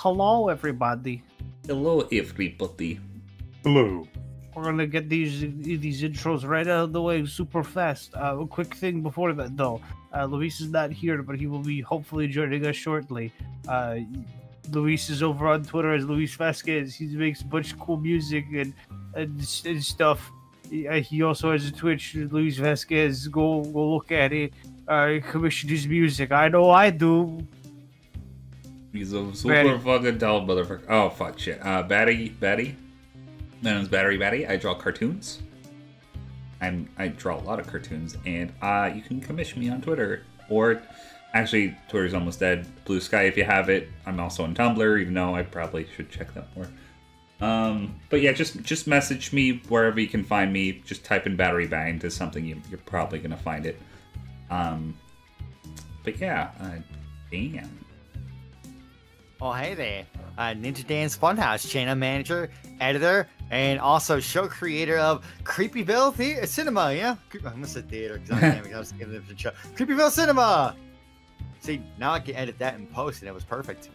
Hello, everybody. Hello, everybody. Hello. We're gonna get these intros right out of the way super fast. A quick thing before that, though. Luis is not here, but he will be hopefully joining us shortly. Luis is over on Twitter as Luis Vasquez. He makes a bunch of cool music and stuff. He also has a Twitch, Luis Vasquez. Go look at it. Commissioned his music. I know I do. He's a super fucking tall motherfucker. Oh, fuck shit. Batty. My name's Batty. I draw cartoons. I draw a lot of cartoons, and you can commission me on Twitter. Or, actually, Twitter's almost dead. Blue Sky, if you have it. I'm also on Tumblr, even though I probably should check that more. But yeah, just message me wherever you can find me. Just type in Battery Bang to something you're probably gonna find it. But yeah, damn. Oh, hey there. Ninja Dan's Funhouse channel manager, editor, and also show creator of Creepyville Cinema, yeah? I almost said theater because I was giving it a show. Creepyville Cinema! See, now I can edit that in post and it was perfect.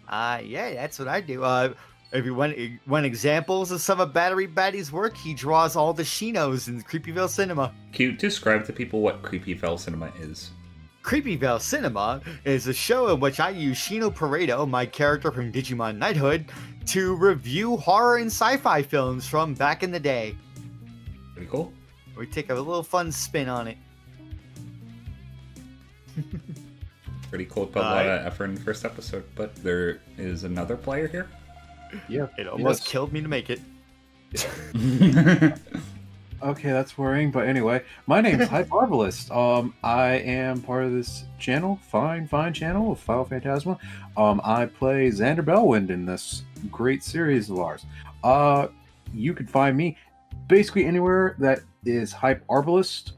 Yeah, that's what I do. If you want examples of some of Battery Batty's work, he draws all the Shinos in Creepyville Cinema. Can you describe to people what Creepyville Cinema is? Creepyville Cinema is a show in which I use Shino Pareto, my character from Digimon Knighthood, to review horror and sci-fi films from back in the day. Pretty cool. We take a little fun spin on it. Pretty cool. Put a lot of effort in the first episode, but there is another player here. Yeah. It almost killed me to make it. Okay, that's worrying, but anyway, my name is Hyperbolist. I am part of this channel, fine channel of Final Phantasma. I play Xander Bellwind in this great series of ours. You can find me basically anywhere that is Hyperbolist.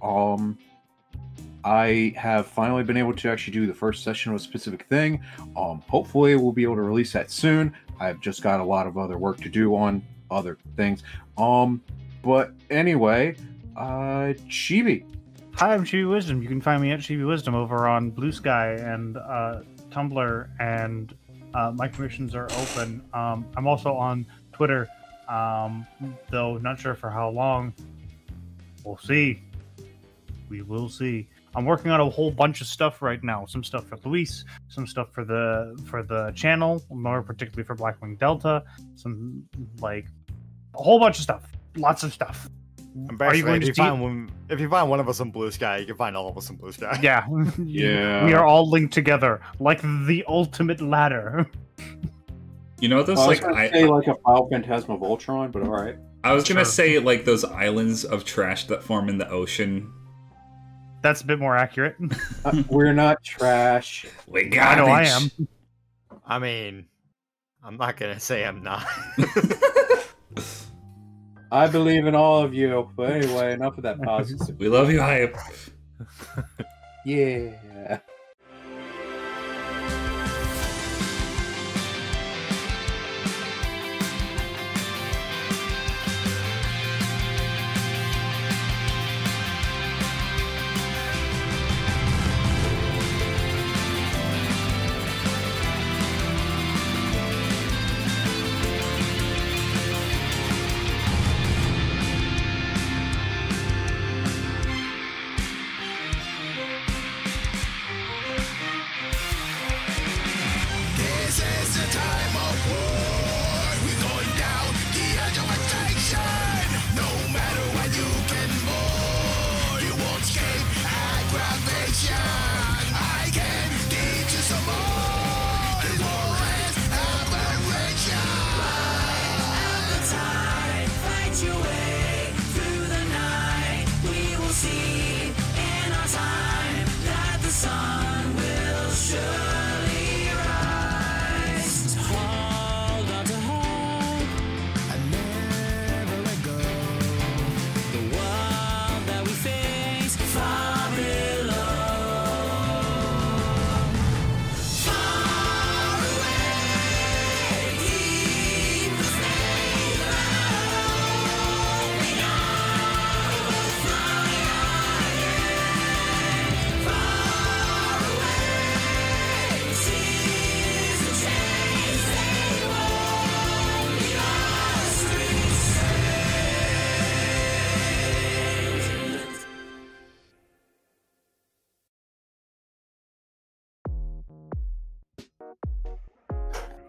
I have finally been able to actually do the first session of a specific thing. Hopefully we'll be able to release that soon. I've just got a lot of other work to do on other things. But anyway, Chibi. Hi, I'm ChibiWisdom. You can find me at ChibiWisdom over on Blue Sky and Tumblr, and my commissions are open. I'm also on Twitter, though not sure for how long. We'll see. We will see. I'm working on a whole bunch of stuff right now. Some stuff for Luis, some stuff for the channel, more particularly for Blackwing Delta. Some like a whole bunch of stuff. Lots of stuff. Are you going to if you find one of us on Blue Sky, you can find all of us on Blue Sky. Yeah. Yeah. We are all linked together like the ultimate ladder. You know those I was like gonna say like a Final Phantasma Voltron, but all right. I was gonna say like those islands of trash that form in the ocean. That's a bit more accurate. We're not trash. We got I know I am. I mean, I'm not gonna say I'm not. I believe in all of you. But anyway, enough of that positive. We love you, Hype. Yeah.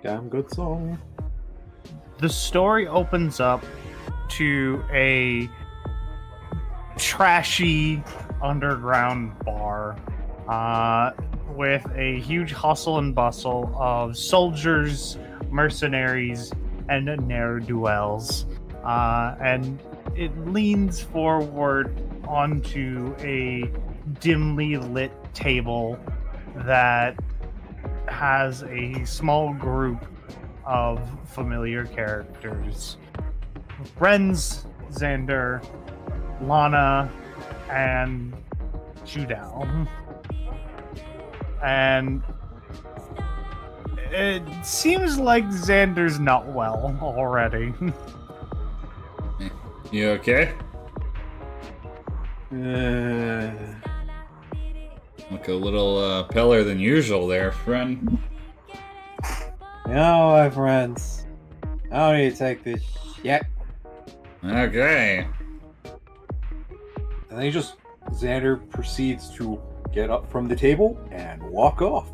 Damn good song. The story opens up to a trashy underground bar with a huge hustle and bustle of soldiers, mercenaries, and ne'er-do-wells. And it leans forward onto a dimly lit table that has a small group of familiar characters. Renz, Xander, Lana, and Judao. And it seems like Xander's not well already. You okay? Look a little paler than usual there, friend. No, my friends. I don't need to take this shit. Okay. And then Xander proceeds to get up from the table and walk off.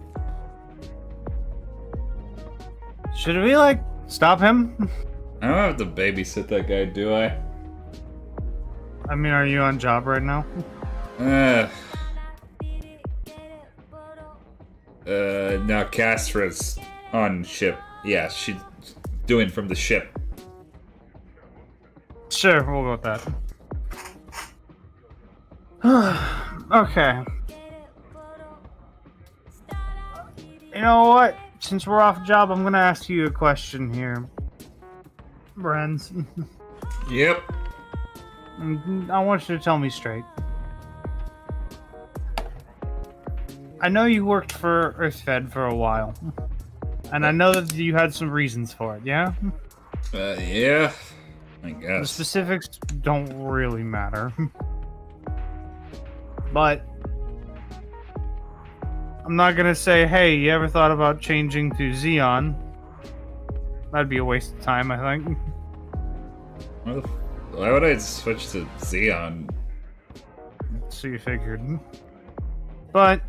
Should we, like, stop him? I don't have to babysit that guy, do I? I mean, are you on job right now? Now Castra's on ship. Yeah, she's doing from the ship. Sure, we'll go with that. Okay. You know what? Since we're off job, I'm gonna ask you a question here. Brenz. Yep. I want you to tell me straight. I know you worked for EarthFed for a while. And I know that you had some reasons for it, yeah? Yeah. I The guess. specifics don't really matter. But I'm not gonna say, hey, you ever thought about changing to Xeon? That'd be a waste of time, I think. Why would I switch to Xeon? So you figured. But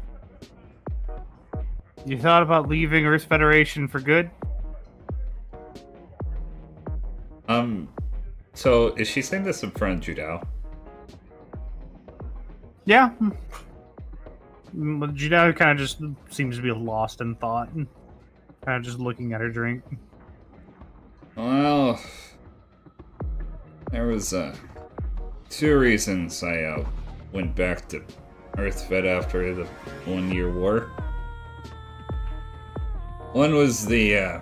you thought about leaving Earth Federation for good? So is she saying this in front of Judao? Yeah. Judao kind of just seems to be lost in thought. Kind of just looking at her drink. Well, there was 2 reasons I went back to EarthFed after the 1-year war. One was the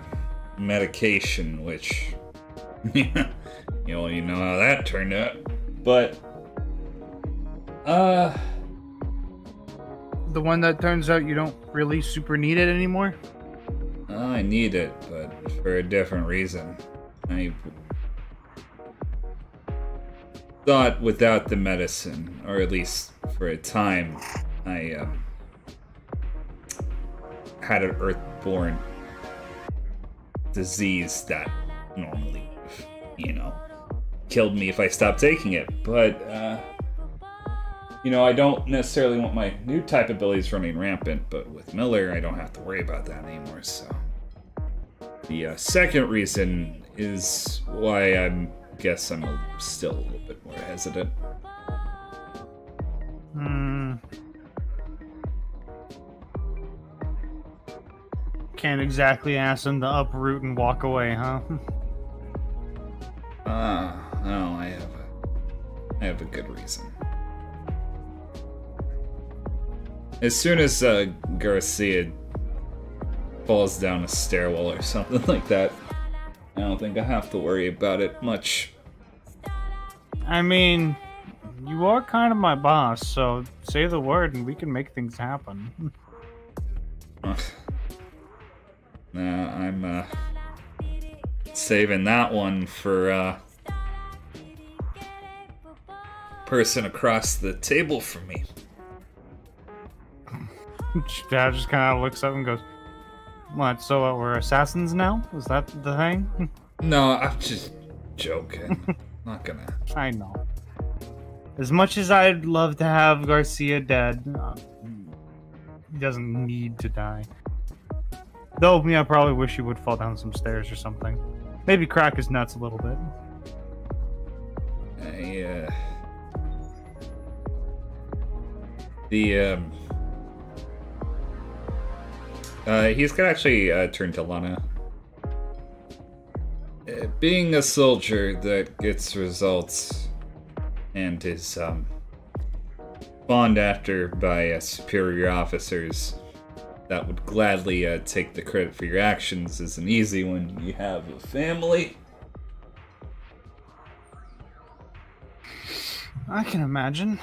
medication, which you know how that turned out. But The one that turns out you don't really super need it anymore? I need it, but for a different reason. I thought without the medicine, or at least for a time, I had an earthborn disease that normally, killed me if I stopped taking it. But, I don't necessarily want my new type abilities running rampant, but with Miller, I don't have to worry about that anymore, so. The second reason is why guess I'm still a little bit more hesitant. Can't exactly ask him to uproot and walk away, huh? No, I have a good reason. As soon as Garcia falls down a stairwell or something like that, I don't think I have to worry about it much. I mean, you are kind of my boss, so say the word and we can make things happen. Nah, I'm saving that one for person across the table from me. Dad just kind of looks up and goes, "What? So what, we're assassins now? Is that the thing?" No, I'm just joking. Not gonna. I know. As much as I'd love to have Garcia dead, he doesn't need to die. Though, I probably wish he would fall down some stairs or something. Maybe crack his nuts a little bit. He's gonna actually turn to Lana. Being a soldier that gets results and is fond after by superior officers that would gladly take the credit for your actions isn't easy when you have a family. I can imagine.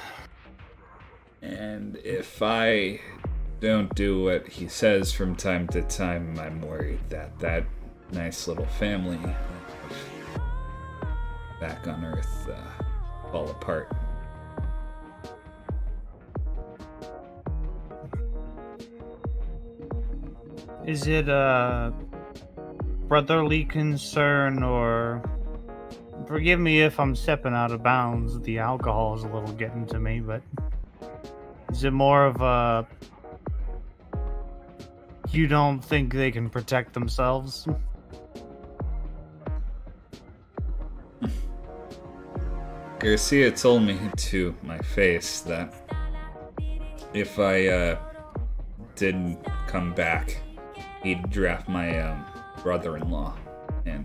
And if I don't do what he says from time to time, I'm worried that that nice little family back on Earth fall apart. Is it a brotherly concern, or forgive me if I'm stepping out of bounds, the alcohol is a little getting to me, but is it more of a you don't think they can protect themselves? Garcia told me to my face that if I didn't come back, he'd draft my brother-in-law and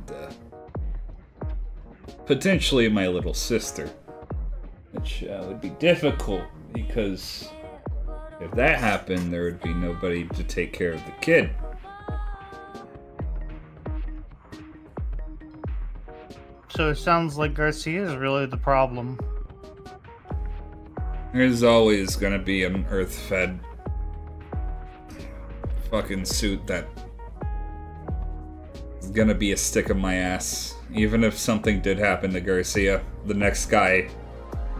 potentially my little sister, which would be difficult because if that happened, there would be nobody to take care of the kid. So it sounds like Garcia is really the problem. There's always gonna be an Earth-fed fucking suit that is gonna be a stick in my ass. Even if something did happen to Garcia, the next guy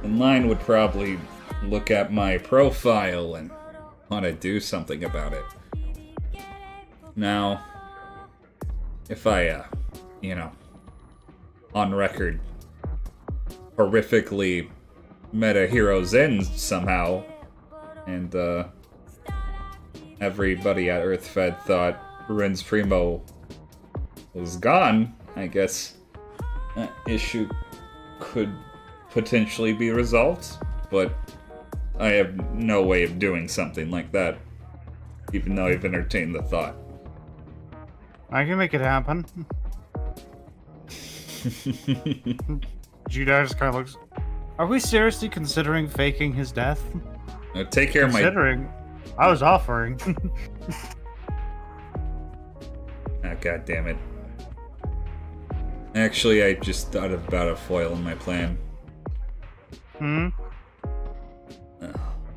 in line would probably look at my profile and want to do something about it. Now, if I, on record, horrifically met a hero's end somehow, and everybody at EarthFed thought Ren's Primo was gone, I guess that issue could potentially be resolved, but I have no way of doing something like that, even though I've entertained the thought. I can make it happen. Judah just kind of looks... Are we seriously considering faking his death? Now take care of my... Considering... I was offering. Ah, God damn it. Actually, I just thought about a foil in my plan.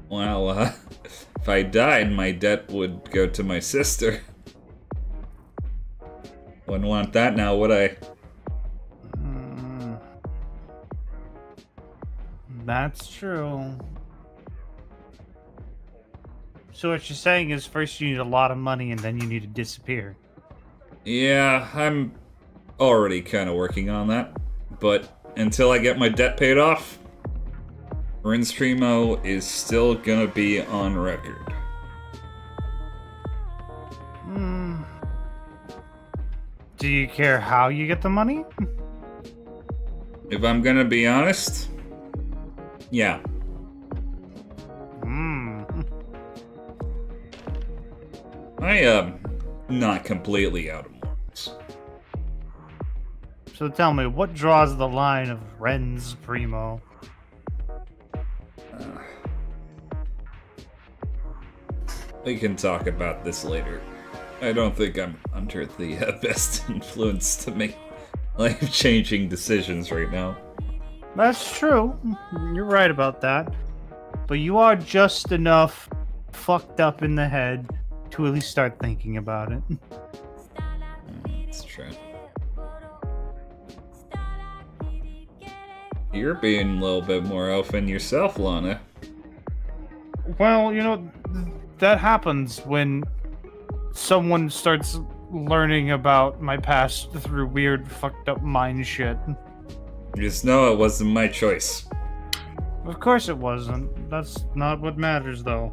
Well, if I died, my debt would go to my sister. Wouldn't want that now, would I? That's true. So what you're saying is first you need a lot of money and then you need to disappear. Yeah, I'm already kind of working on that. But until I get my debt paid off, Ren's Primo is still gonna be on record. Do you care how you get the money? If I'm gonna be honest, yeah. I am not completely out of morals. So tell me, what draws the line of Ren's Primo? We can talk about this later. I don't think I'm under the best influence to make life-changing decisions right now. That's true. You're right about that. But you are just enough fucked up in the head to at least start thinking about it. That's true. You're being a little bit more elfin yourself, Lana. Well, that happens when someone starts learning about my past through weird, fucked up mind shit. Just know it wasn't my choice. Of course it wasn't. That's not what matters, though.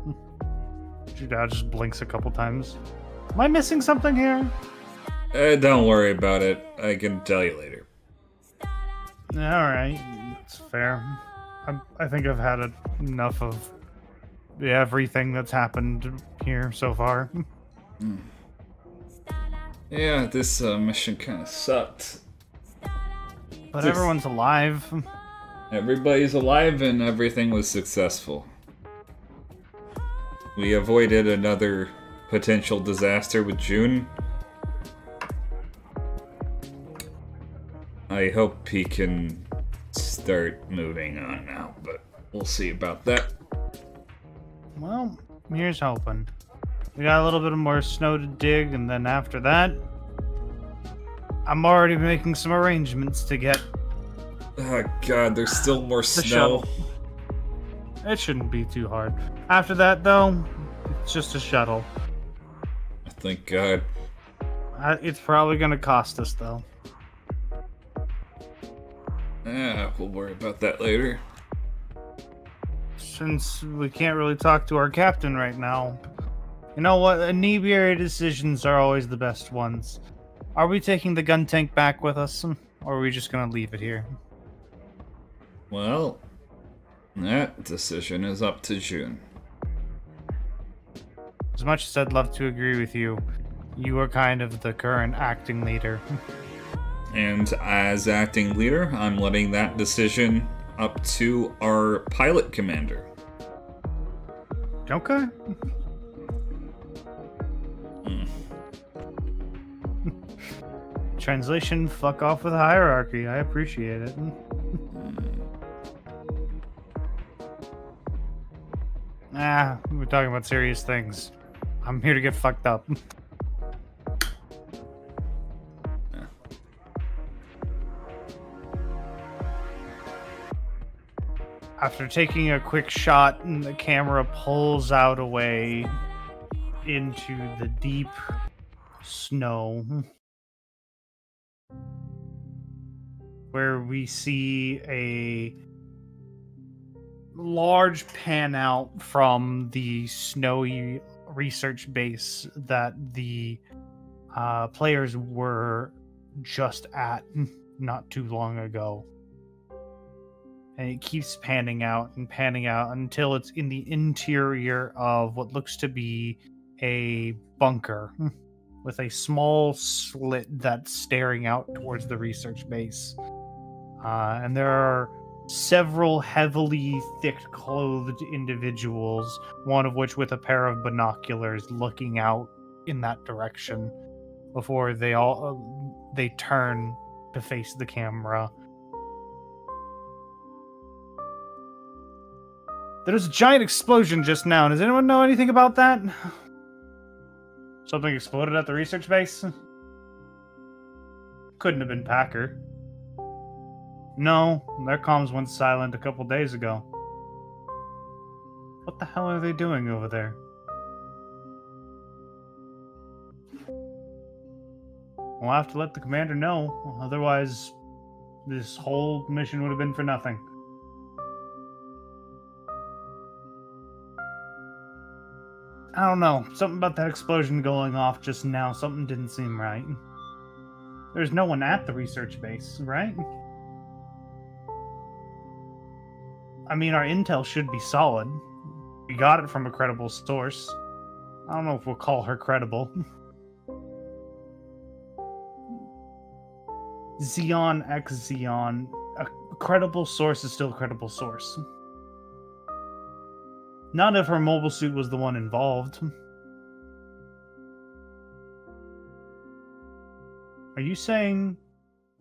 Your dad just blinks a couple times. Am I missing something here? Don't worry about it. I can tell you later. Alright, that's fair. I think I've had enough of everything that's happened here so far. Yeah, this mission kind of sucked. But everyone's alive. Everybody's alive and everything was successful. We avoided another potential disaster with June. I hope he can start moving on now, but we'll see about that. Well, here's hoping. We got a little bit more snow to dig, and then after that, I'm already making some arrangements to get... Oh god, there's still more snow. Shuttle. It shouldn't be too hard. After that, though, it's just a shuttle. Thank god. It's probably gonna cost us, though. Yeah, we'll worry about that later. Since we can't really talk to our captain right now, you know what? Inebriated decisions are always the best ones. Are we taking the gun tank back with us, or are we just gonna leave it here? Well, that decision is up to June. As much as I'd love to agree with you, you are kind of the current acting leader. And as acting leader, I'm letting that decision up to our pilot commander. Okay. Translation, fuck off with hierarchy. I appreciate it. We're talking about serious things. I'm here to get fucked up. After taking a quick shot, the camera pulls out away into the deep snow, where we see a large pan out from the snowy research base that the players were just at not too long ago. And it keeps panning out until it's in the interior of what looks to be a bunker with a small slit that's staring out towards the research base. And there are several heavily thick-clothed individuals, one of which with a pair of binoculars looking out in that direction before they turn to face the camera. There was a giant explosion just now. Does anyone know anything about that? Something exploded at the research base? Couldn't have been Packer. No, their comms went silent a couple days ago. What the hell are they doing over there? We'll have to let the commander know, otherwise this whole mission would have been for nothing. I don't know. Something about that explosion going off just now. Something didn't seem right. There's no one at the research base, right? I mean, our intel should be solid. We got it from a credible source. I don't know if we'll call her credible. Xeon x Xeon. A credible source is still a credible source. Not if her mobile suit was the one involved. Are you saying...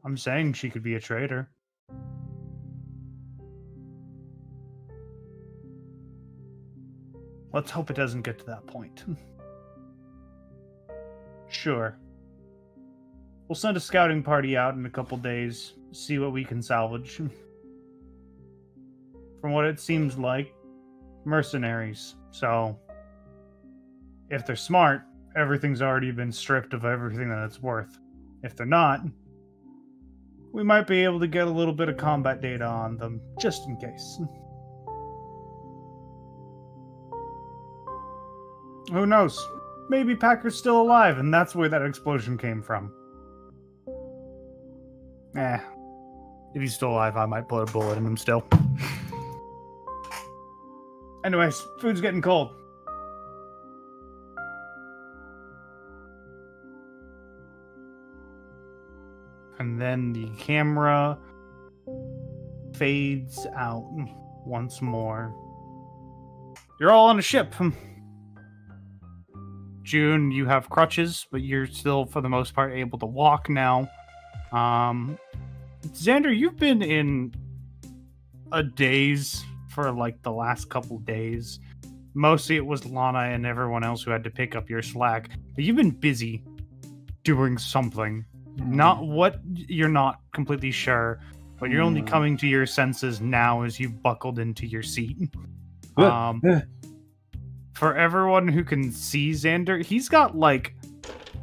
I'm saying she could be a traitor. Let's hope it doesn't get to that point. Sure. We'll send a scouting party out in a couple days, see what we can salvage. From what it seems like, mercenaries. So, if they're smart, everything's already been stripped of everything that it's worth. If they're not, we might be able to get a little bit of combat data on them, just in case. Who knows? maybe Packer's still alive, and that's where that explosion came from. Eh. If he's still alive, I might put a bullet in him still. Anyways, food's getting cold. And then the camera fades out once more. You're all on a ship. June, you have crutches, but you're still, for the most part, able to walk now. Xander, you've been in a daze for like the last couple days. Mostly it was Lana and everyone else who had to pick up your slack. But you've been busy doing something. Not what, you're not completely sure, but you're only coming to your senses now as you've buckled into your seat. For everyone who can see Xander, he's got like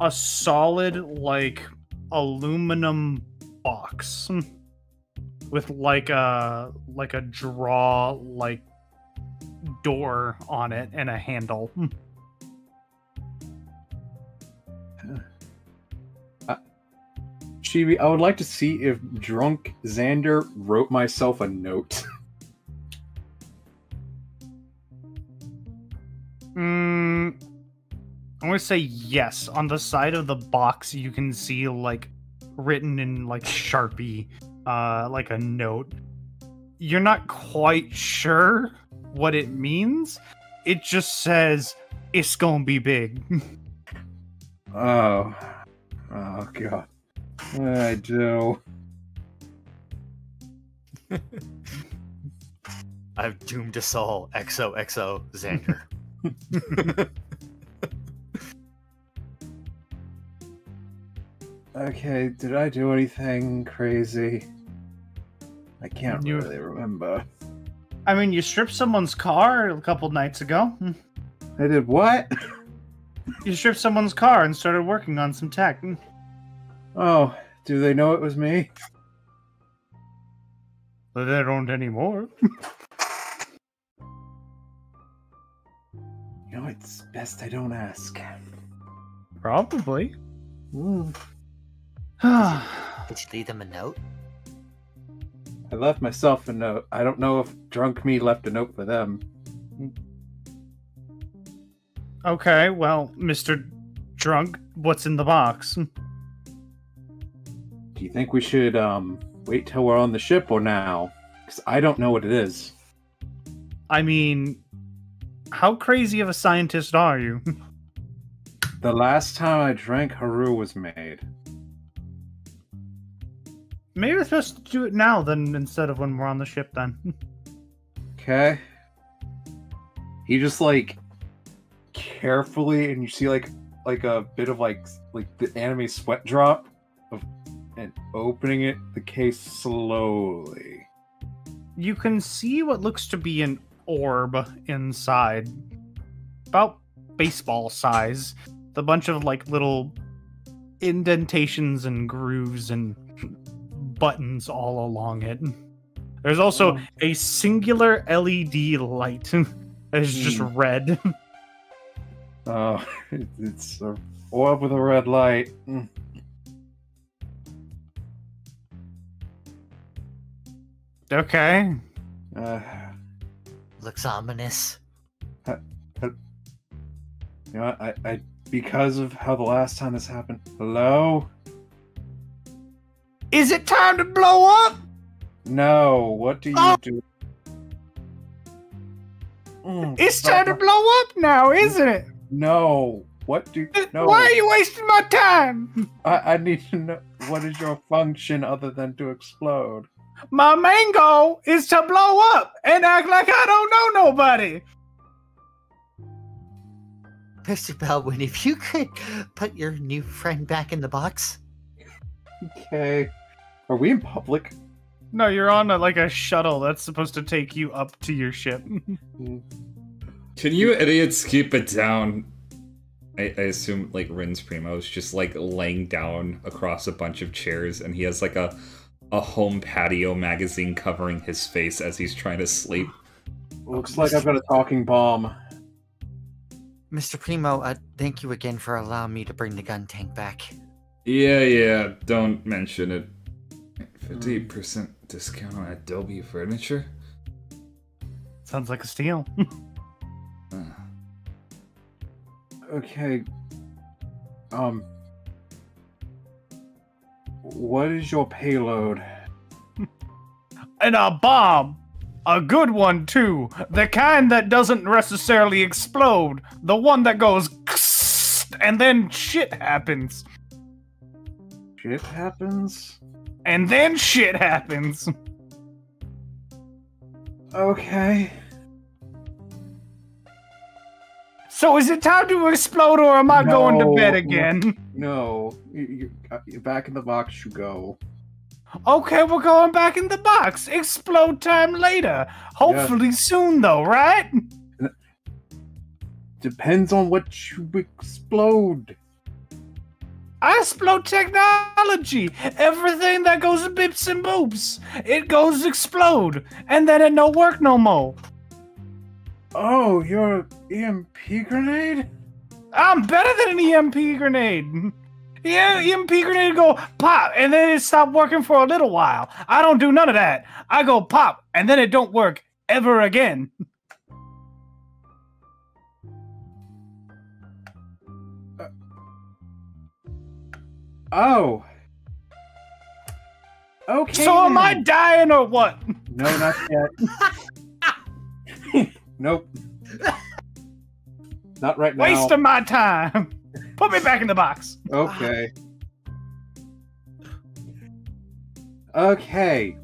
a solid like aluminum box with like a draw like door on it and a handle. Chibi, I would like to see if drunk Xander wrote myself a note. I'm gonna say yes. On the side of the box, you can see like written in like Sharpie, like a note. You're not quite sure what it means. It just says it's gonna be big. Oh God. I do. I've doomed us all. XOXO Xander. Okay, did I do anything crazy? I can't really remember. I mean, you stripped someone's car a couple nights ago. I did what? You stripped someone's car and started working on some tech. Oh, do they know it was me? But they don't anymore. You know, it's best I don't ask. Probably. Did you leave them a note? I left myself a note. I don't know if drunk me left a note for them. Okay, well, Mr. Drunk, what's in the box? Do you think we should wait till we're on the ship or now? Because I don't know what it is. I mean, how crazy of a scientist are you? The last time I drank, Haru was made. Maybe we're supposed to do it now then instead of when we're on the ship then. Okay. He just like carefully, and you see like a bit of like the anime sweat drop of, and opening it, the case slowly. You can see what looks to be an orb inside. About baseball size. The bunch of like little indentations and grooves and buttons all along it. There's also a singular LED light that is just red. Oh, it's an orb with a red light. Okay. Looks ominous. You know what? I because of how the last time this happened. Hello? Is it time to blow up? No. What do you do? It's time to blow up now, isn't it? No. What do? No. Why are you wasting my time? I need to know what is your function other than to explode. My main goal is to blow up and act like I don't know nobody. Mr. Baldwin, if you could put your new friend back in the box. Okay. Are we in public? No, you're on a shuttle that's supposed to take you up to your ship. Can you idiots keep it down? I assume like Rin's Primo's just like laying down across a bunch of chairs, and he has like a home patio magazine covering his face as he's trying to sleep. Looks like I've got a talking bomb. Mr. Primo, thank you again for allowing me to bring the gun tank back. Yeah, don't mention it. 50% discount on Adobe furniture? Sounds like a steal. Okay. What is your payload? And a bomb! A good one, too. The kind that doesn't necessarily explode. The one that goes and then shit happens. Shit happens? And then shit happens. Okay. So is it time to explode or am I going to bed again? No. You're back in the box you go. Okay, we're going back in the box. Explode time later. Hopefully soon, though, right? Depends on what you explode. I explode technology. Everything that goes bips and boops. It goes explode. And then it no work no more. Oh, you're an EMP grenade? I'm better than an EMP grenade. Yeah, EMP grenade go pop, and then it stop working for a little while. I don't do none of that. I go pop, and then it don't work ever again. Oh. Okay. So am I dying or what? No, not yet. Nope. Not right now. Wasting my time. Put me back in the box. Okay. Okay.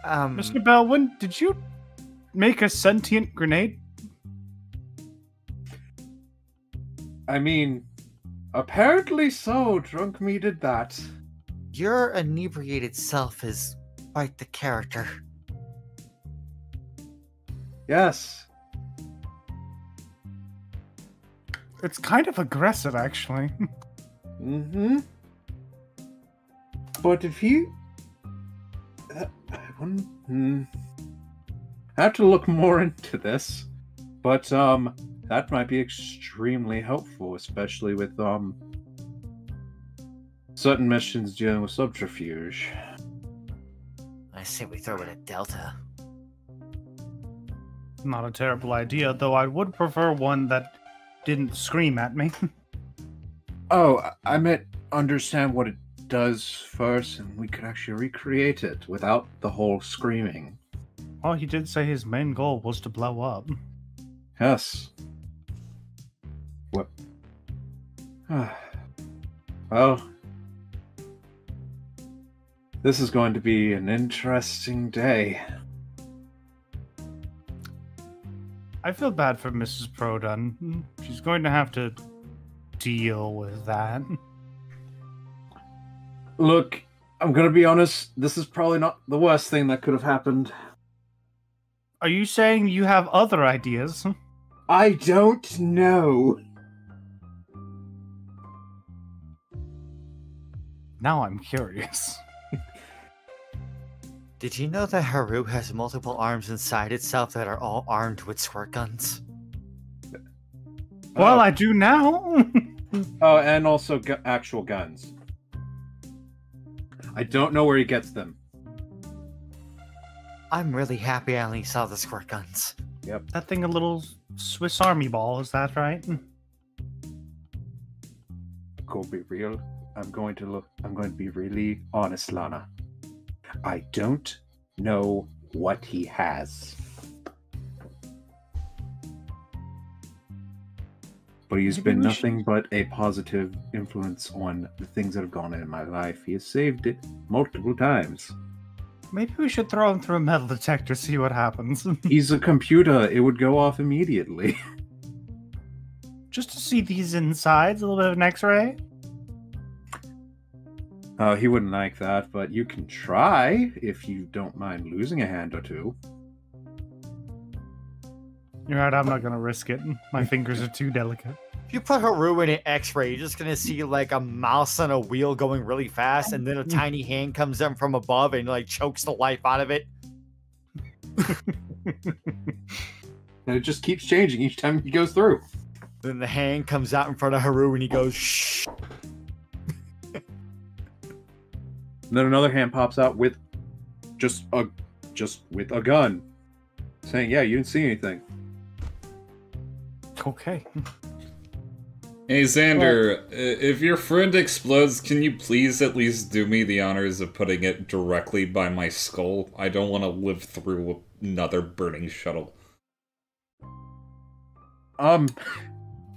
Mr. Belwin, did you make a sentient grenade? I mean, apparently so. Drunk me did that. Your inebriated self is quite the character. Yes. It's kind of aggressive, actually. Mm-hmm. But if you... I have to look more into this. But, that might be extremely helpful, especially with, certain missions dealing with subterfuge. I say we throw it at Delta. Not a terrible idea, though I would prefer one that didn't scream at me. Oh, I meant understand what it does first, and we could actually recreate it without the whole screaming. Oh, he did say his main goal was to blow up. Yes. What? Well, this is going to be an interesting day. I feel bad for Mrs. Produn. She's going to have to deal with that. Look, I'm gonna be honest, this is probably not the worst thing that could have happened. Are you saying you have other ideas? I don't know. Now I'm curious. Did you know that Haru has multiple arms inside itself that are all armed with squirt guns? Well, I do now. Oh, and also actual guns. I don't know where he gets them. I'm really happy I only saw the squirt guns. Yep. That thing a little Swiss Army ball, is that right? Go be real. I'm going to be really honest, Lana. I don't know what he has. But he's been nothing but a positive influence on the things that have gone in my life. He has saved it multiple times. Maybe we should throw him through a metal detector, see what happens. He's a computer. It would go off immediately. Just to see these insides, a little bit of an x-ray. He wouldn't like that, but you can try if you don't mind losing a hand or two. You're right, I'm not going to risk it. My fingers are too delicate. If you put Haru in an x-ray, you're just gonna see like a mouse on a wheel going really fast, and then a tiny hand comes in from above and like chokes the life out of it. And it just keeps changing each time he goes through. Then the hand comes out in front of Haru and he goes, shh. And then another hand pops out with just with a gun, saying, "Yeah, you didn't see anything." Okay. Hey Xander, if your friend explodes, can you please at least do me the honors of putting it directly by my skull? I don't want to live through another burning shuttle.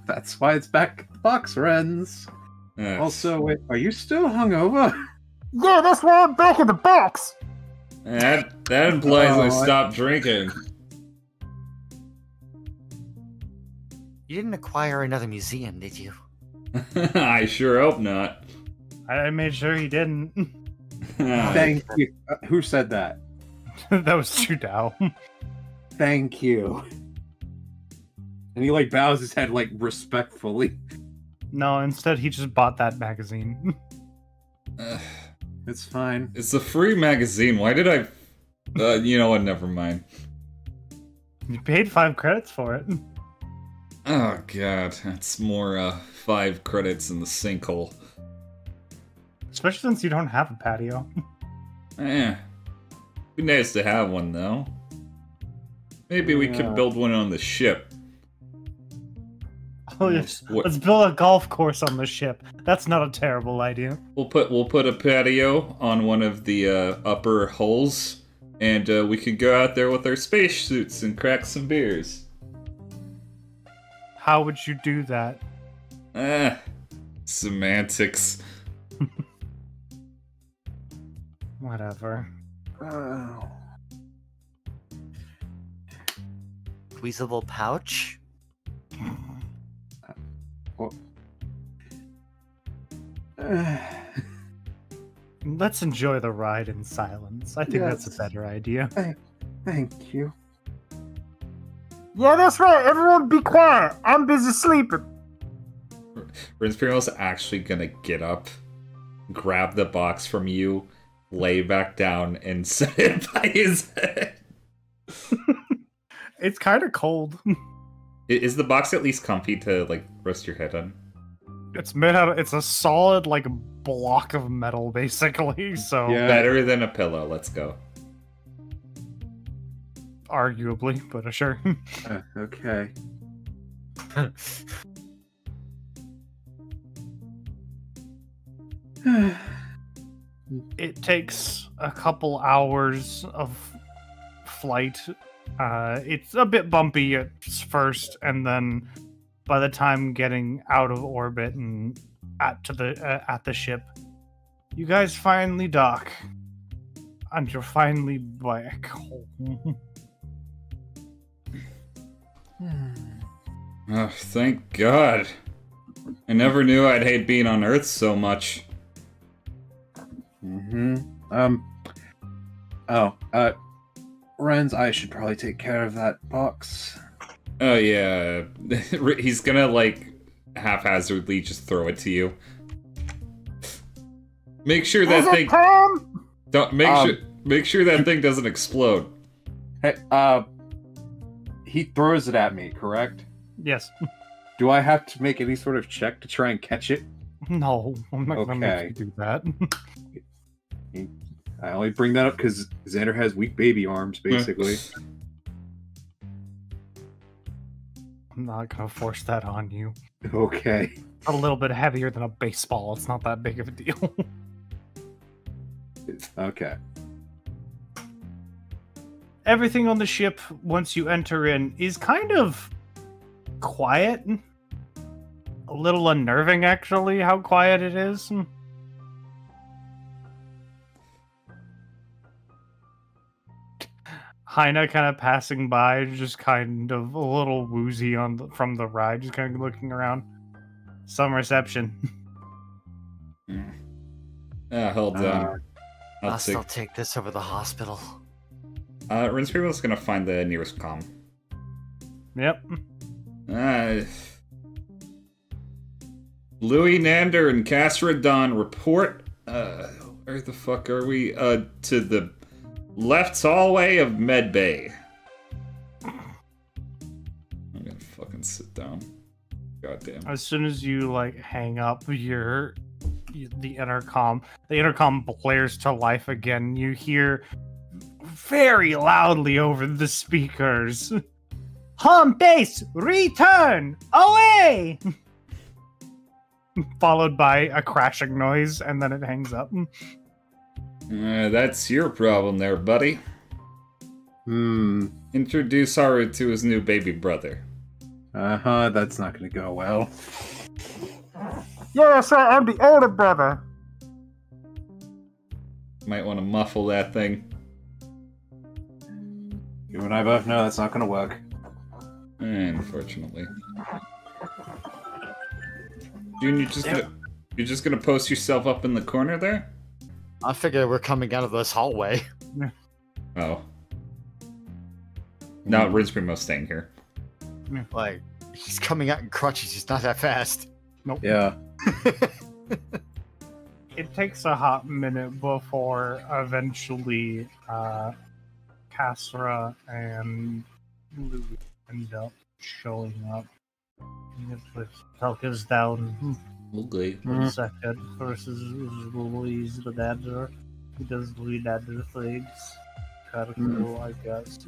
That's why it's back at the box, friends. Also, wait, are you still hungover? Yeah, that's why I'm back in the box. That implies I stopped drinking. You didn't acquire another museum, did you? I sure hope not. I made sure he didn't. Thank you. Who said that? That was Chudao. Thank you. And he like bows his head like respectfully. No, instead he just bought that magazine. It's fine. It's a free magazine. Why did I... you know what, never mind. You paid 5 credits for it. Oh god, that's more 5 credits in the sinkhole. Especially since you don't have a patio. Be nice to have one though. Maybe we could build one on the ship. Oh, yes. Let's build a golf course on the ship. That's not a terrible idea. We'll put a patio on one of the upper hulls, and we could go out there with our spacesuits and crack some beers. How would you do that? Semantics. Whatever. Squeezable pouch? Let's enjoy the ride in silence. I think that's a better idea. Thank you. Yeah, that's right. Everyone be quiet. I'm busy sleeping. Rinspirio's actually gonna get up, grab the box from you, lay back down, and set it by his head. It's kind of cold. Is the box at least comfy to, like, rest your head on? It's made out of, it's a solid, like, block of metal, basically, so... Yeah. Better than a pillow, let's go. Arguably, but sure. Okay. It takes a couple hours of flight. It's a bit bumpy at first, and then by the time getting out of orbit and at the ship, you guys finally dock, and you're finally back home. Oh, thank God. I never knew I'd hate being on Earth so much. Renz, I should probably take care of that box. Oh yeah, he's gonna like haphazardly just throw it to you. Make sure that thing don't make sure that thing doesn't explode. Hey, he throws it at me, correct? Yes. Do I have to make any sort of check to try and catch it? No, I'm not gonna make you do that. I only bring that up because Xander has weak baby arms, basically. I'm not gonna force that on you. Okay. A little bit heavier than a baseball. It's not that big of a deal. Okay. Everything on the ship, once you enter in, is kind of quiet. A little unnerving, actually, how quiet it is. Heina kind of passing by, just kind of a little woozy from the ride, just kind of looking around. Some reception. Hold on. I'll still take this over the hospital. Rinspirio's gonna find the nearest comm. Yep. Louis Nander and Casradon report. Where the fuck are we? To the left hallway of Medbay. I'm gonna fucking sit down. Goddamn. As soon as you like hang up the intercom blares to life again. You hear very loudly over the speakers, "Home base, return away!" Followed by a crashing noise, and then it hangs up. That's your problem there, buddy. Introduce Haru to his new baby brother. That's not gonna go well. Yes, I'm the older brother. Might want to muffle that thing. You and I both know that's not gonna work. Unfortunately. June, you're just gonna post yourself up in the corner there? I figured we're coming out of this hallway. Oh. No, Rince Primo's staying here. Like, he's coming out in crutches, he's not that fast. Nope. Yeah. It takes a hot minute before eventually Kasra and Louis end up showing up. With Telka's down Okay. for a second versus Louis the Dadder. He does Louis Dadder things. Kinda cool, I guess.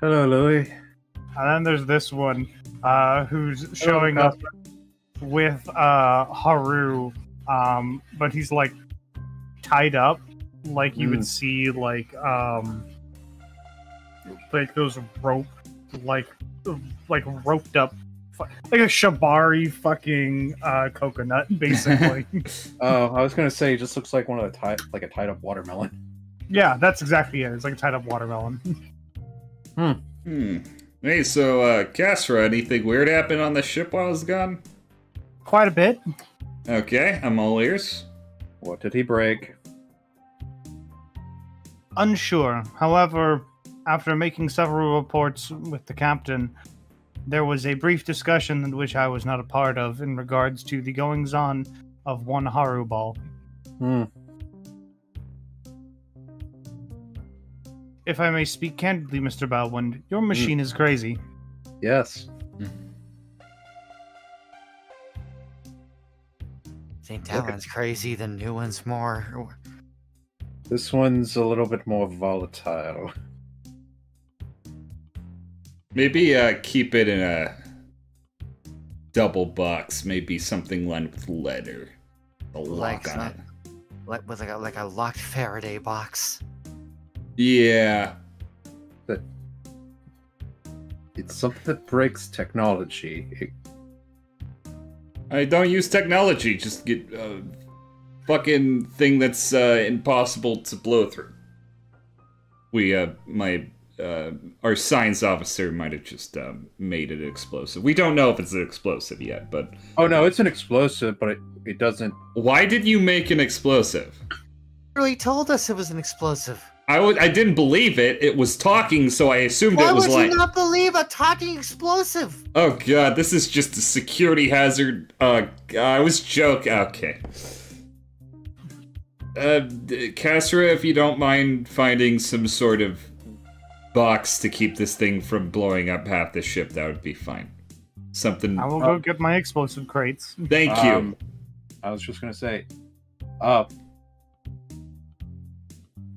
Hello, Louis. And then there's this one who's showing up with Haru, but he's like tied up, like you would see like those rope, like roped up, like a shibari fucking coconut, basically. Oh, I was gonna say, it just looks like one of the a tied up watermelon. Yeah, that's exactly it. It's like a tied up watermelon. Hey, so, Kasra, anything weird happened on the ship while I was gone? Quite a bit. Okay, I'm all ears. What did he break? Unsure. However, after making several reports with the captain, there was a brief discussion in which I was not a part of in regards to the goings-on of one Haru Ball. If I may speak candidly, Mr. Balwind, your machine is crazy. Yes. Think that one's crazy, the new one's more... This one's a little bit more volatile. Maybe keep it in a double box. Maybe something lined with leather. A lock on it. Like with like a locked Faraday box. Yeah. It's something that breaks technology. I don't use technology. Just get a fucking thing that's impossible to blow through. Our science officer might have just made it explosive. We don't know if it's an explosive yet, but... Oh no, it's an explosive, but it doesn't... Why did you make an explosive? He told us it was an explosive. I didn't believe it. It was talking, so I assumed it was like... Why would you not believe a talking explosive? Oh god, this is just a security hazard. I was joking. Okay. Kasra, if you don't mind finding some sort of box to keep this thing from blowing up half the ship, that would be fine. Something... I will go get my explosive crates. Thank you. I was just gonna say...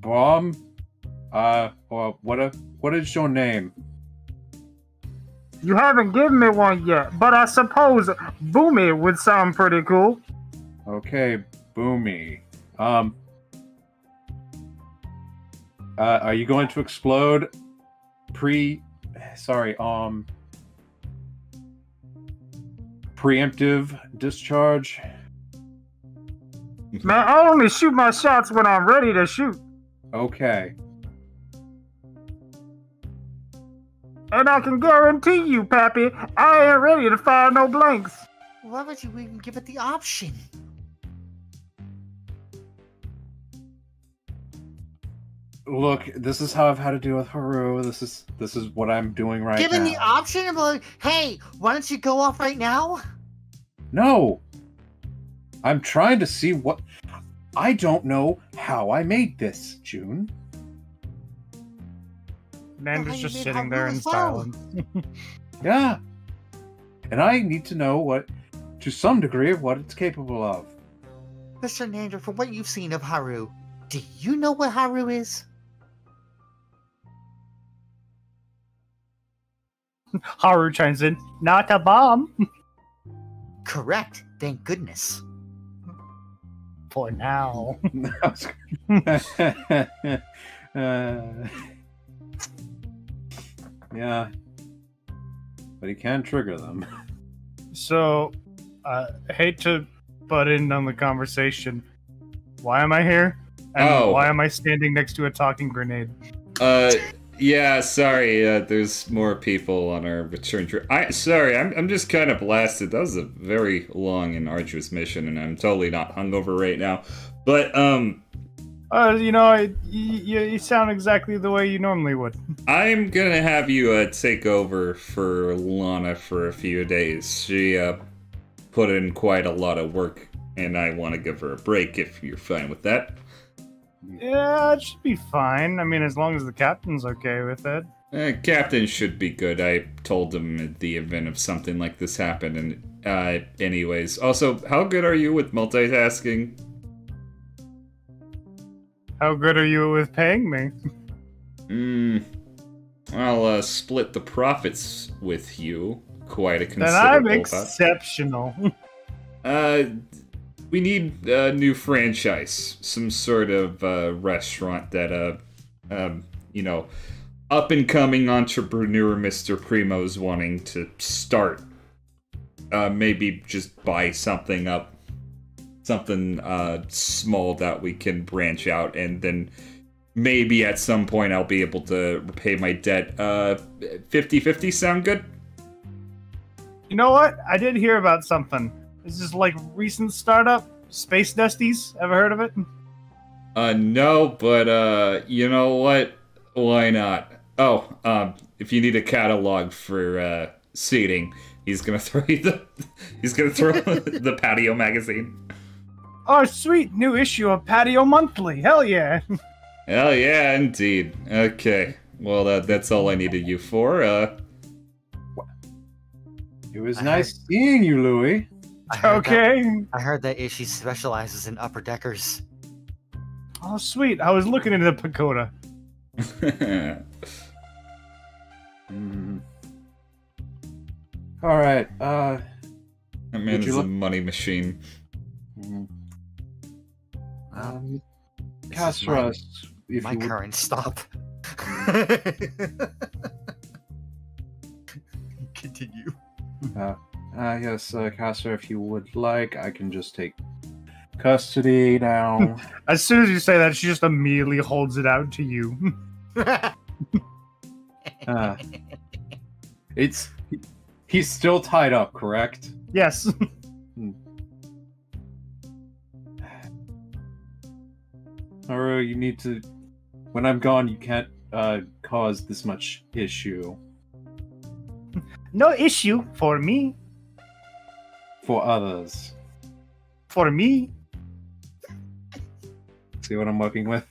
Bomb? What is your name? You haven't given me one yet, but I suppose Boomy would sound pretty cool. Okay, Boomy. Are you going to explode preemptive discharge? Man, I only shoot my shots when I'm ready to shoot. Okay. And I can guarantee you, Pappy, I ain't ready to fire no blanks. Why would you even give it the option? Look, this is how I've had to deal with Haru. This is what I'm doing right now. Given the option of like, hey, why don't you go off right now? No. I'm trying to see what... I don't know how I made this, June. Nanda's just sitting there in silence. Yeah. and I need to know what, to some degree, of what it's capable of. Mr. Nander, from what you've seen of Haru, do you know what Haru is? Haru chimes in, not a bomb. Correct. Thank goodness. For now. Yeah. But he can trigger them. So, I hate to butt in on the conversation. Why am I here? And why am I standing next to a talking grenade? Yeah, sorry, there's more people on our return trip. Sorry, I'm just kind of blasted. That was a very long and arduous mission, and I'm totally not hungover right now. But, you know, you sound exactly the way you normally would. I'm gonna have you, take over for Lana for a few days. She, put in quite a lot of work, and I want to give her a break if you're fine with that. Yeah, it should be fine. I mean, as long as the captain's okay with it. Captain should be good. I told him at the event of something like this happened, and, anyways. Also, how good are you with multitasking? How good are you with paying me? I'll, split the profits with you. Quite a considerable Then I'm exceptional. We need a new franchise. Some sort of, restaurant that, you know, up-and-coming entrepreneur Mr. Primo's wanting to start. Maybe just buy something up. Something, small that we can branch out, and then maybe at some point I'll be able to repay my debt. 50-50 sound good? You know what? I did hear about something. This is like recent startup, Space Dusties. Ever heard of it? No, but, you know what? Why not? Oh, if you need a catalog for, seating, he's gonna throw you the Patio magazine. Oh, sweet! New issue of Patio Monthly. Hell yeah! Hell yeah, indeed. Okay. Well, that's all I needed you for. It was nice seeing you, Louis. I heard that Ishi specializes in upper deckers. Oh, sweet. I was looking into the pagoda. All right. That man is a money machine. Kasra, if my you would... current stop. Continue. Yes, Kasra, if you would like, I can just take custody now. As soon as you say that, she just immediately holds it out to you. He's still tied up, correct? Yes. Haru, you need to... When I'm gone, you can't cause this much issue. No issue for me. For others. For me. See what I'm working with?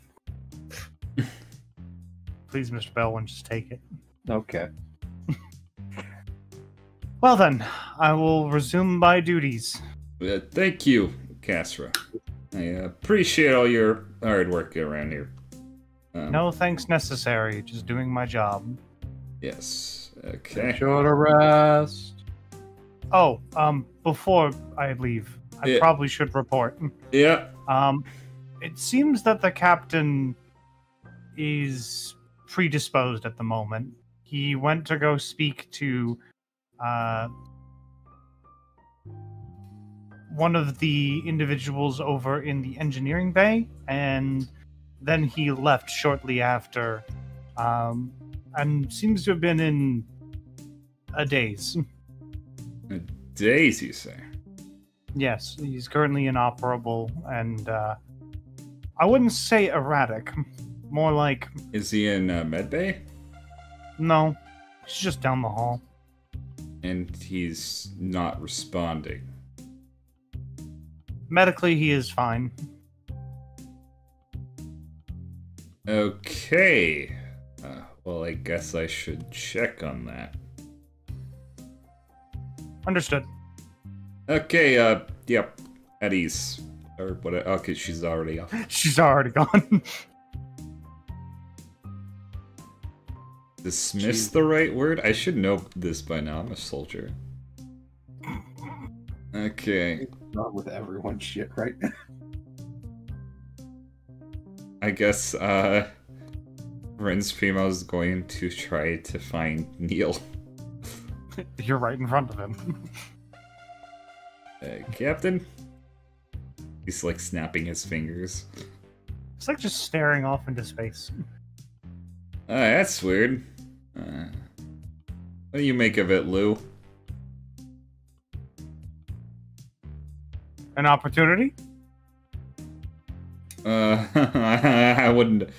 Please, Mr. Bellwin, just take it. Okay. Well then, I will resume my duties. Thank you, Kasra. I appreciate all your hard work around here. No thanks necessary, just doing my job. Yes, okay. Sure to rest. Oh, before I leave, I probably should report. Yeah. It seems that the captain is predisposed at the moment. He went to go speak to one of the individuals over in the engineering bay, and then he left shortly after, and seems to have been in a daze. A daze, you say? Yes, he's currently inoperable, and I wouldn't say erratic, more like... Is he in medbay? No, he's just down the hall. And he's not responding. Medically, he is fine. Okay. Well, I guess I should check on that. Understood. Okay, yep. Eddie's. Or what? Okay, she's already off. She's already gone. Dismiss the right word? I should know this by now. I'm a soldier. Okay. Not with everyone's shit right now. I guess, Ren's Primo's going to try to find Neil. You're right in front of him. Captain? He's like snapping his fingers. It's like just staring off into space. That's weird. What do you make of it, Lou? An opportunity? I wouldn't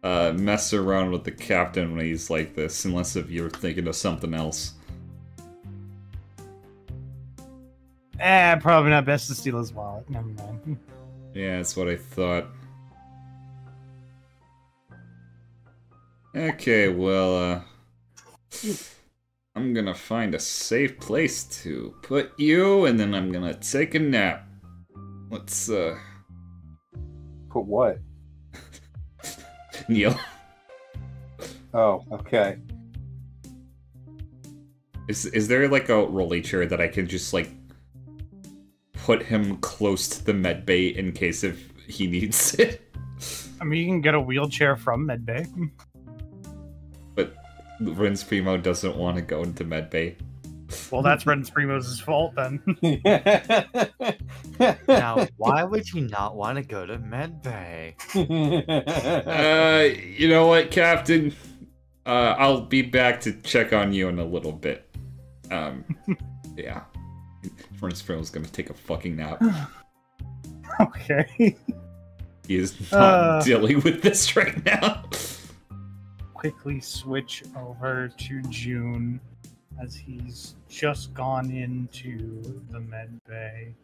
mess around with the captain when he's like this, unless if you're thinking of something else. Probably not best to steal his wallet. Never mind. Yeah, that's what I thought. Okay, well, I'm gonna find a safe place to put you, and then I'm gonna take a nap. Let's, Put what? Neil. Oh, okay. Is there, like, a rolly chair that I can just, like, put him close to the med bay in case if he needs it? I mean, you can get a wheelchair from medbay. But Ren's Primo doesn't want to go into medbay. Well, that's Ren's Primo's fault then. Now, why would you not want to go to medbay? You know what, Captain? I'll be back to check on you in a little bit. Yeah. Ren's Primo's gonna take a fucking nap. Okay. He is not dealing with this right now. Quickly switch over to June as he's just gone into the med bay.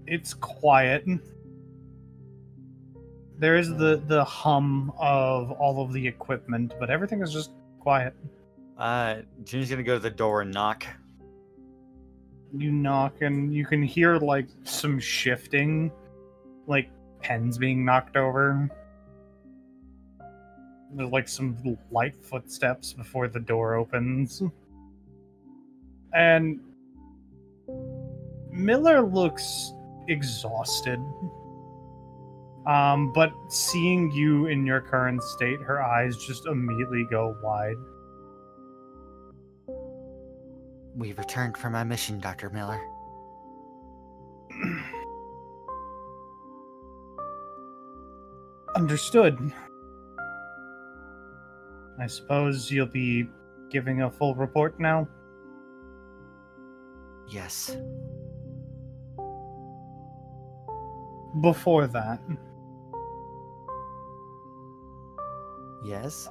It's quiet. There is the hum of all of the equipment, but everything is just quiet. June's gonna go to the door and knock. You knock and you can hear like some shifting, like pens being knocked over. There's like some light footsteps before the door opens. And Miller looks exhausted. But seeing you in your current state, her eyes just immediately go wide. We returned from our mission, Dr. Miller. Understood. I suppose you'll be giving a full report now? Yes. Before that. Yes?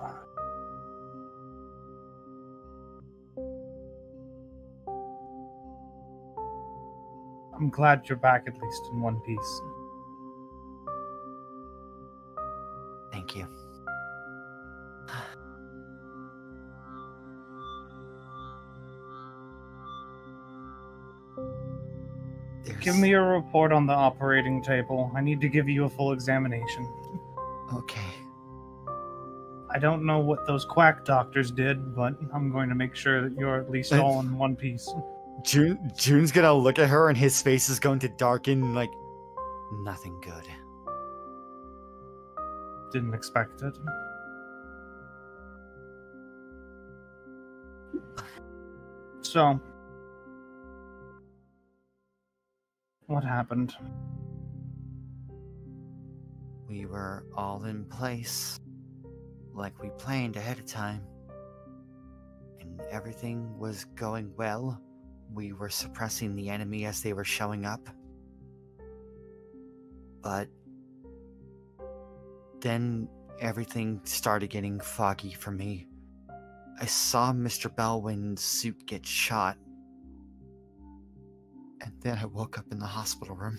I'm glad you're back at least in one piece. Thank you. Give me a report on the operating table. I need to give you a full examination. Okay. I don't know what those quack doctors did, but I'm going to make sure that you're at least all in one piece. June's gonna look at her and his face is going to darken like nothing good. Didn't expect it. So, what happened? We were all in place, like we planned ahead of time. And everything was going well. We were suppressing the enemy as they were showing up. But then everything started getting foggy for me. I saw Mr. Belwin's suit get shot. And then I woke up in the hospital room.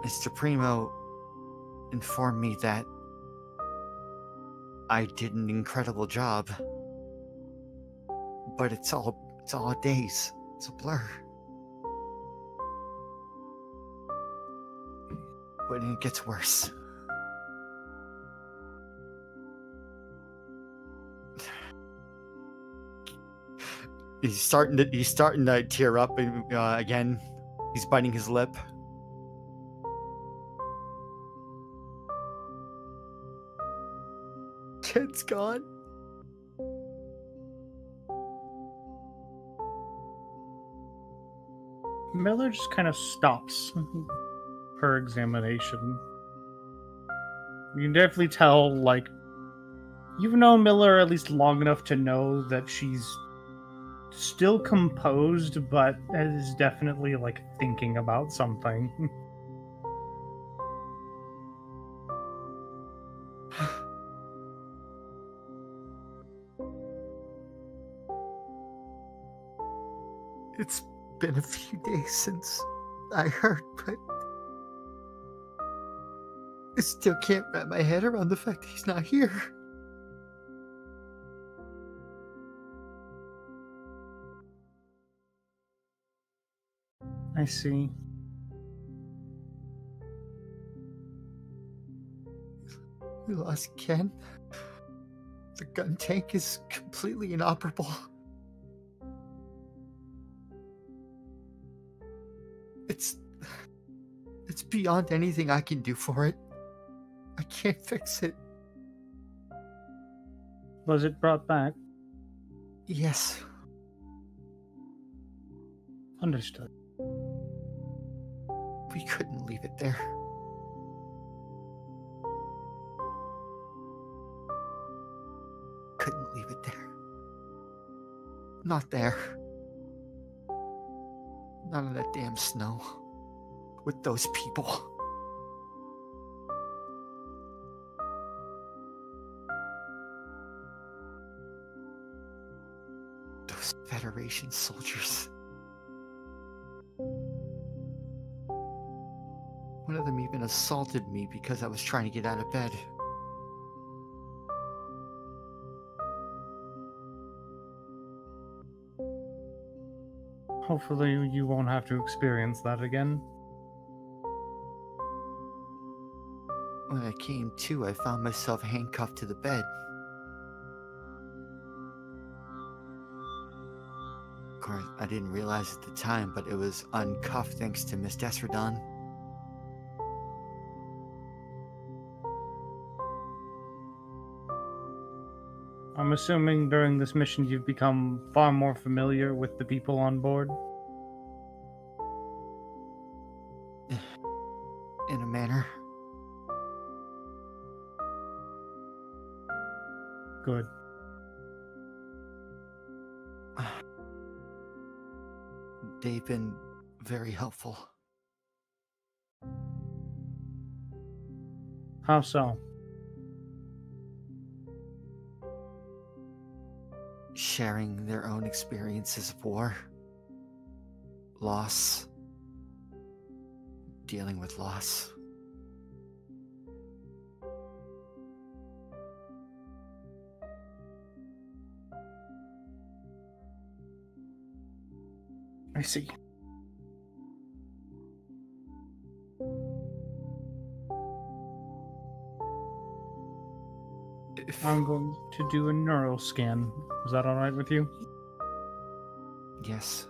Mr. Primo informed me that I did an incredible job. But it's all a daze. It's a blur. But it gets worse. He's starting to tear up again. He's biting his lip. Kid's gone. Miller just kind of stops her examination. You can definitely tell, like, you've known Miller at least long enough to know that she's still composed, but is definitely, like, thinking about something. It's been a few days since I heard, but I still can't wrap my head around the fact that he's not here. I see. We lost Ken. The gun tank is completely inoperable. It's beyond anything I can do for it. I can't fix it. Was it brought back? Yes. Understood. We couldn't leave it there. Couldn't leave it there. Not there. Not in that damn snow. With those people. Those Federation soldiers. One of them even assaulted me because I was trying to get out of bed. Hopefully you won't have to experience that again. When I came to, I found myself handcuffed to the bed. Of course, I didn't realize at the time, but it was uncuffed thanks to Miss Desredon. I'm assuming during this mission you've become far more familiar with the people on board? In a manner. Good. They've been very helpful. How so? Sharing their own experiences of war, loss, dealing with loss. I see. I'm going to do a neural scan. Is that alright with you? Yes.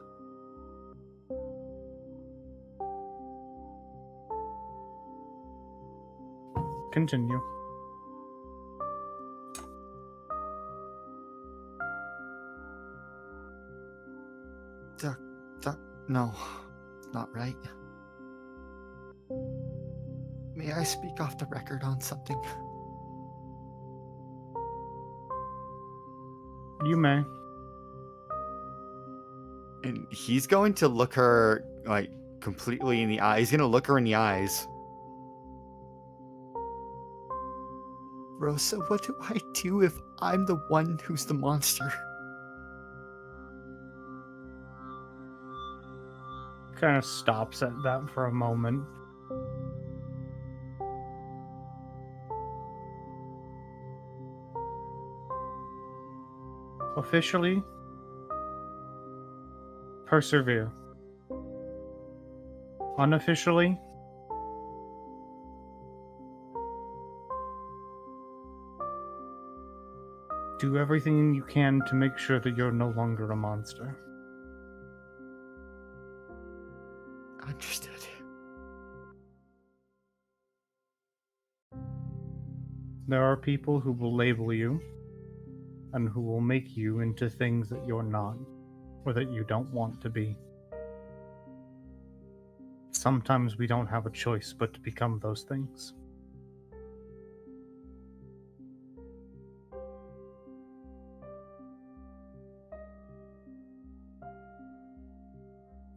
Continue. No, not right. May I speak off the record on something? You may. And he's going to look her, like, completely in the eye. He's going to look her in the eyes. Rosa, what do I do if I'm the one who's the monster? Kind of stops at that for a moment. Officially, persevere. Unofficially, do everything you can to make sure that you're no longer a monster. Understood. There are people who will label you and who will make you into things that you're not or that you don't want to be. Sometimes we don't have a choice but to become those things.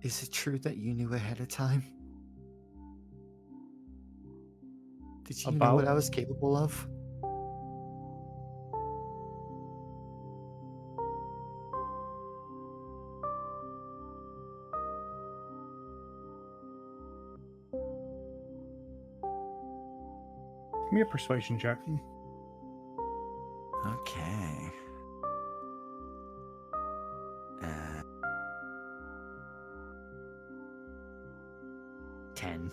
Is it true that you knew ahead of time? Did you know what I was capable of? Give me a persuasion check. Okay. 10.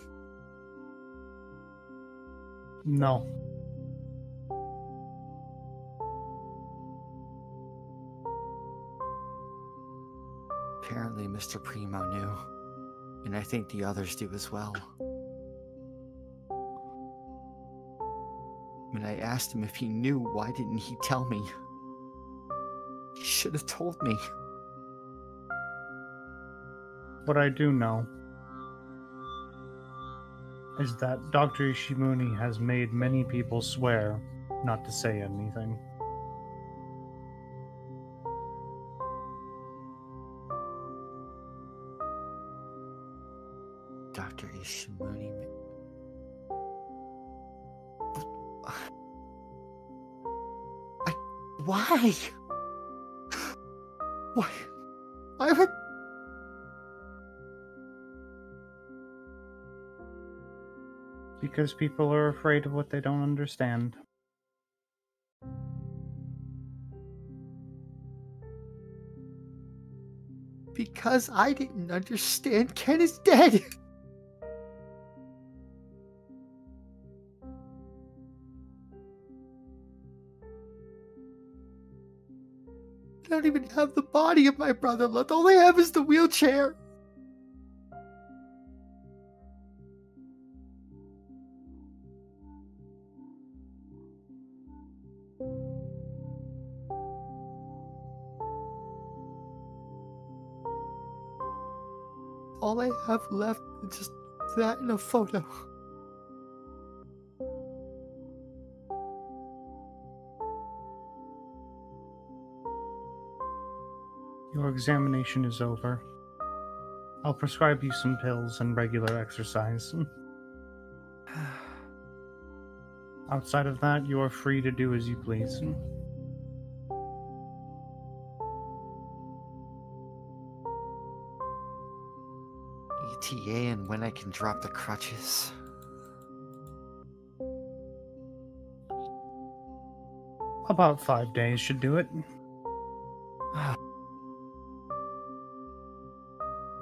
No. Apparently Mr. Primo knew, and I think the others do as well. When I asked him if he knew, why didn't he tell me? He should have told me. What I do know is that Dr. Ishimuni has made many people swear not to say anything. Dr. Ishimuni... Why? Why? Why would... Because people are afraid of what they don't understand. Because I didn't understand Ken is dead. I don't even have the body of my brother left. All I have is the wheelchair. All I have left is just that in a photo. Your examination is over. I'll prescribe you some pills and regular exercise. Outside of that, you are free to do as you please. ETA and when I can drop the crutches. About 5 days should do it.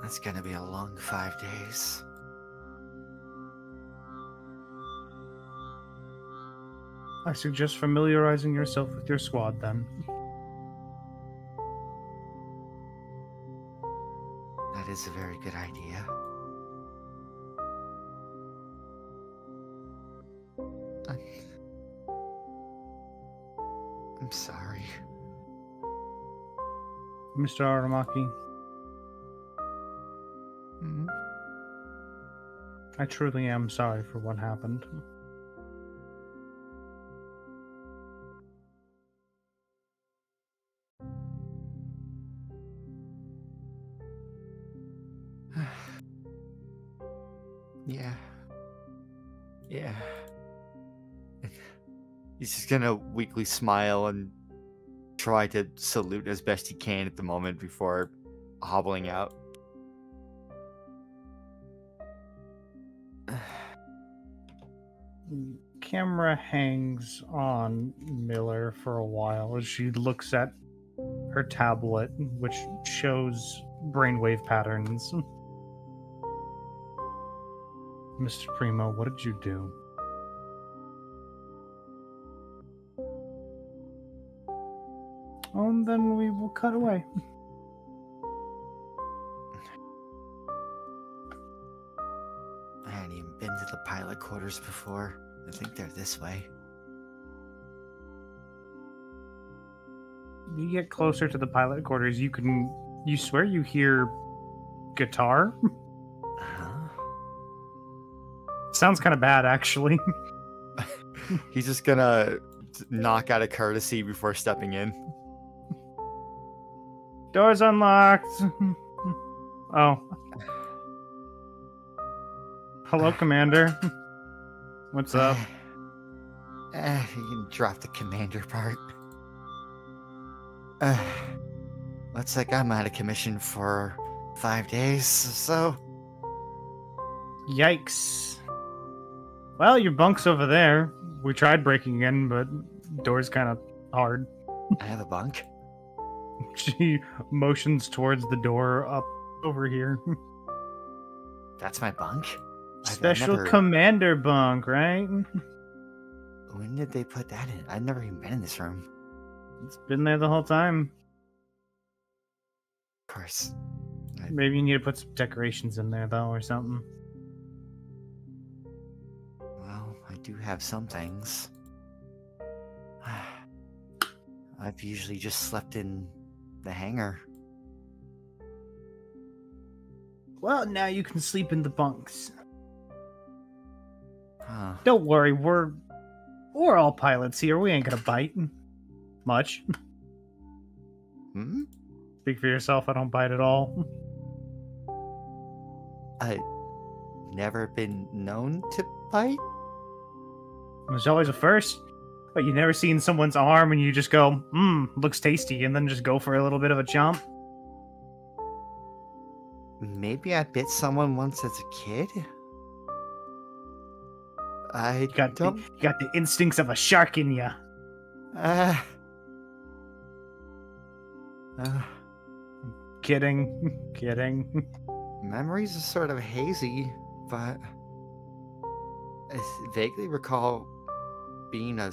That's gonna be a long 5 days. I suggest familiarizing yourself with your squad then. That is a very good idea. I'm sorry. Mr. Aramaki, I truly am sorry for what happened. Yeah. He's just gonna weakly smile and try to salute as best he can at the moment before hobbling out. Camera hangs on Miller for a while as she looks at her tablet, which shows brainwave patterns. Mr. Primo, what did you do? Oh, and then we will cut away. I hadn't even been to the pilot quarters before. I think they're this way. You get closer to the pilot quarters, you swear you hear guitar? Huh? Sounds kind of bad, actually. He's just gonna knock out of courtesy before stepping in. Door's unlocked. Oh. Hello, Commander. What's up? You can drop the commander part. Looks like I'm out of commission for 5 days or so. Yikes. Well, your bunk's over there. We tried breaking in, but door's kind of hard. I have a bunk. She motions towards the door up over here. That's my bunk? Special commander bunk, right? When did they put that in? I've never even been in this room. It's been there the whole time. Of course. Maybe you need to put some decorations in there, though, or something. Well, I do have some things. I've usually just slept in the hangar. Well, now you can sleep in the bunks. Huh. Don't worry, we're all pilots here. We ain't gonna bite much. Hmm? Speak for yourself. I don't bite at all. I've never been known to bite. There's always a first. But you never seen someone's arm and you just go, looks tasty, and then just go for a little bit of a chomp? Maybe I bit someone once as a kid. You got the instincts of a shark in you. Kidding. Memories are sort of hazy, but I vaguely recall being a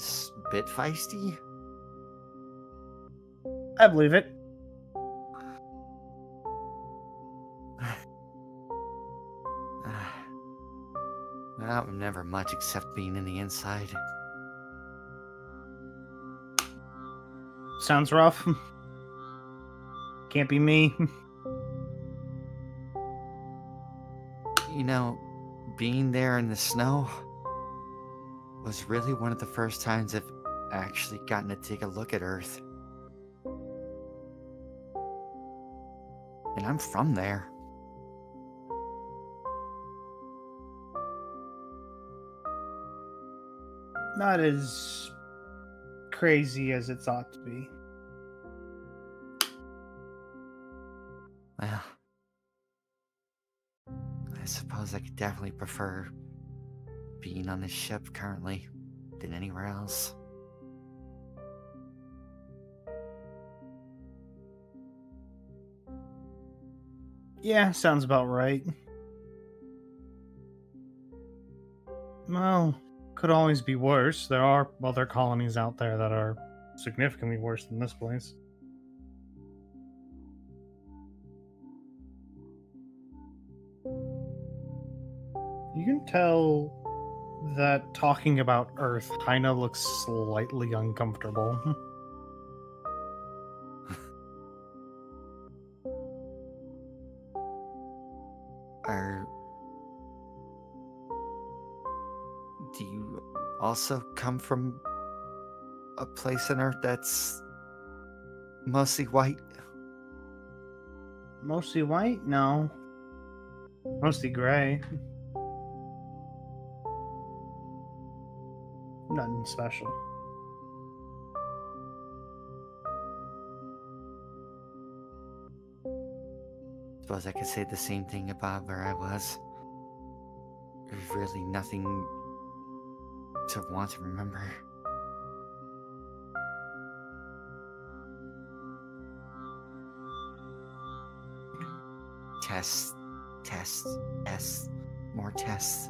bit feisty. I believe it. Well, never much except being in the inside. Sounds rough. Can't be me. You know, being there in the snow was really one of the first times I've actually gotten to take a look at Earth. And I'm from there. Not as crazy as it ought to be. Well, I suppose I could definitely prefer being on this ship currently than anywhere else. Yeah, sounds about right. Well, could always be worse. There are other colonies out there that are significantly worse than this place. You can tell that talking about Earth, Heina looks slightly uncomfortable. Do you also come from a place on Earth that's mostly white? Mostly white? No. Mostly gray. Nothing special. Suppose I could say the same thing about where I was. There's really nothing to want to remember. tests, more tests.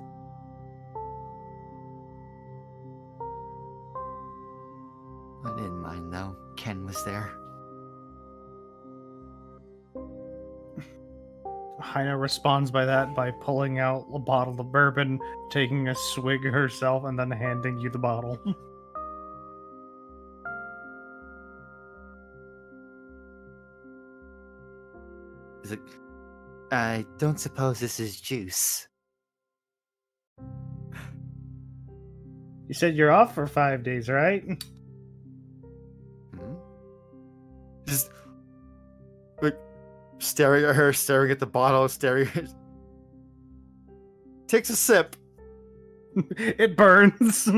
I didn't mind though. Ken was there. Heina responds by pulling out a bottle of bourbon, taking a swig herself, and then handing you the bottle. He's like, I don't suppose this is juice. You said you're off for 5 days, right? Just like staring at her, staring at the bottle, staring at... Takes a sip. It burns.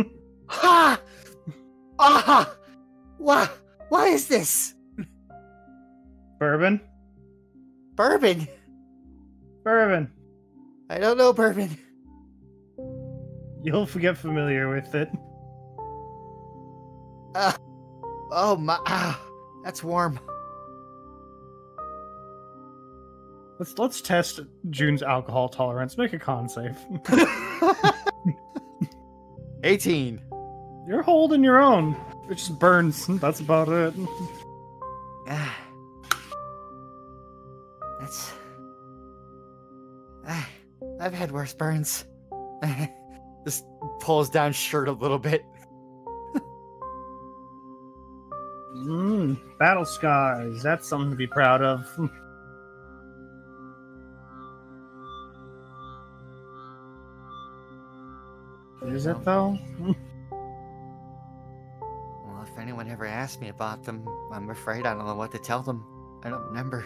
Ha! Ah! Why is this? Bourbon? Bourbon? Bourbon. I don't know bourbon. You'll get familiar with it. Oh my... that's warm. Let's test June's alcohol tolerance. Make a con save. 18. You're holding your own. It just burns. That's about it. That's... I've had worse burns. Just pulls down shirt a little bit. Battle scars. That's something to be proud of. Is it though? Well, if anyone ever asked me about them, I'm afraid I don't know what to tell them. I don't remember.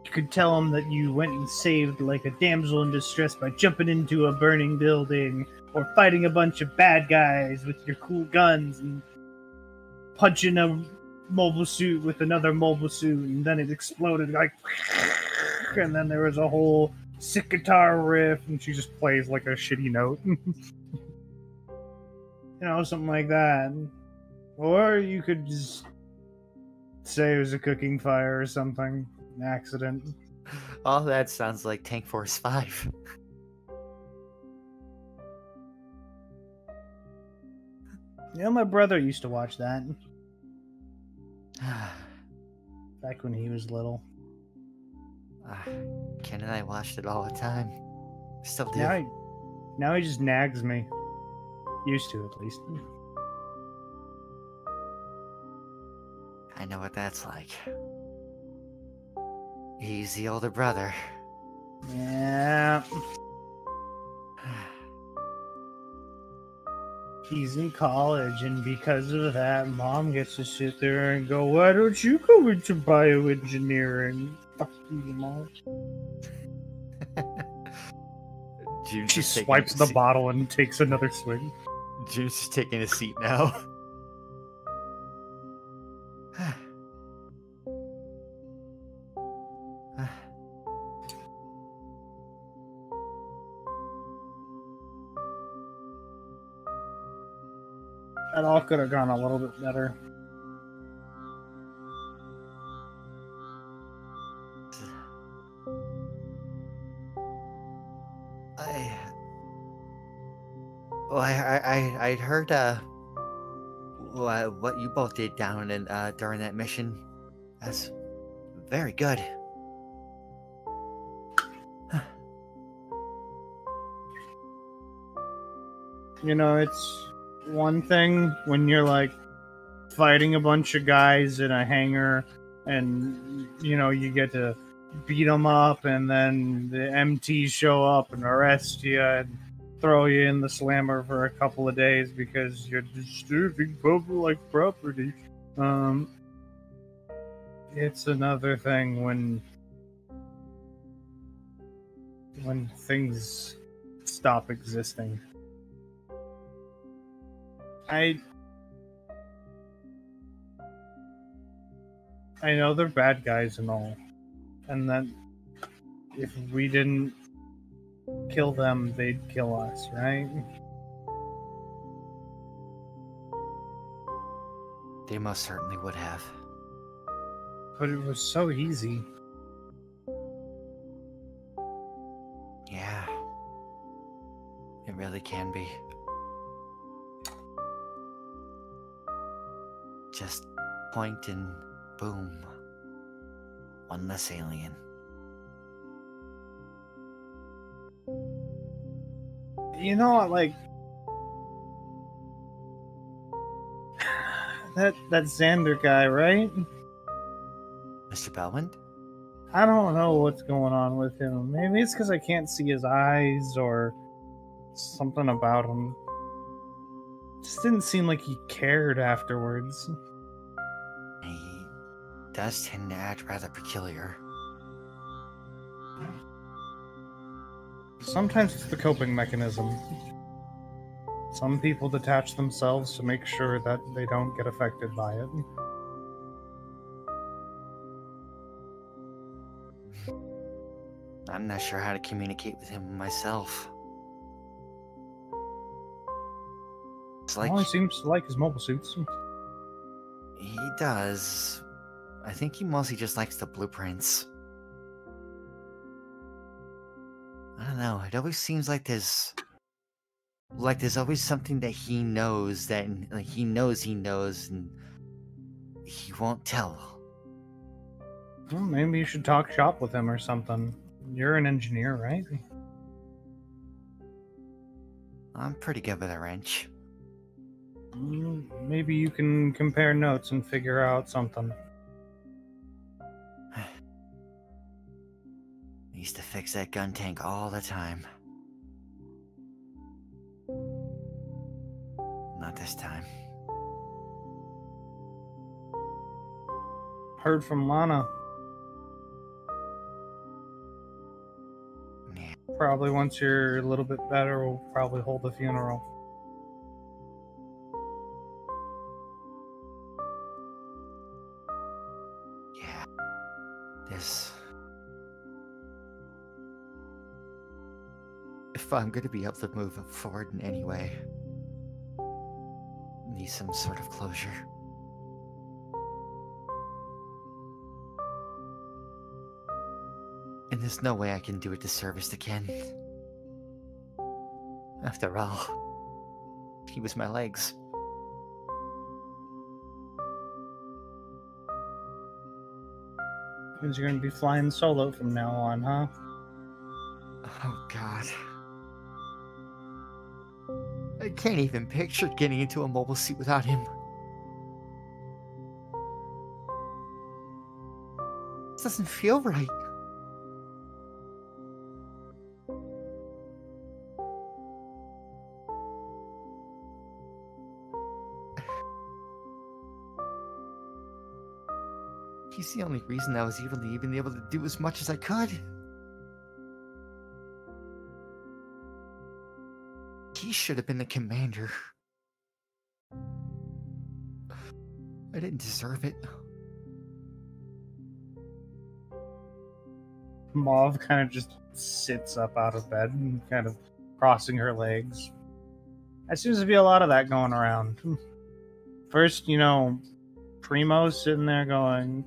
You could tell them that you went and saved like a damsel in distress by jumping into a burning building, or fighting a bunch of bad guys with your cool guns and punching a mobile suit with another mobile suit, and then it exploded like, and then there was a whole sick guitar riff, and she just plays like a shitty note. Something like that. Or you could just say it was a cooking fire or something. An accident. All that sounds like Tank Force 5. My brother used to watch that. Back when he was little. Ken and I watched it all the time. Still do. Now he just nags me. Used to, at least. I know what that's like. He's the older brother. Yeah. He's in college, and because of that, Mom gets to sit there and go, "Why don't you go into bioengineering?" Fuck you, Mom. She swipes the bottle and takes another swig. June's just taking a seat now. That all could have gone a little bit better. I'd heard what you both did down in during that mission. That's very good. It's one thing when you're like fighting a bunch of guys in a hangar, and you get to beat them up, and then the MTs show up and arrest you and throw you in the slammer for a couple of days because you're disturbing public property. It's another thing when things stop existing. I know they're bad guys and all, and that if we didn't kill them, they'd kill us, right? They most certainly would have. But it was so easy. Yeah. It really can be. Just point and boom. One less alien. You know, like that Xander guy, right? Mr. Bellwind? I don't know what's going on with him. Maybe it's because I can't see his eyes or something about him. Just didn't seem like he cared afterwards. He does tend to act rather peculiar. Sometimes it's the coping mechanism. Some people detach themselves to make sure that they don't get affected by it. I'm not sure how to communicate with him myself. It's like Well, he seems to like his mobile suits. he does. I think he mostly just likes the blueprints. I don't know. It always seems like there's always something that he knows and he knows and he won't tell. Well, maybe you should talk shop with him or something. You're an engineer, right? I'm pretty good with a wrench. Maybe you can compare notes and figure out something. I used to fix that gun tank all the time. Not this time. Heard from Lana. Yeah. Probably once you're a little bit better, we'll probably hold a funeral. Yeah. This. If I'm going to be able to move forward in any way, need some sort of closure. And there's no way I can do a disservice to Ken. After all, he was my legs. Means you're gonna be flying solo from now on, huh? Oh, God. I can't even picture getting into a mobile suit without him. This doesn't feel right. He's the only reason I was even able to do as much as I could. He should have been the commander. I didn't deserve it. Mauve kind of just sits up out of bed and kind of crossing her legs. There seems to be a lot of that going around. First, Primo's sitting there going,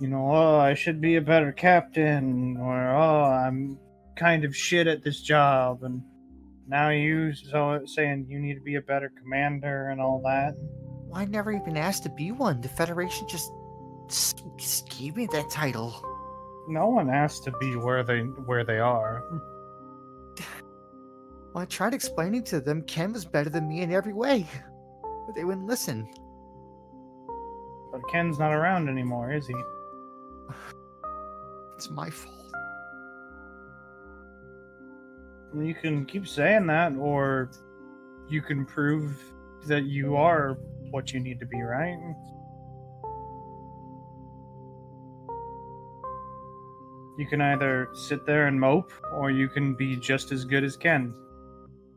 oh, I should be a better captain, or oh, I'm kind of shit at this job, and now you saying you need to be a better commander and all that. Well, I never even asked to be one. The Federation just gave me that title. No one asked to be where they are. Well, I tried explaining to them Ken was better than me in every way, but they wouldn't listen. But Ken's not around anymore, is he? It's my fault. You can keep saying that, or you can prove that you are what you need to be, right? You can either sit there and mope, or you can be just as good as Ken.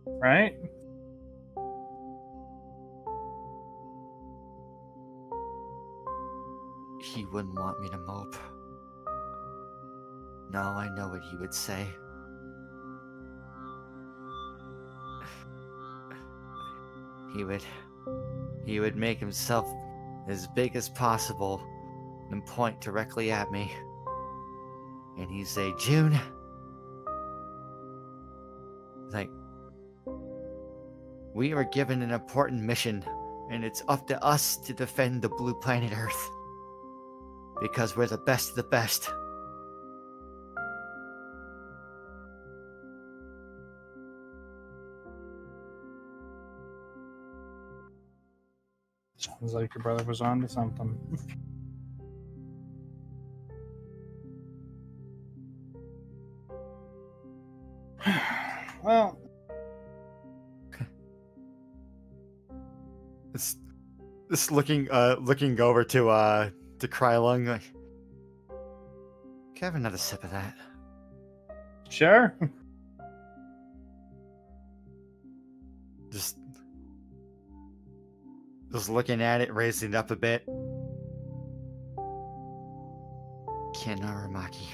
Right? He wouldn't want me to mope. No, I know what he would say. He would make himself as big as possible and point directly at me. And he say, June. Like, we were given an important mission, and it's up to us to defend the blue planet Earth. Because we're the best of the best. Sounds like your brother was on to something. Well, This looking over to Krylung, like, can I have another sip of that? sure. Just looking at it, raising it up a bit. Kanaramaki.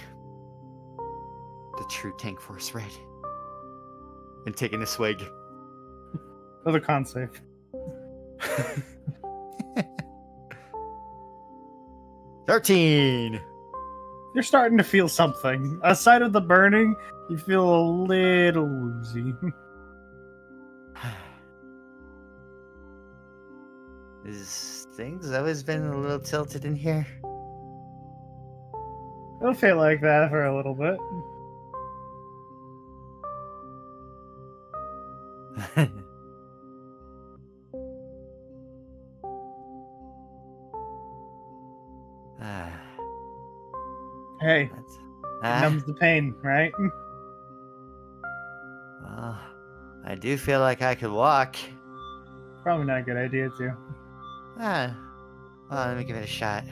The true tank force red. And taking a swig. Another con save. 13! You're starting to feel something. Aside of the burning, you feel a little woozy. Things always been a little tilted in here. It'll feel like that for a little bit. Hey, it numbs the pain, right? Well, I do feel like I could walk. Probably not a good idea, too. Well, let me give it a shot.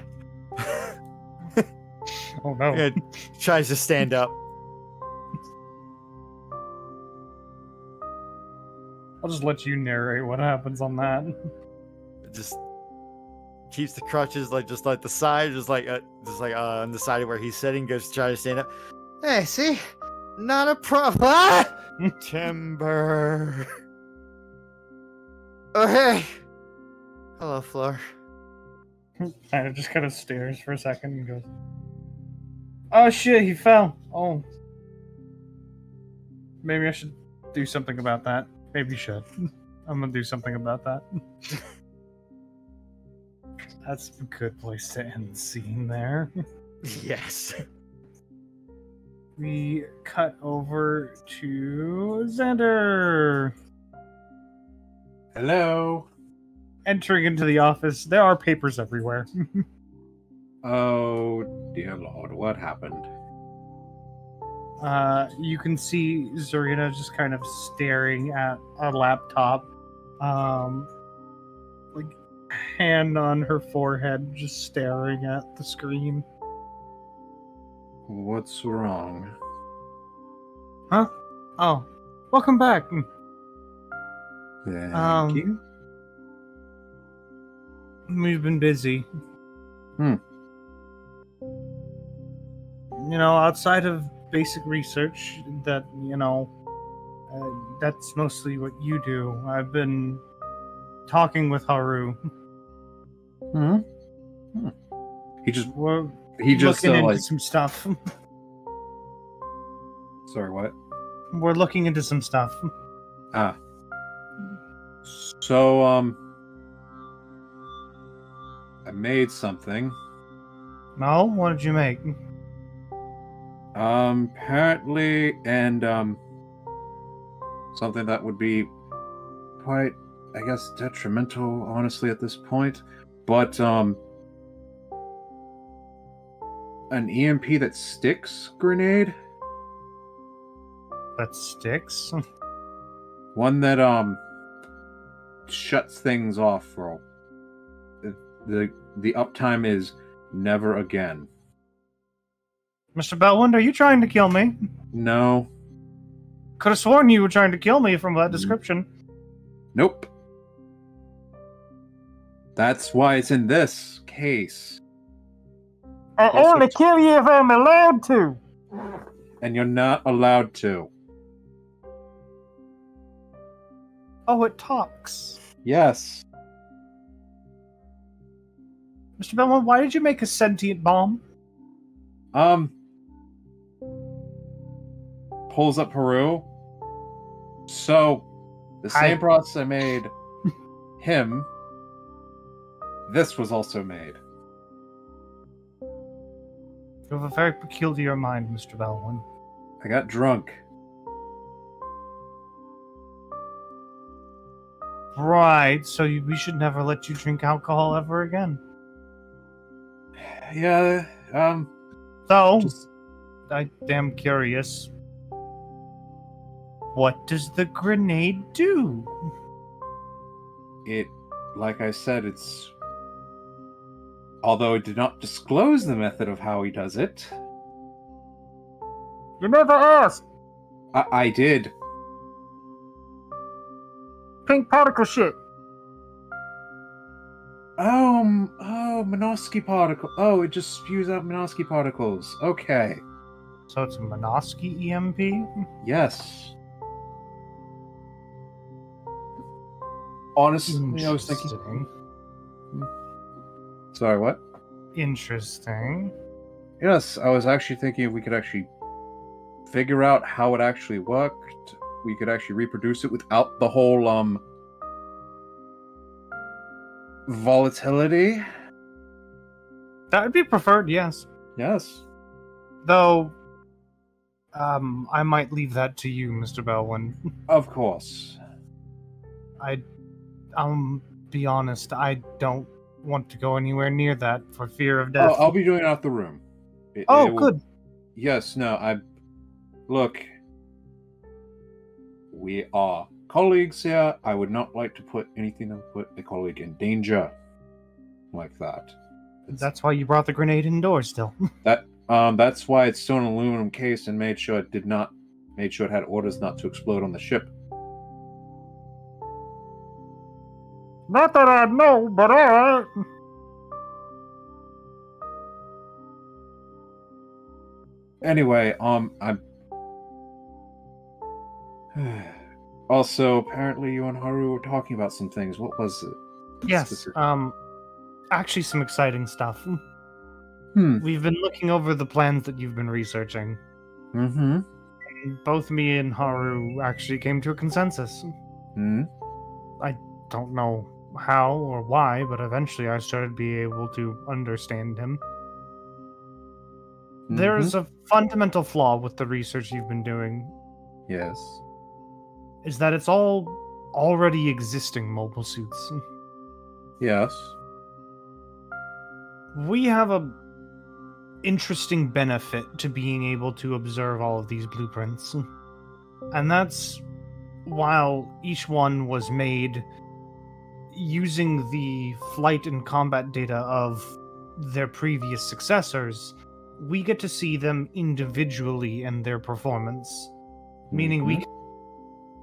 Oh, no. It tries to stand up. I'll just let you narrate what happens on that. It just keeps the crutches like the side, on the side of where he's sitting, goes to try to stand up. Hey, see? Not a problem. Ah! Timber. Oh, hey. Hello, Flor. And just kind of stares for a second and goes, oh shit, he fell. Oh. Maybe I should do something about that. Maybe you should. I'm gonna do something about that. That's a good place to end the scene there. Yes. We cut over to Xander. Hello. Entering into the office, there are papers everywhere. Oh, dear Lord, what happened? You can see Zarina just kind of staring at a laptop, like hand on her forehead, just staring at the screen. What's wrong? Huh? Oh, welcome back. Thank you. We've been busy. Hmm. You know, outside of basic research, that, that's mostly what you do. I've been talking with Haru. Hmm. He just We're looking into some stuff. Sorry, what? We're looking into some stuff. Ah. So, I made something. No? What did you make? Apparently, and, something that would be quite, I guess, detrimental, honestly, at this point. But, an EMP that sticks grenade? That sticks? One that, shuts things off for the uptime is never again. Mr. Bellwind, are you trying to kill me? No. Could have sworn you were trying to kill me from that description. Nope. That's why it's in this case. I only kill you if I'm allowed to. And you're not allowed to. Oh, it talks. Yes. Mr. Belmont, why did you make a sentient bomb? Pulls up Haru. So, the same process I made him, this was also made. You have a very peculiar mind, Mr. Belwin. I got drunk. Right, so we should never let you drink alcohol ever again. Yeah, So, just... I am curious. What does the grenade do? It, like I said, it's... Although it did not disclose the method of how he does it. You never asked! I did. Pink particle shit. Oh, Minosky particle. Oh, it just spews out Minosky particles. Okay. So it's a Minosky EMP? Yes. Honestly, I was thinking... Sorry, what? Interesting. Yes, I was actually thinking if we could actually figure out how it actually worked, we could actually reproduce it without the whole, volatility. That would be preferred, yes. Yes. Though, I might leave that to you, Mr. Belwin. Of course. I'll be honest, I don't want to go anywhere near that for fear of death. Oh, I'll be doing it out the room. It Good. Yes, no, Look, we are colleagues here. I would not like to put anything that would put a colleague in danger like that. That's why you brought the grenade indoors still. That's why it's still in an aluminum case and made sure it had orders not to explode on the ship. Not that I know, but alright. Anyway, also, apparently you and Haru were talking about some things. What was it? Yes, actually some exciting stuff. Hmm. We've been looking over the plans that you've been researching. Mm-hmm. And both me and Haru actually came to a consensus. Hmm? I don't know how or why, but eventually I started being able to understand him. There is a fundamental flaw with the research you've been doing. Yes. Is that it's all already existing mobile suits. Yes. We have a interesting benefit to being able to observe all of these blueprints. And that's while each one was made using the flight and combat data of their previous successors, we get to see them individually and their performance. Meaning we can,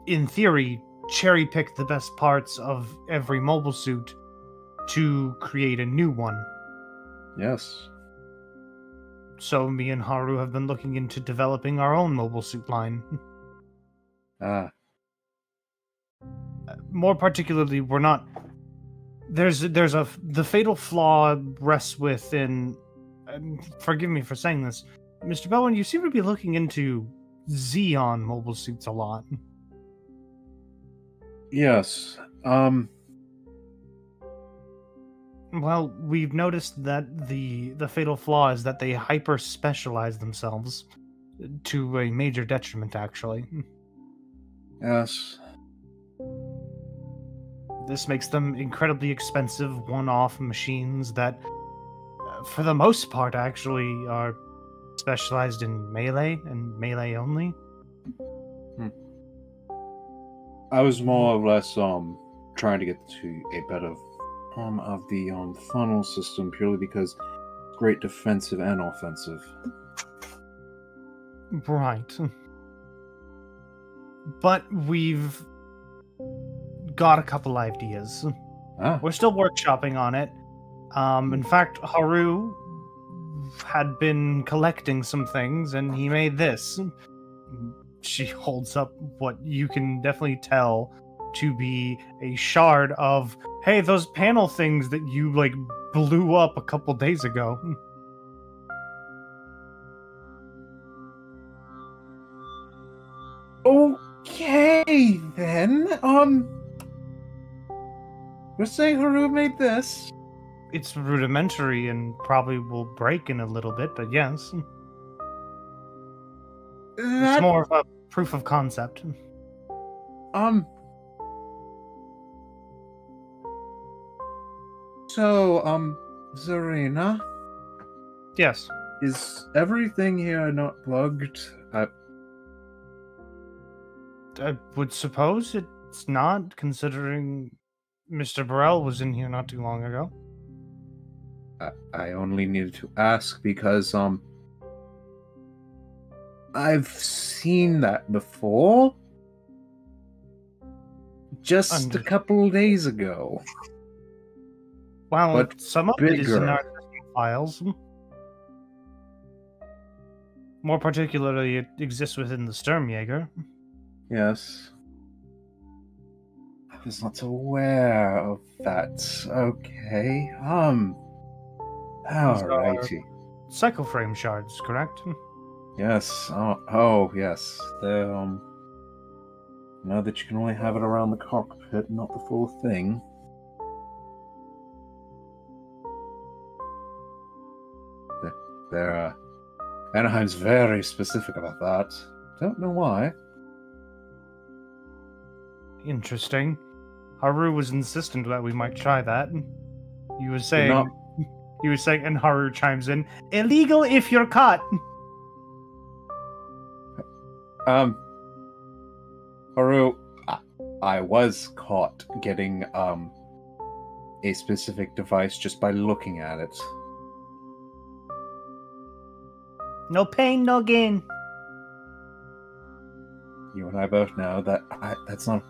in theory, cherry pick the best parts of every mobile suit to create a new one. Yes. So me and Haru have been looking into developing our own mobile suit line. Ah. More particularly, we're not... The fatal flaw rests within... forgive me for saying this. Mr. Bowen, you seem to be looking into Xeon mobile suits a lot. Yes. Well, we've noticed that the fatal flaw is that they hyper-specialize themselves to a major detriment, actually. Yes. This makes them incredibly expensive one-off machines that, for the most part, actually are specialized in melee and melee only. I was more or less trying to get to a better of the funnel system purely because it's great defensive and offensive. Right. But we've got a couple ideas. Ah. We're still workshopping on it. In fact, Haru had been collecting some things, and he made this. She holds up what you can definitely tell to be a shard of Hey, those panel things that you, like, blew up a couple days ago. Okay, then. You're saying Haru made this? It's rudimentary and probably will break in a little bit, but yes. It's more of a proof of concept. So, Zarina, Yes. is everything here not plugged? I would suppose it's not, considering Mr. Burrell was in here not too long ago. I only needed to ask because, I've seen that before. Just a couple days ago. Well, But some of it is in bigger. our existing files. More particularly, it exists within the Sturmjäger. Yes. I was not aware of that. Okay. Alrighty. Psychoframe shards, correct? Yes. Oh, yes. They're, know that you can only have it around the cockpit, not the full thing. They're, Anaheim's very specific about that. Don't know why. Interesting. Haru was insistent that we might try that. He was saying, and Haru chimes in, illegal if you're caught. Haru, I was caught getting, a specific device just by looking at it. No pain, no gain. You and I both know that that's not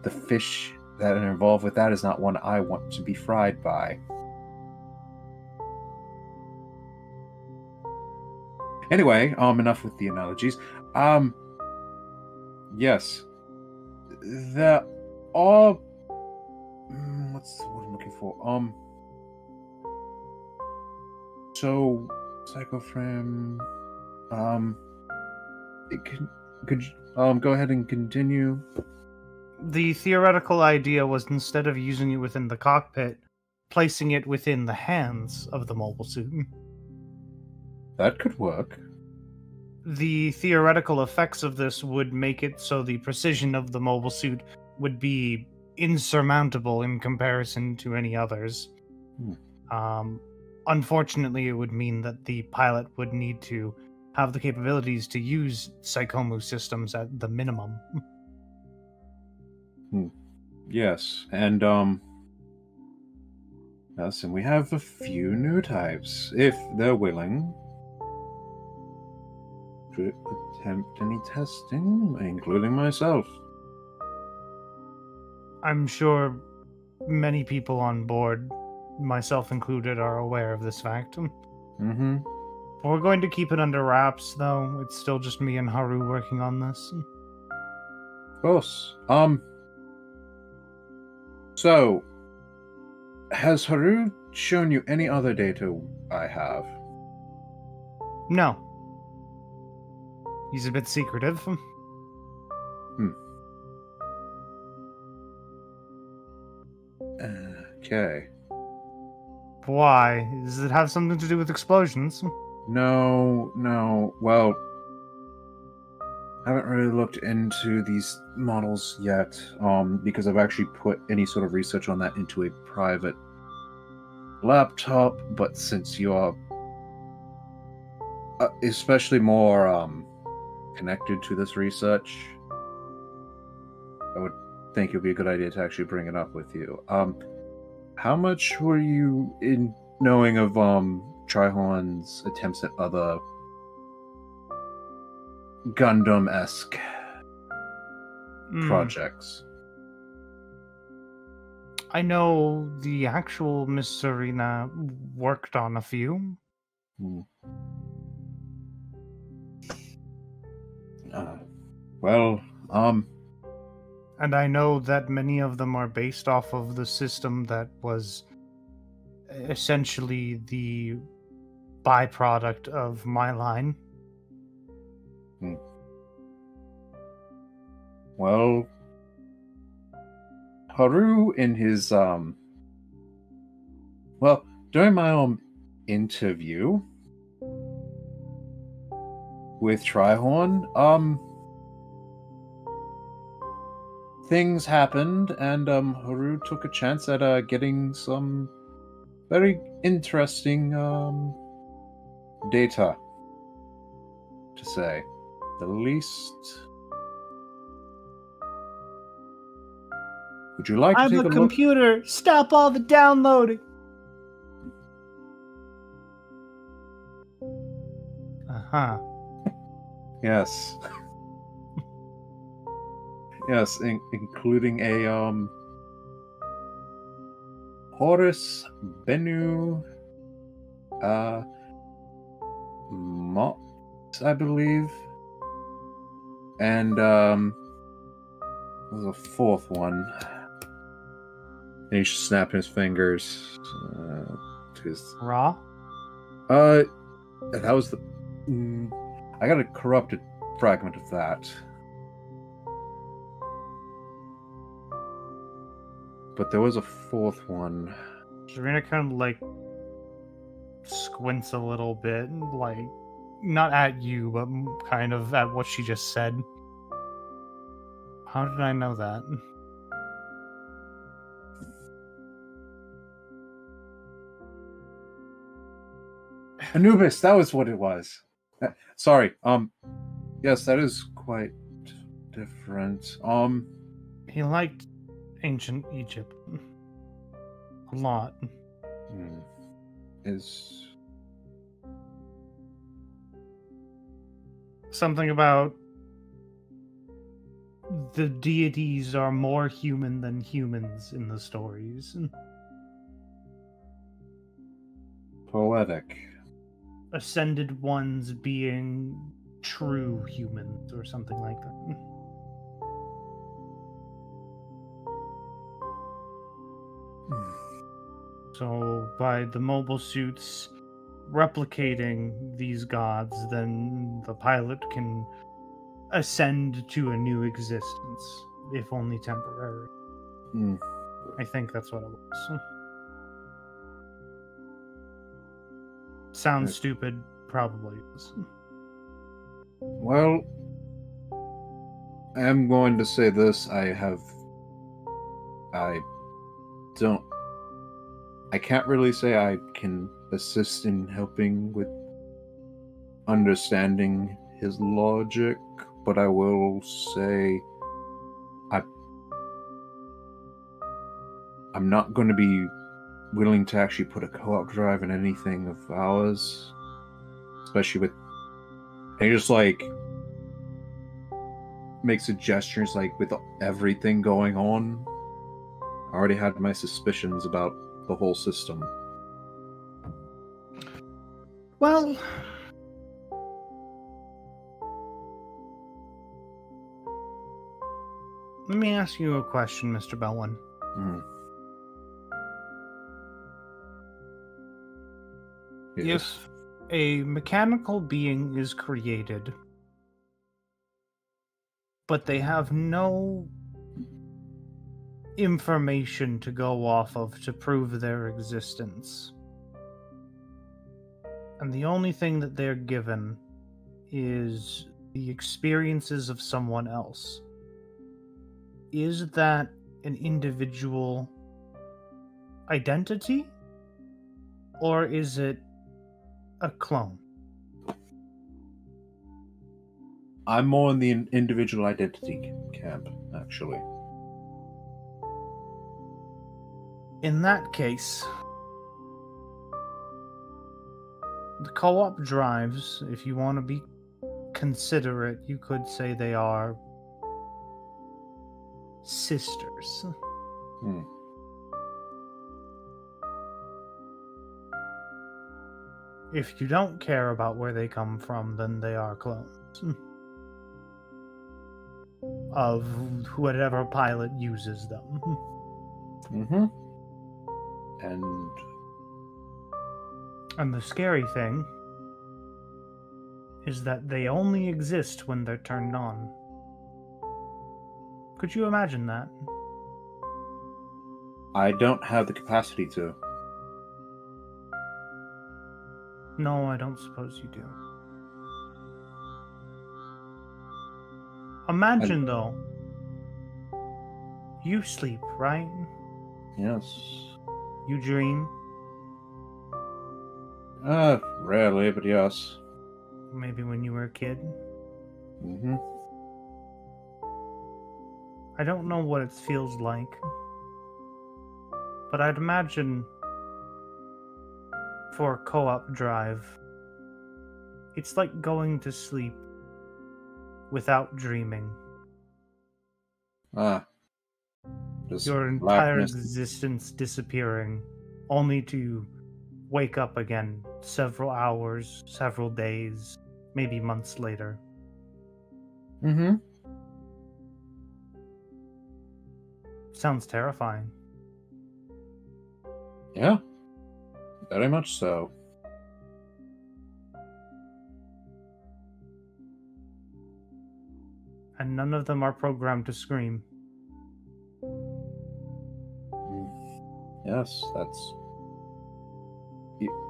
the fish that are involved with that is not one I want to be fried by. Anyway, enough with the analogies. Yes. There are what's the word I'm looking for? So Psychoframe could you go ahead and continue? The theoretical idea was, instead of using it within the cockpit, placing it within the hands of the mobile suit. That could work. The theoretical effects of this would make it so the precision of the mobile suit would be insurmountable in comparison to any others. Unfortunately, it would mean that the pilot would need to have the capabilities to use Psychomu systems at the minimum. Yes, and yes, and we have a few new types, if they're willing to attempt any testing, including myself. I'm sure many people on board, myself included, are aware of this fact. Mm-hmm. We're going to keep it under wraps, though. It's still just me and Haru working on this. Of course. So, has Haru shown you any other data I have? No. He's a bit secretive. Okay. Why? Does it have something to do with explosions? No. Well, I haven't really looked into these models yet, because I've actually put any sort of research on that into a private laptop, but since you're especially more connected to this research, I would think it would be a good idea to actually bring it up with you. How much were you in knowing of Trihorn's attempts at other Gundam-esque projects? I know the actual Miss Serena worked on a few. Well, And I know that many of them are based off of the system that was essentially the byproduct of my line. Well, Haru in his during my interview with Trihorn, things happened, and Haru took a chance at getting some very interesting data, to say the least. Would you like to take a look? Computer. Stop all the downloading. Uh-huh. Yes. Yes, including a Horus Bennu Mott, I believe. And there's a fourth one. And he's snapping his fingers. Raw? That was the... I got a corrupted fragment of that. But there was a fourth one. Serena kind of, like, squints a little bit, like, not at you, but kind of at what she just said. How did I know that? Anubis, that was what it was. Sorry. Yes, that is quite different. He liked ancient Egypt a lot. Is something about the deities are more human than humans in the stories. Poetic. Ascended ones being true humans or something like that. So by the mobile suits replicating these gods, then the pilot can ascend to a new existence, if only temporary. I think that's what it was. Sounds stupid, probably is. Well, I am going to say this. I can't really say I can assist in helping with understanding his logic, but I will say I'm not going to be willing to actually put a co-op drive in anything of ours, especially with, and just like makes gestures like with everything going on. I already had my suspicions about the whole system. Well, let me ask you a question, Mr. Belwin. Yes. If a mechanical being is created, but they have no information to go off of to prove their existence, and the only thing that they're given is the experiences of someone else, is that an individual identity, or is it a clone? I'm more in the individual identity camp, actually. In that case, the co-op drives, if you want to be considerate, you could say they are sisters. If you don't care about where they come from, then they are clones. of whatever pilot uses them. Mm-hmm. And the scary thing is that they only exist when they're turned on. Could you imagine that? I don't have the capacity to. No, I don't suppose you do. Imagine, though, you sleep, right? Yes. You dream. Rarely, but yes. Maybe when you were a kid. Mm-hmm. I don't know what it feels like, but I'd imagine for a co-op drive, it's like going to sleep without dreaming. Just Your entire blackness. existence disappearing, only to wake up again several hours, several days, maybe months later. Mm-hmm. Sounds terrifying. Yeah. Very much so. And none of them are programmed to scream. Yes, that's...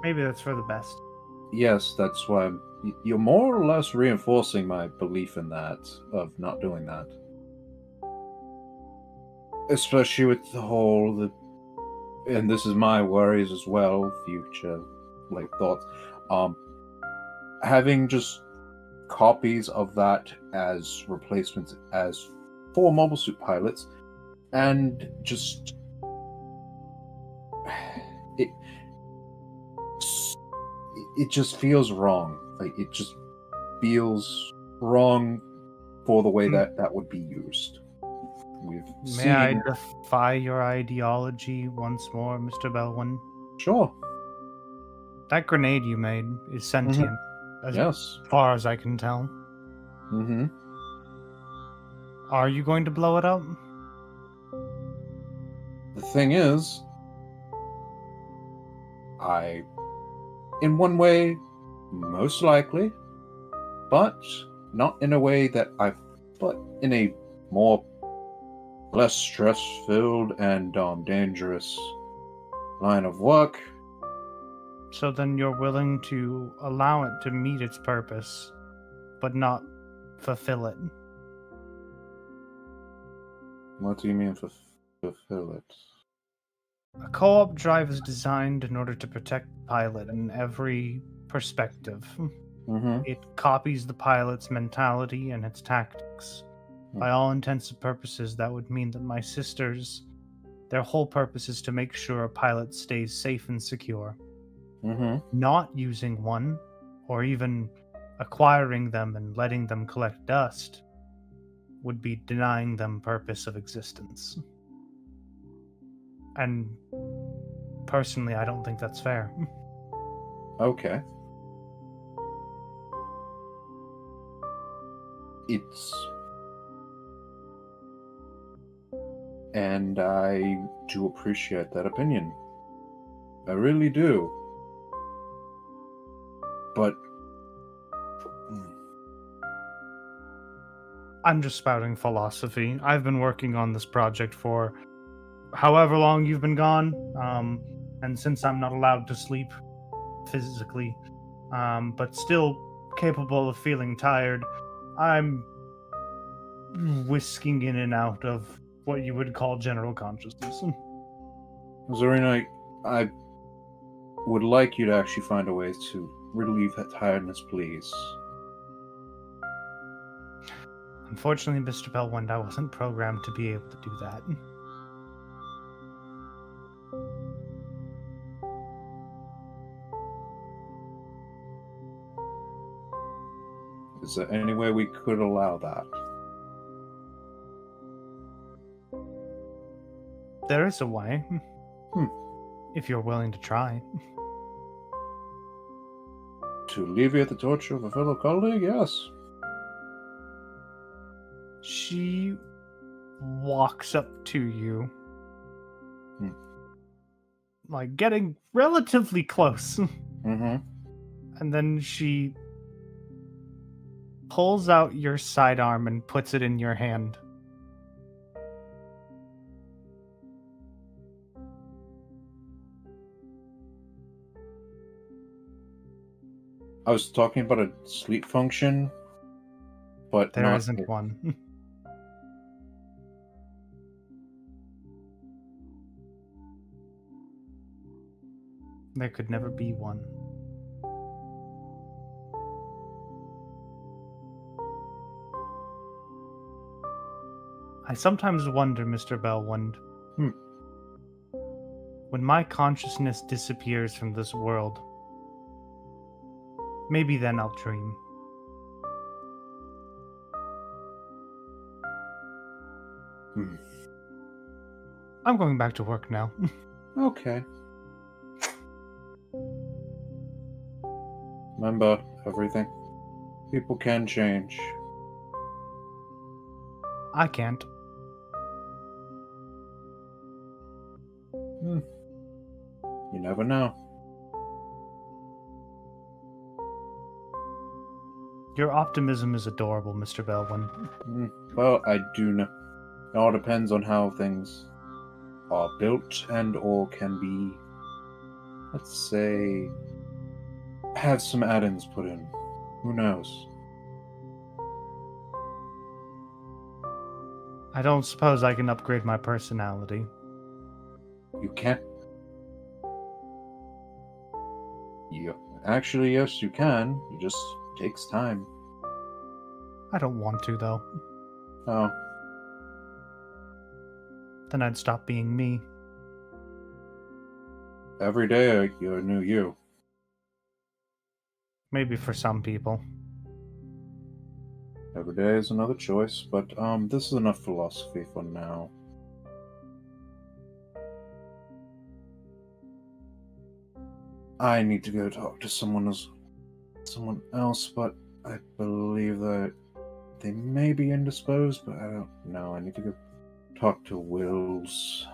Maybe that's for the best. Yes, that's why you're more or less reinforcing my belief in that, of not doing that. Especially with the whole... and this is my worries as well, future thoughts. Having just copies of that as replacements as for mobile suit pilots, and just it just feels wrong. It just feels wrong for the way that would be used. May I defy your ideology once more, Mr. Belwyn? Sure. That grenade you made is sentient, as far as I can tell. Mm-hmm. Are you going to blow it up? The thing is, in one way, most likely, but not in a way that but in a less stress-filled and dangerous line of work. So then you're willing to allow it to meet its purpose, but not fulfill it. What do you mean fulfill it? A co-op drive is designed in order to protect the pilot in every perspective. Mm-hmm. It copies the pilot's mentality and its tactics. By all intents and purposes, that would mean that my sisters, their whole purpose is to make sure a pilot stays safe and secure. Mm-hmm. Not using one, or even acquiring them and letting them collect dust, would be denying them purpose of existence. And personally, I don't think that's fair. Okay. And I do appreciate that opinion. I really do. But I'm just spouting philosophy. I've been working on this project for however long you've been gone, and since I'm not allowed to sleep physically, but still capable of feeling tired, I'm whisking in and out of what you would call general consciousness. Zorina, I would like you to actually find a way to relieve that tiredness, please. Unfortunately, Mr. Belwend, I wasn't programmed to be able to do that. Is there any way we could allow that? There is a way. If you're willing to try. To alleviate the torture of a fellow colleague? Yes. She walks up to you. Like, getting relatively close. Mm-hmm. And then she pulls out your sidearm and puts it in your hand. I was talking about a sleep function, but There not isn't one. There could never be one. I sometimes wonder, Mr. Bellwind, when my consciousness disappears from this world, maybe then I'll dream. I'm going back to work now. Okay. Remember everything. People can change. I can't. You never know. Your optimism is adorable, Mr. Bellwind. Well, I do know. It all depends on how things are built and or can be, let's say, have some add-ins put in. Who knows? I don't suppose I can upgrade my personality. You can. Yeah, actually, yes, you can. It just takes time. I don't want to, though. Oh. Then I'd stop being me. Every day you're a new you. Maybe for some people. Every day is another choice, but this is enough philosophy for now. I need to go talk to someone else, but I believe that they may be indisposed, but I don't know. I need to go talk to Wills.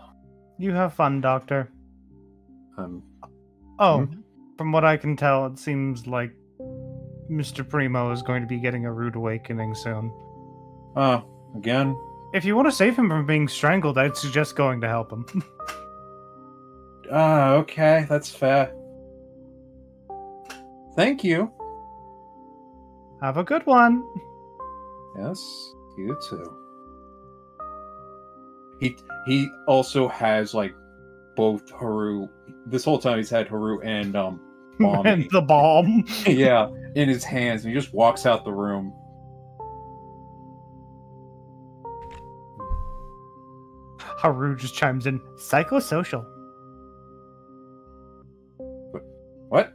You have fun, Doctor. Hmm? From what I can tell, it seems like Mr. Primo is going to be getting a rude awakening soon. Again? If you want to save him from being strangled, I'd suggest going to help him. Okay, that's fair. Thank you. Have a good one. Yes, you too. He also has like both Haru. This whole time he's had Haru and Bomb. And the bomb. Yeah, in his hands, and he just walks out the room. Haru just chimes in, psychosocial. What?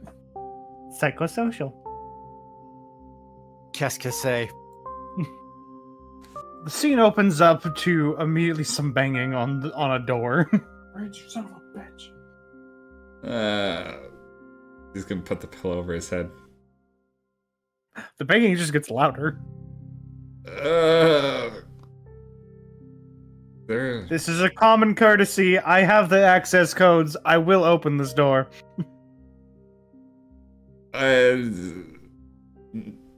Psychosocial. Qu'est-ce que c'est? The scene opens up to immediately some banging on a door. Right, you son of a bitch. He's gonna put the pillow over his head. The banging just gets louder. This is a common courtesy. I have the access codes. I will open this door.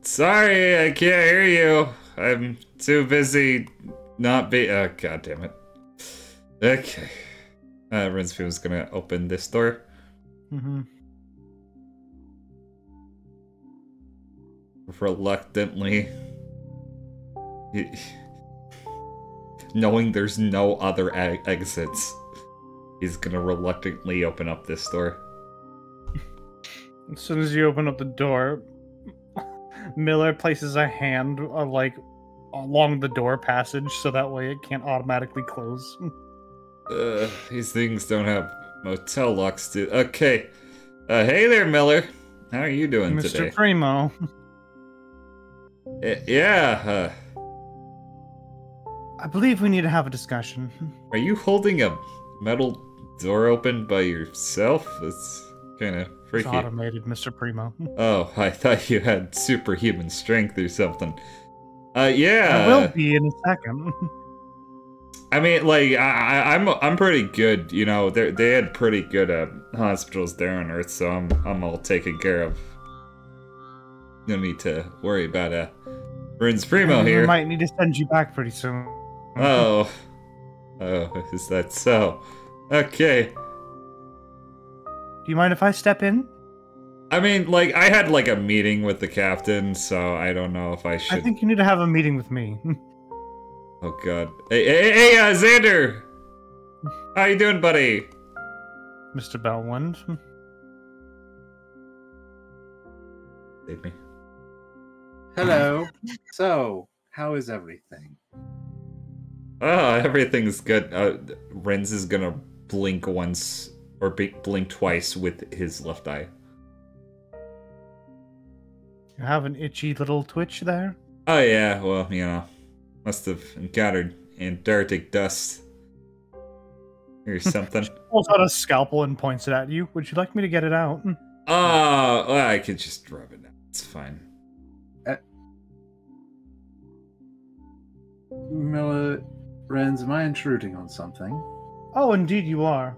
Sorry, I can't hear you. I'm too busy not be. Oh, god damn it. Okay. Rinsfield was gonna open this door. Reluctantly. Knowing there's no other exits, he's gonna reluctantly open up this door. As soon as you open up the door, Miller places a hand along the door passage so that way it can't automatically close. These things don't have motel locks, do. Okay. Hey there, Miller. How are you doing today? Mr. Primo. Yeah. I believe we need to have a discussion. Are you holding a metal door open by yourself? That's kind of freaky. It's automated, Mr. Primo. Oh, I thought you had superhuman strength or something. Yeah. I will be in a second. I mean, like, I'm pretty good. You know, they had pretty good hospitals there on Earth, so I'm all taken care of. No need to worry about Rin's Primo We here. might need to send you back pretty soon. Oh, is that so? Okay. Do you mind if I step in? I mean, like, I had like a meeting with the captain, so I don't know if I should. I think you need to have a meeting with me. Oh God! Hey, Xander! How you doing, buddy? Mr. Bellwind. Save me. Hello. So, how is everything? Oh, everything's good. Renz is gonna blink once or blink twice with his left eye. You have an itchy little twitch there? Oh yeah, well, you know, must have encountered Antarctic dust or something. Pulls out a scalpel and points it at you. Would you like me to get it out? Oh, well, I could just rub it out. It's fine. Miller, Renz, am I intruding on something? Oh, indeed you are.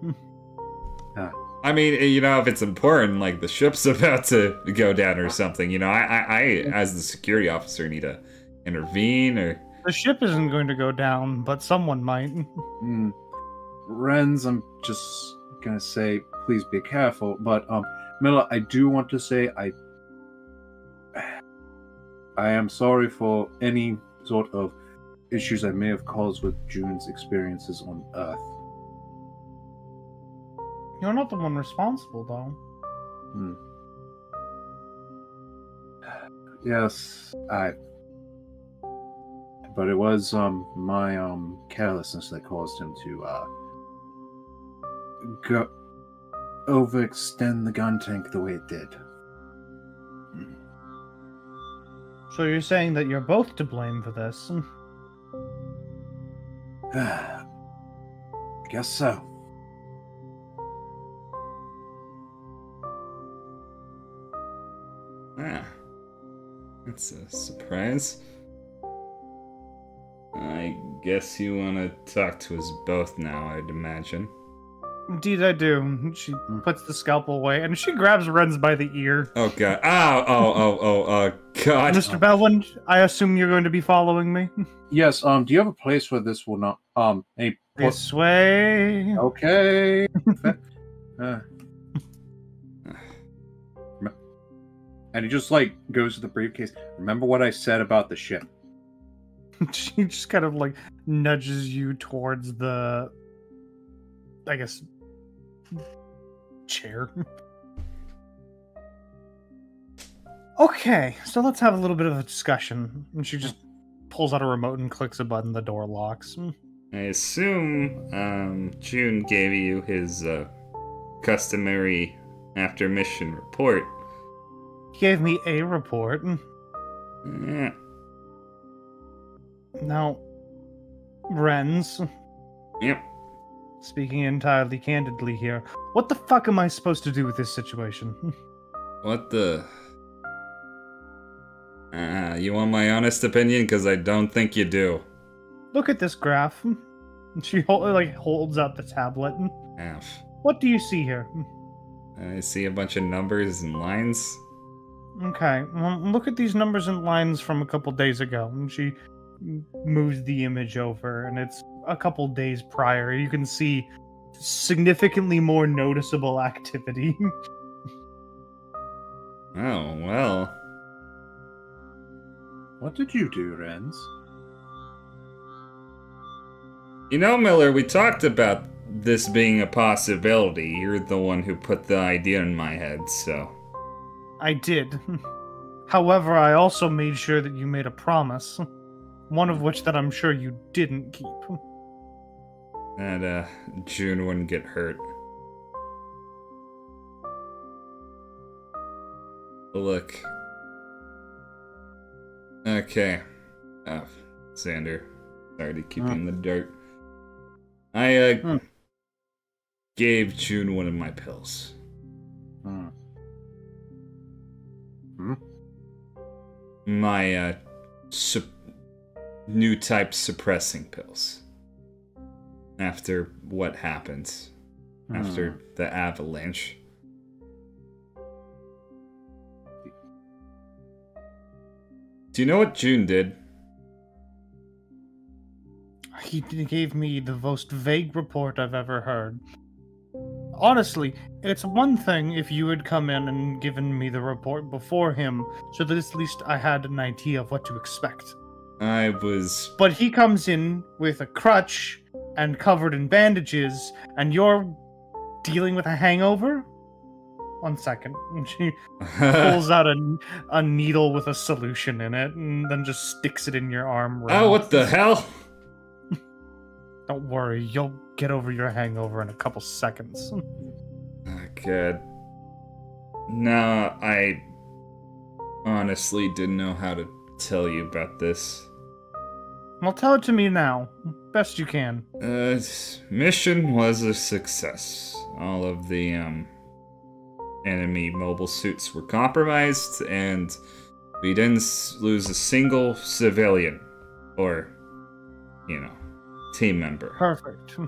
I mean, you know, if it's important, like the ship's about to go down or something, you know, I as the security officer, need to intervene or. The ship isn't going to go down, but someone might. Renz, I'm just gonna say, please be careful. But Miller, I do want to say I am sorry for any sort of issues I may have caused with June's experiences on Earth. You're not the one responsible, though. Yes, but it was my carelessness that caused him to overextend the gun tank the way it did. So you're saying that you're both to blame for this? I guess so. Ah, that's a surprise. I guess you want to talk to us both now, I'd imagine. Indeed, I do. She puts the scalpel away, and she grabs Renz by the ear. Oh God! Oh, God! Mr. Bellwind, I assume you're going to be following me. Yes. Do you have a place where this will not This way. Okay. And he just like goes to the briefcase. Remember what I said about the ship? She just kind of like nudges you towards the, I guess, chair. Okay, so let's have a little bit of a discussion. And she just pulls out a remote and clicks a button. The door locks. I assume June gave you his customary after mission report. He gave me a report. Yeah. Now, Renz. Yep. Speaking entirely candidly here, what the fuck am I supposed to do with this situation? What the? You want my honest opinion? Because I don't think you do. Look at this graph. She holds up the tablet. F. What do you see here? I see a bunch of numbers and lines. Okay, well, look at these numbers and lines from a couple days ago. And she moves the image over, and it's a couple days prior. You can see significantly more noticeable activity. Oh, well. What did you do, Renz? You know, Miller, we talked about this being a possibility. You're the one who put the idea in my head, so... I did. However, I also made sure that you made a promise. One of which that I'm sure you didn't keep. That, June wouldn't get hurt. Look. Okay. Oh, Xander. Sorry to keep you in the dirt. I, gave June one of my pills. Hmm? My, new type suppressing pills. After what happened. After the avalanche. Do you know what June did? He gave me the most vague report I've ever heard. Honestly, it's one thing if you had come in and given me the report before him, so that at least I had an idea of what to expect. But he comes in with a crutch and covered in bandages, and you're dealing with a hangover? 1 second. And she pulls out a needle with a solution in it, and then just sticks it in your arm. Oh, what the hell? Don't worry, you'll get over your hangover in a couple seconds. Oh, God. No, I honestly didn't know how to tell you about this. Well, tell it to me now. Best you can. Mission was a success. All of the, enemy mobile suits were compromised, and we didn't lose a single civilian. Or, team member. Perfect.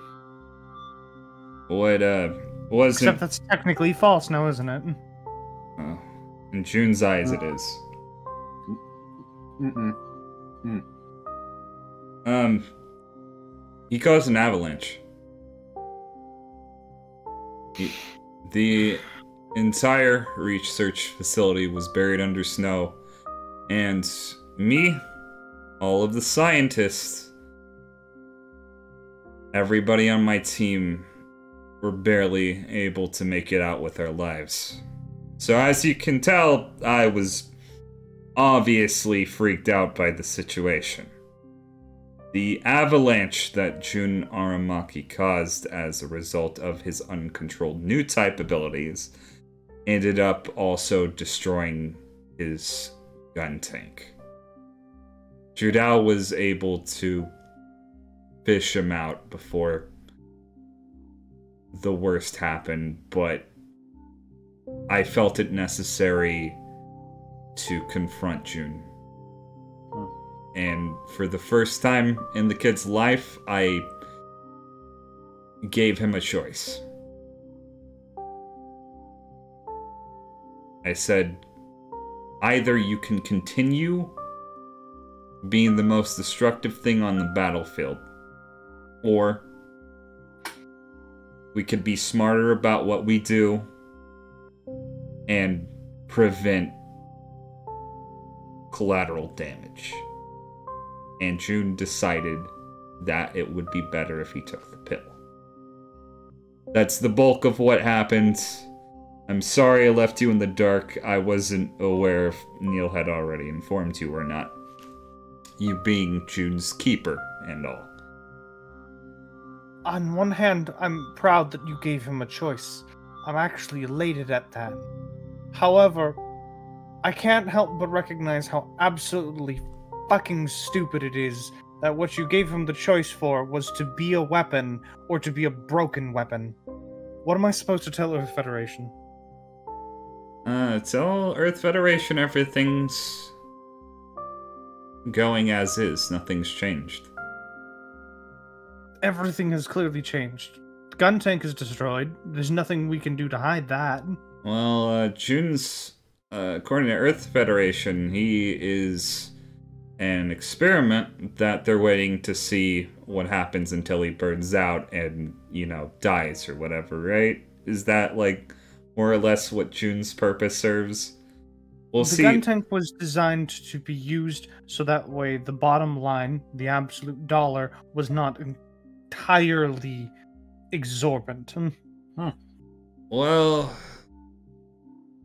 What, wasn't... Except that's technically false now, isn't it? Oh, in June's eyes it is. He caused an avalanche. The entire research facility was buried under snow, and me, all of the scientists, everybody on my team were barely able to make it out with our lives. So as you can tell, I was obviously freaked out by the situation. The avalanche that Jun Aramaki caused as a result of his uncontrolled new type abilities ended up also destroying his gun tank. Judao was able to fish him out before the worst happened, but I felt it necessary to confront Jun. And for the first time in the kid's life, I gave him a choice. I said, either you can continue being the most destructive thing on the battlefield, or we could be smarter about what we do and prevent collateral damage. And June decided that it would be better if he took the pill. That's the bulk of what happened. I'm sorry I left you in the dark. I wasn't aware if Neil had already informed you or not. You being June's keeper and all. On one hand, I'm proud that you gave him a choice. I'm actually elated at that. However, I can't help but recognize how absolutely fucking stupid it is that what you gave him the choice for was to be a weapon or to be a broken weapon. What am I supposed to tell Earth Federation? Tell Earth Federation everything's going as is. Nothing's changed. Everything has clearly changed. The gun tank is destroyed. There's nothing we can do to hide that. Well, June's, according to Earth Federation, he is an experiment that they're waiting to see what happens until he burns out and, dies or whatever, right? Is that, more or less what June's purpose serves? We'll see. The gun tank was designed to be used so that way the bottom line, the absolute dollar, was not entirely exorbitant. Well,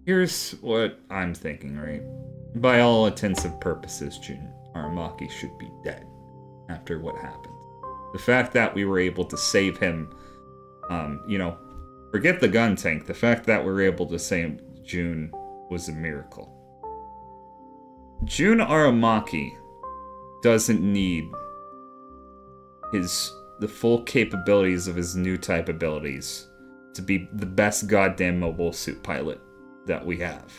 here's what I'm thinking, right? By all intents and purposes, Jun Aramaki should be dead after what happened. The fact that we were able to save him, forget the gun tank, the fact that we were able to save Jun was a miracle. Jun Aramaki doesn't need the full capabilities of his new type abilities to be the best goddamn mobile suit pilot that we have.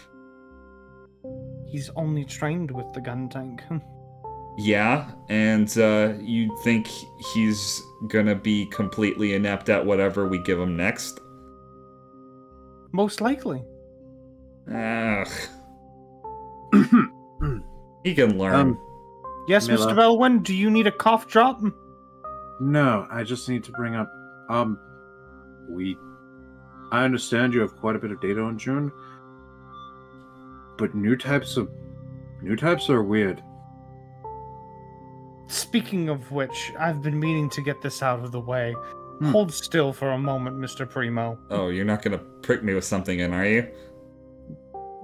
He's only trained with the gun tank. Yeah, and you think he's gonna be completely inept at whatever we give him next? Most likely. Ugh. He can learn. Yes, Miller. Mr. Belwyn, do you need a cough drop? No, I just need to bring up, I understand you have quite a bit of data on June, but new types are weird. Speaking of which, I've been meaning to get this out of the way. Hold still for a moment, Mr. Primo. Oh, you're not gonna prick me with something in, are you?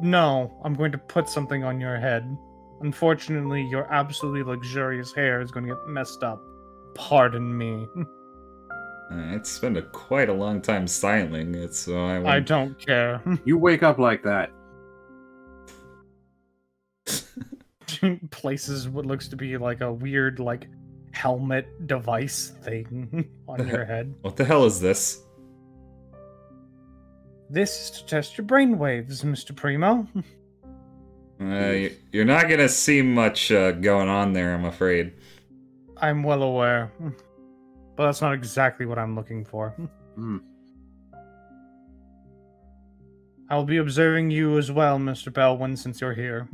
No, I'm going to put something on your head. Unfortunately, your absolutely luxurious hair is going to get messed up. Pardon me. It's been quite a long time styling it, so I don't care. You wake up like that. Places what looks to be like a weird, like, helmet device thing on your head. What the hell is this? This is to test your brainwaves, Mr. Primo. You're not gonna see much going on there, I'm afraid. I'm well aware. But that's not exactly what I'm looking for. I'll be observing you as well, Mr. Belwyn, since you're here.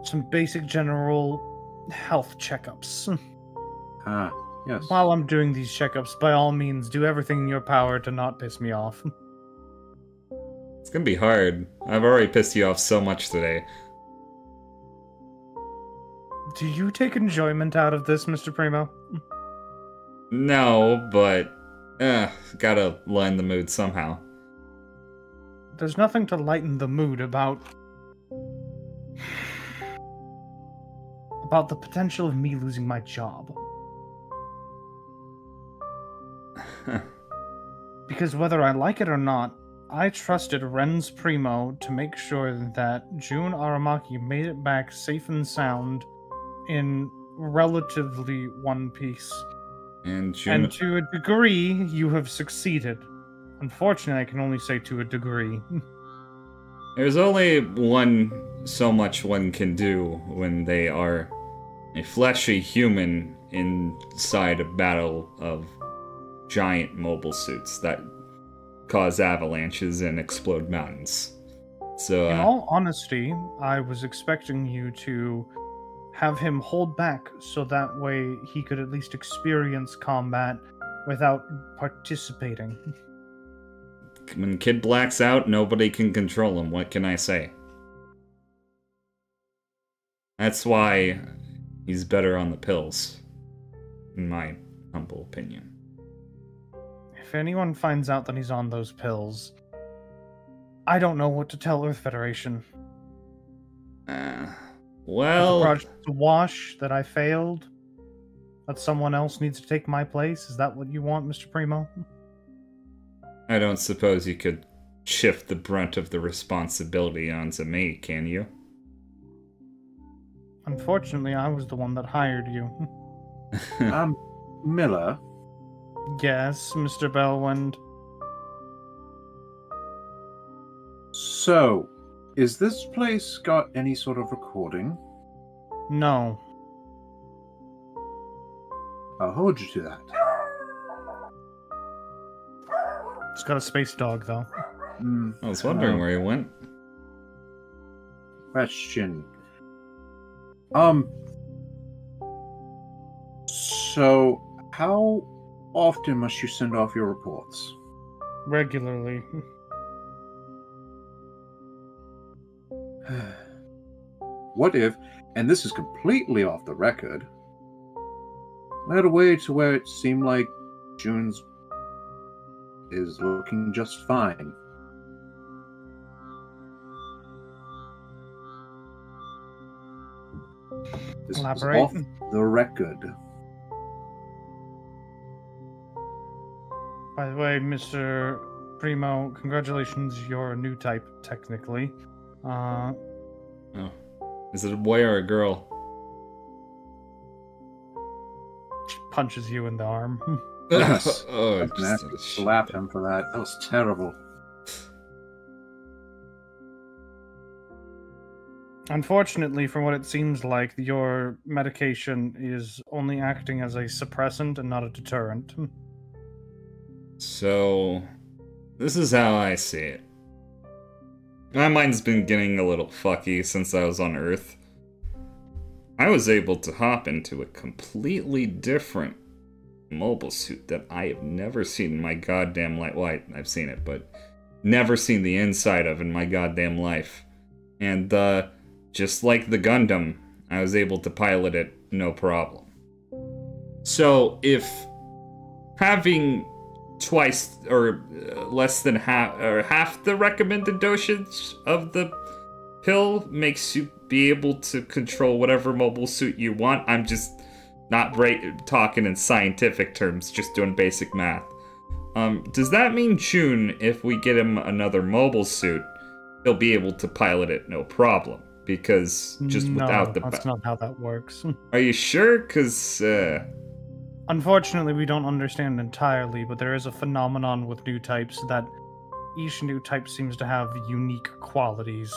Some basic general health checkups. Yes. While I'm doing these checkups, by all means, do everything in your power to not piss me off. It's gonna be hard. I've already pissed you off so much today. Do you take enjoyment out of this, Mr. Primo? No, but gotta lighten the mood somehow. There's nothing to lighten the mood about the potential of me losing my job. Because whether I like it or not, I trusted Ren's Primo to make sure that Jun Aramaki made it back safe and sound in relatively one piece. And Jun... And to a degree, you have succeeded. Unfortunately, I can only say to a degree. There's only so much one can do when they are a fleshy human inside a battle of giant mobile suits that cause avalanches and explode mountains. So, in all honesty, I was expecting you to have him hold back so that way he could at least experience combat without participating. When Kid blacks out, nobody can control him. What can I say? That's why he's better on the pills, in my humble opinion. If anyone finds out that he's on those pills, I don't know what to tell Earth Federation. Well... The project to wash, that I failed, that someone else needs to take my place, is that what you want, Mr. Primo? I don't suppose you could shift the brunt of the responsibility onto me, can you? Unfortunately, I was the one that hired you. Miller? Yes, Mr. Belwind. So, is this place got any sort of recording? No. I'll hold you to that. It's got a space dog, though. I was wondering where he went. Question. So, how often must you send off your reports? Regularly. What if, and this is completely off the record, we had a way to where it seemed like June's is looking just fine? This is Elaborate. off the record. By the way, Mr. Primo, congratulations, you're a new type, technically. Oh. Is it a boy or a girl? She punches you in the arm. Yes. Oh, I'm gonna have to slap him for that. That was terrible. Unfortunately, from what it seems like, your medication is only acting as a suppressant and not a deterrent. So, this is how I see it. My mind's been getting a little fucky since I was on Earth. I was able to hop into a completely different mobile suit that I have never seen in my goddamn life. Well, I've seen it, but never seen the inside of in my goddamn life. And, just like the Gundam, I was able to pilot it no problem. So, if having twice or less than half the recommended dosage of the pill makes you be able to control whatever mobile suit you want, I'm just not talking in scientific terms, just doing basic math. Does that mean June, if we get him another mobile suit, he'll be able to pilot it no problem? Because just without the... that's not how that works. Are you sure? Because, Unfortunately, we don't understand entirely, but there is a phenomenon with new types that each new type seems to have unique qualities.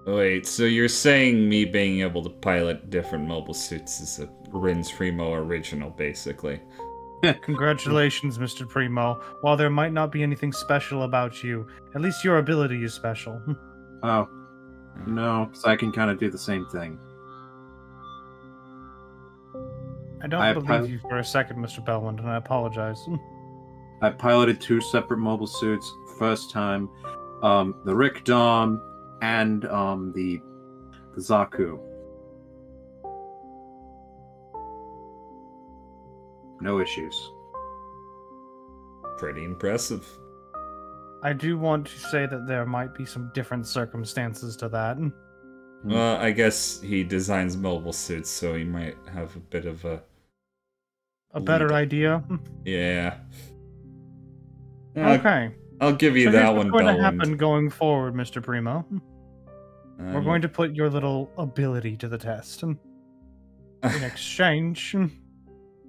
Wait, so you're saying me being able to pilot different mobile suits is a Rin's Primo original, basically? Congratulations, Mr. Primo. While there might not be anything special about you, at least your ability is special. Oh. No, because I can kind of do the same thing. I don't believe you for a second, Mr. Bellwind, and I apologize. I piloted 2 separate mobile suits. First time, the Rick Dom and the Zaku. No issues. Pretty impressive. I do want to say that there might be some different circumstances to that. Well, I guess he designs mobile suits, so he might have a bit of a better idea. Yeah. Okay. I'll give you that one, What's going to happen going forward, Mr. Primo? We're going to put your little ability to the test. In exchange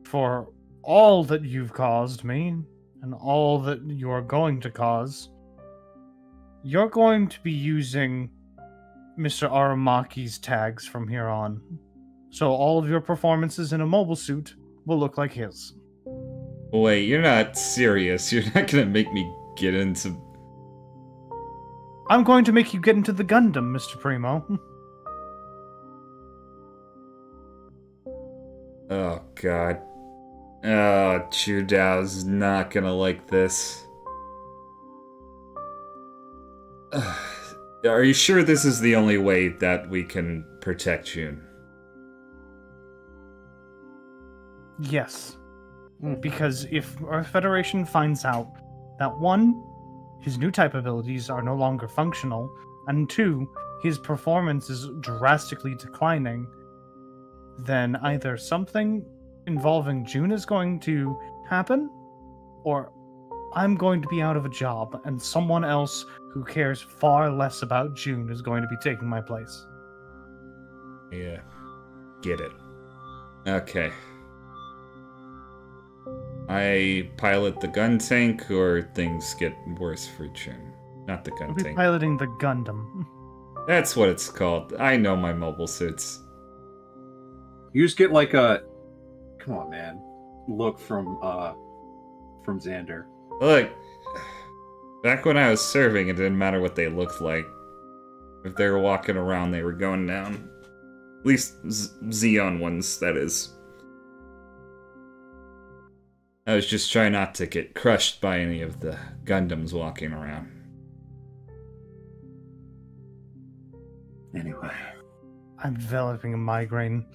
for all that you've caused me, and all that you're going to cause, you're going to be using Mr. Aramaki's tags from here on. So all of your performances in a mobile suit will look like his. Wait, you're not serious. You're not gonna make me get into... I'm going to make you get into the Gundam, Mr. Primo. Oh, God. Oh, Chudao's not gonna like this. Are you sure this is the only way that we can protect June? Yes. Because if our Federation finds out that 1, his new type abilities are no longer functional, and 2, his performance is drastically declining, then either something involving June is going to happen, or I'm going to be out of a job, and someone else who cares far less about June is going to be taking my place. Yeah. Get it. Okay. I pilot the gun tank, or things get worse for June? Not the gun I'll be tank. piloting the Gundam. That's what it's called. I know my mobile suits. You just get like a... Come on, man. Look from Xander. Look, back when I was serving, it didn't matter what they looked like. If they were walking around, they were going down. At least Xeon ones, that is. I was just trying not to get crushed by any of the Gundams walking around. Anyway. I'm developing a migraine.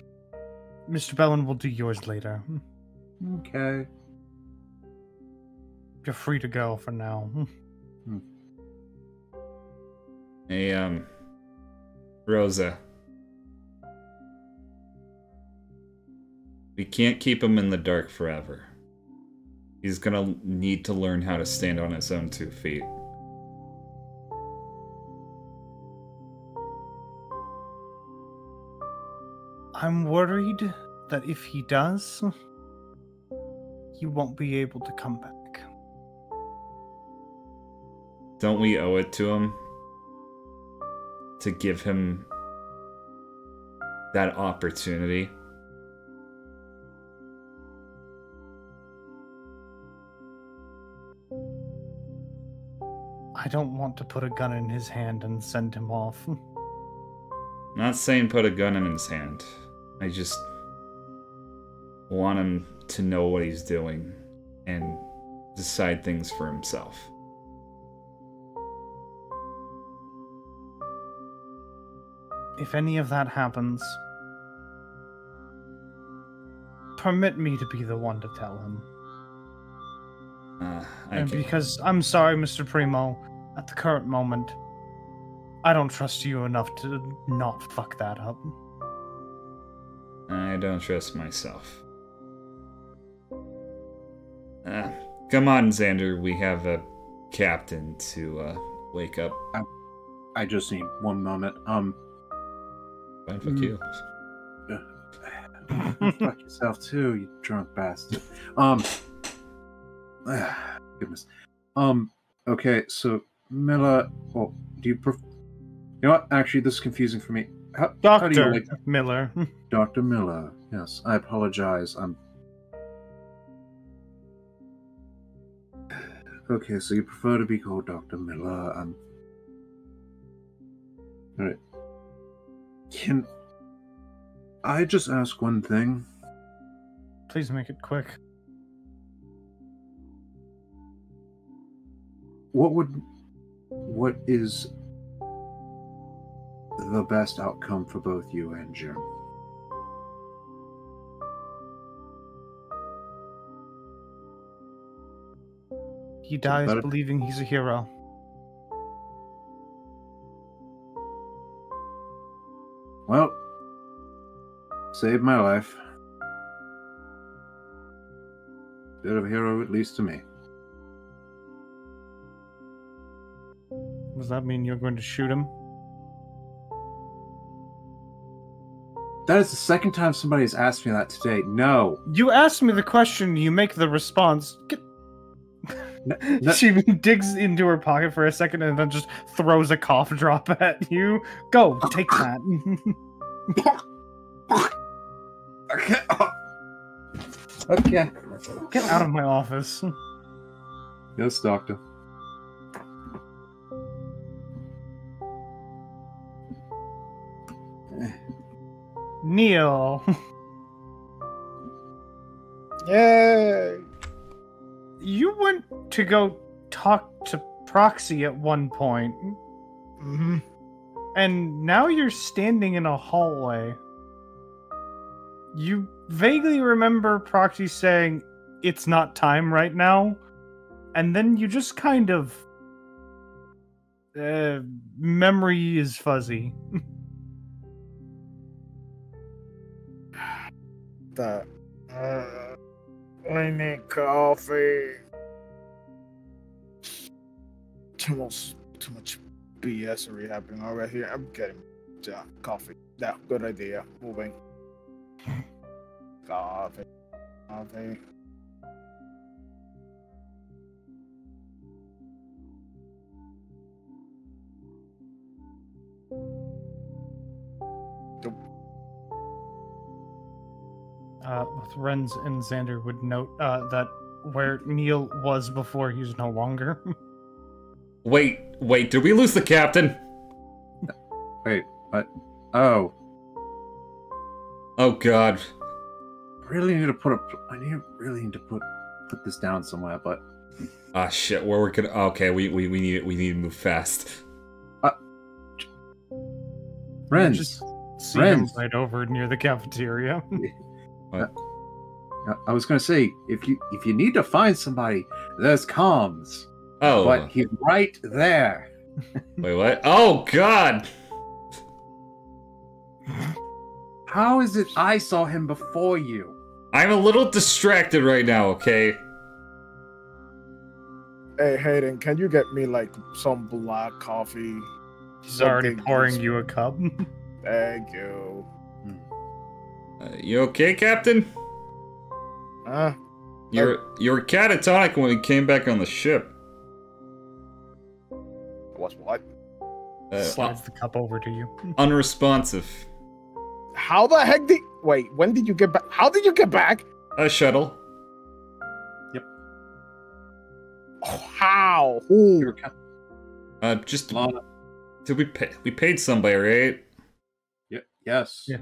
Mr. Bellin will do yours later. Okay. You're free to go for now. Hey, Rosa. We can't keep him in the dark forever. He's gonna need to learn how to stand on his own 2 feet. I'm worried that if he does, he won't be able to come back. Don't we owe it to him to give him that opportunity. I don't want to put a gun in his hand and send him off. Not saying put a gun in his hand. I just want him to know what he's doing and decide things for himself. If any of that happens, permit me to be the one to tell him. Because I'm sorry, Mr. Primo, at the current moment, I don't trust you enough to not fuck that up. I don't trust myself. Come on, Xander, we have a captain to wake up. I just need one moment. Fine, fuck you. Fuck yourself too, you drunk bastard. Goodness. Okay, so Miller. Oh, do you? You know what? Actually, this is confusing for me. How do you like Miller? Dr. Miller. Yes, I apologize. Okay, so you prefer to be called Dr. Miller. All right. Can I just ask one thing? Please make it quick. What is the best outcome for both you and Jim? He dies believing he's a hero. Well, saved my life. Bit of a hero, at least to me. Does that mean you're going to shoot him? That is the second time somebody has asked me that today. No. You asked me the question, you make the response. She digs into her pocket for a second and then just throws a cough drop at you. Go, take that. Okay. Get out of my office. Yes, doctor. Neil. Yay! You went to go talk to Proxy at one point. Mm-hmm. And now you're standing in a hallway. You vaguely remember Proxy saying, "It's not time right now." And then you just kind of... memory is fuzzy. That. I need coffee. Too much BS already happening over here. I'm getting coffee. Yeah, good idea. Moving. Coffee. Both Renz and Xander would note that where Neil was before, he's no longer. Wait, did we lose the captain? Wait, what? Oh. Oh god. Really need to put put this down somewhere, but Ah shit, where we're gonna okay, we need to move fast. Renz. Just see him right over near the cafeteria. What? I was gonna say, if you need to find somebody, there's comms. Oh. But he's right there. Wait, what? Oh god! How is it I saw him before you? I'm a little distracted right now, okay? Hey Hayden, can you get me like some black coffee? He's already pouring you a cup. Thank you. You okay, Captain? You were catatonic when we came back on the ship. Was what? Slides the cup over to you. Unresponsive. How the heck did... Wait, when did you get back? How did you get back? A shuttle. Oh, how? Ooh. Just... Did we pay? We paid somebody, right? Yes. Yeah.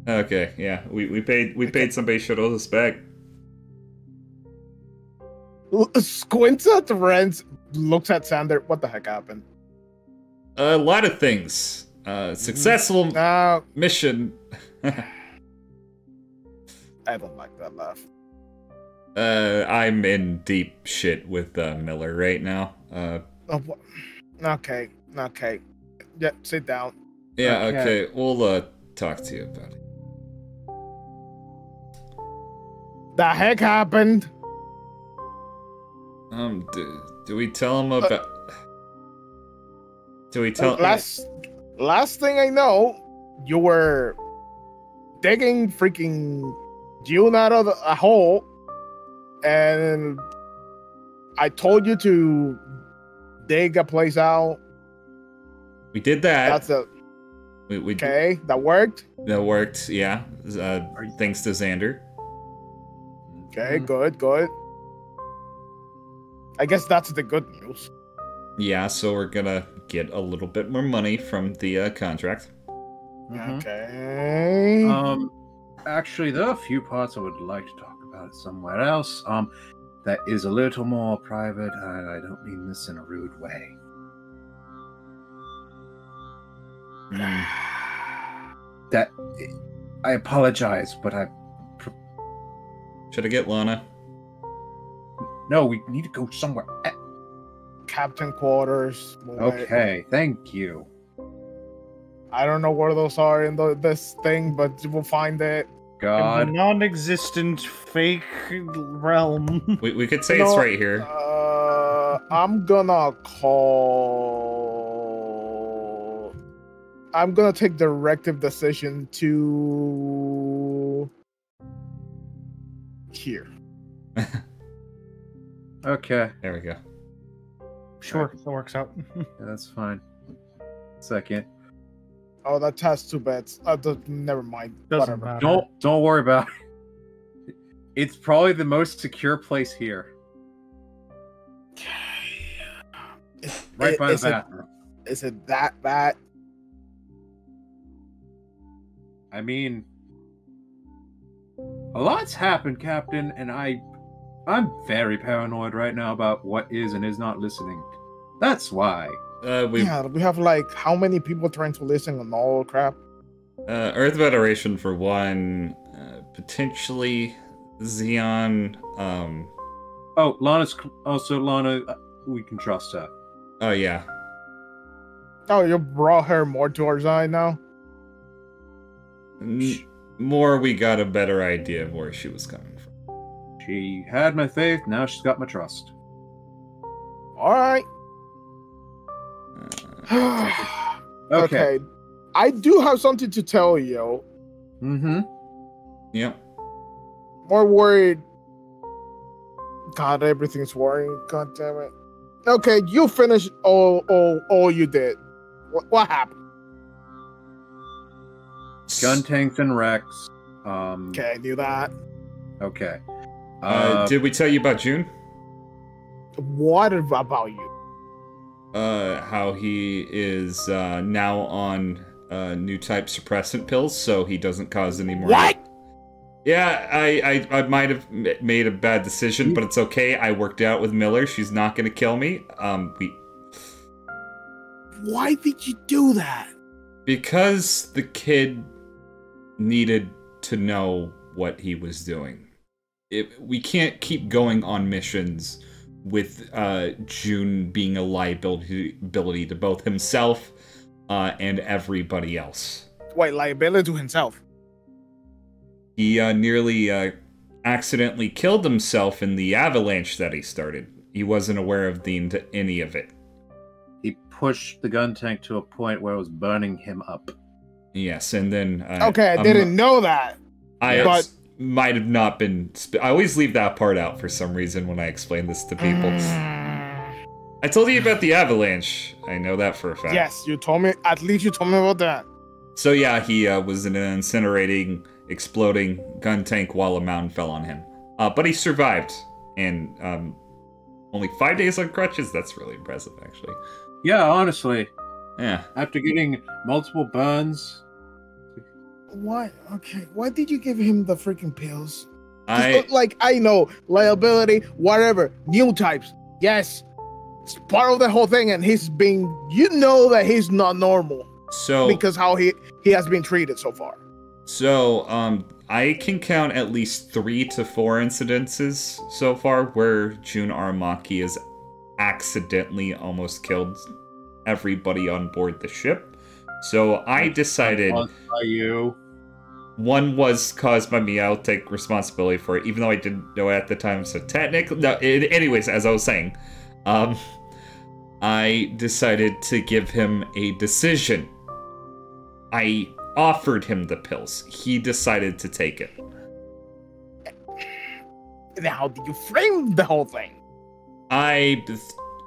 Okay, yeah. We paid somebody to shuttle us back. Squints at the rents, looks at Sander. What the heck happened? A lot of things. Successful mission. I don't like that laugh. I'm in deep shit with Miller right now. Okay. Yeah, sit down. Yeah, okay. We'll talk to you about it. The heck happened? Do we tell him about... Do we tell... Last thing I know, you were digging freaking June out of a hole, and I told you to dig a place out. We did that. That's a... We Okay, that worked? That worked, yeah. Thanks to Xander. Okay, good. I guess that's the good news. Yeah, so we're gonna get a little bit more money from the contract. Okay. Actually, there are a few parts I would like to talk about somewhere else. That is a little more private, and I don't mean this in a rude way. That I apologize, but Should I get Lana? no, we need to go somewhere. Captain quarters. Okay, thank you. I don't know where those are in this thing, but we'll find it. God. In the non-existent fake realm. We could say it's right here. I'm gonna take directive decision to here. Okay, There we go. Sure, that works out. yeah, that's fine. Second. Oh, that has 2 beds. Never mind. Doesn't Whatever. matter. Don't worry about it. It's probably the most secure place here. Right by the bathroom. Is it that bad? I mean, a lot's happened, Captain, and I'm very paranoid right now about what is and is not listening. That's why. We have like how many people trying to listen on all crap? Earth Federation for one, potentially Xeon. Oh, Lana's also Lana. We can trust her. Oh yeah. Oh, you brought her more to our side now? More, we got a better idea of where she was coming from. She had my faith. Now she's got my trust. All right. Okay. I do have something to tell you. Mm-hmm. Yep. More worried. God, everything's worrying. God damn it. Okay, you finished all you did. What happened? Gun tanks and wrecks. Okay, I knew that. Okay. Did we tell you about June? What about you? How he is now on new type suppressant pills, so he doesn't cause any more. What? Yeah, I might have made a bad decision, but it's okay. I worked out with Miller. She's not gonna kill me. Why did you do that? Because the kid needed to know what he was doing. We can't keep going on missions with June being a liability to both himself and everybody else. Wait, liability to himself? He nearly accidentally killed himself in the avalanche that he started. He wasn't aware of any of it. He pushed the gun tank to a point where it was burning him up. Yes, and then... okay, I didn't know that. But might have not been... I always leave that part out for some reason when I explain this to people. I told you about the avalanche. I know that for a fact. Yes, you told me. At least you told me about that. So yeah, he was in an incinerating, exploding gun tank while a mountain fell on him. But he survived, and only 5 days on crutches. That's really impressive, actually. Yeah, honestly. Yeah. After getting multiple burns. Why? Okay. Why did you give him the freaking pills? I know liability, whatever, new types. Yes, it's part of the whole thing, and he's being. You know that he's not normal. So because how he has been treated so far. So I can count at least 3 to 4 incidences so far where Jun Aramaki has accidentally almost killed everybody on board the ship. So I decided by you. One was caused by me. I'll take responsibility for it, even though I didn't know it at the time. So technically, no, anyways, as I was saying, I decided to give him a decision. I offered him the pills. He decided to take it. Now, how did you frame the whole thing? I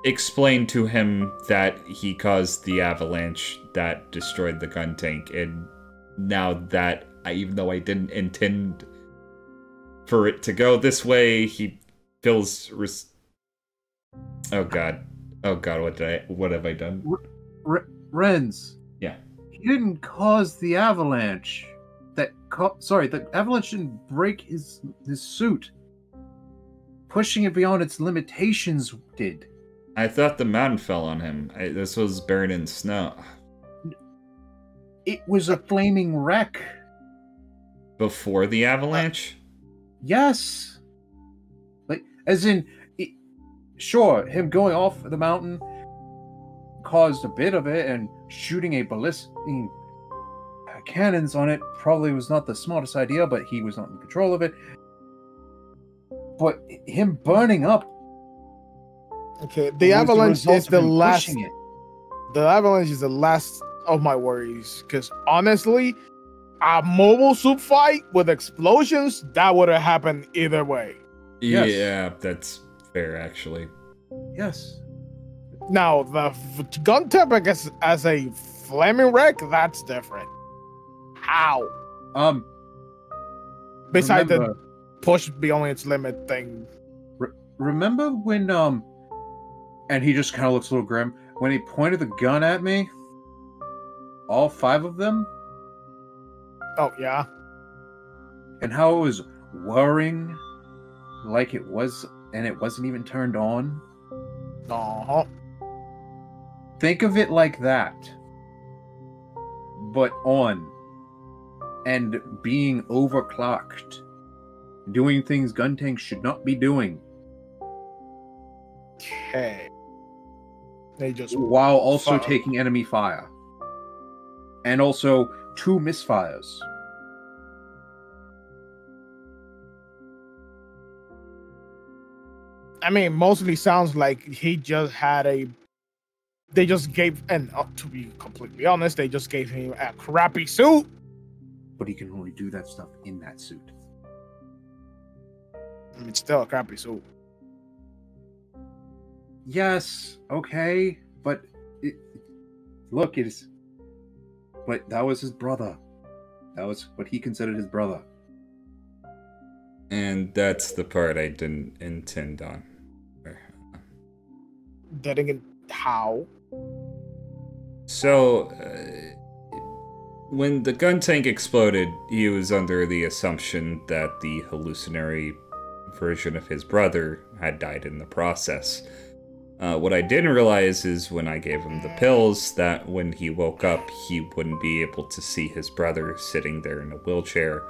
explained to him that he caused the avalanche that destroyed the gun tank, and now that even though I didn't intend for it to go this way, he feels Oh god, what have I done? Renz. Yeah. He didn't cause the avalanche. The avalanche didn't break his suit. Pushing it beyond its limitations did. I thought the mountain fell on him. This was buried in snow. It was a flaming wreck. Before the avalanche? Yes. Like, as in, sure, him going off the mountain caused a bit of it, and shooting a ballistic cannons on it probably was not the smartest idea, but he was not in control of it. But him burning up. Okay, the avalanche is the last. The avalanche is the last of my worries, because honestly, a mobile suit fight with explosions, that would have happened either way. Yes. Yeah, that's fair, actually. Yes. Now, the Gundam as a flaming wreck, that's different. How? Besides the push beyond its limit thing. Remember when, and he just kind of looks a little grim, when he pointed the gun at me? All 5 of them? Oh, yeah. And how it was whirring like it was, and it wasn't even turned on? Uh-huh. Think of it like that. But on. And being overclocked. Doing things gun tanks should not be doing. Okay. They just... While also taking enemy fire. And also 2 misfires. I mean, mostly sounds like he just had a... They just gave... And to be completely honest, they just gave him a crappy suit. But he can only do that stuff in that suit. It's still a crappy suit. Yes, okay, but... Look, it is... But that was his brother. That was what he considered his brother. And that's the part I didn't intend on. How? So, when the gun tank exploded, he was under the assumption that the hallucinatory version of his brother had died in the process. What I didn't realize is when I gave him the pills, that when he woke up, he wouldn't be able to see his brother sitting there in a wheelchair.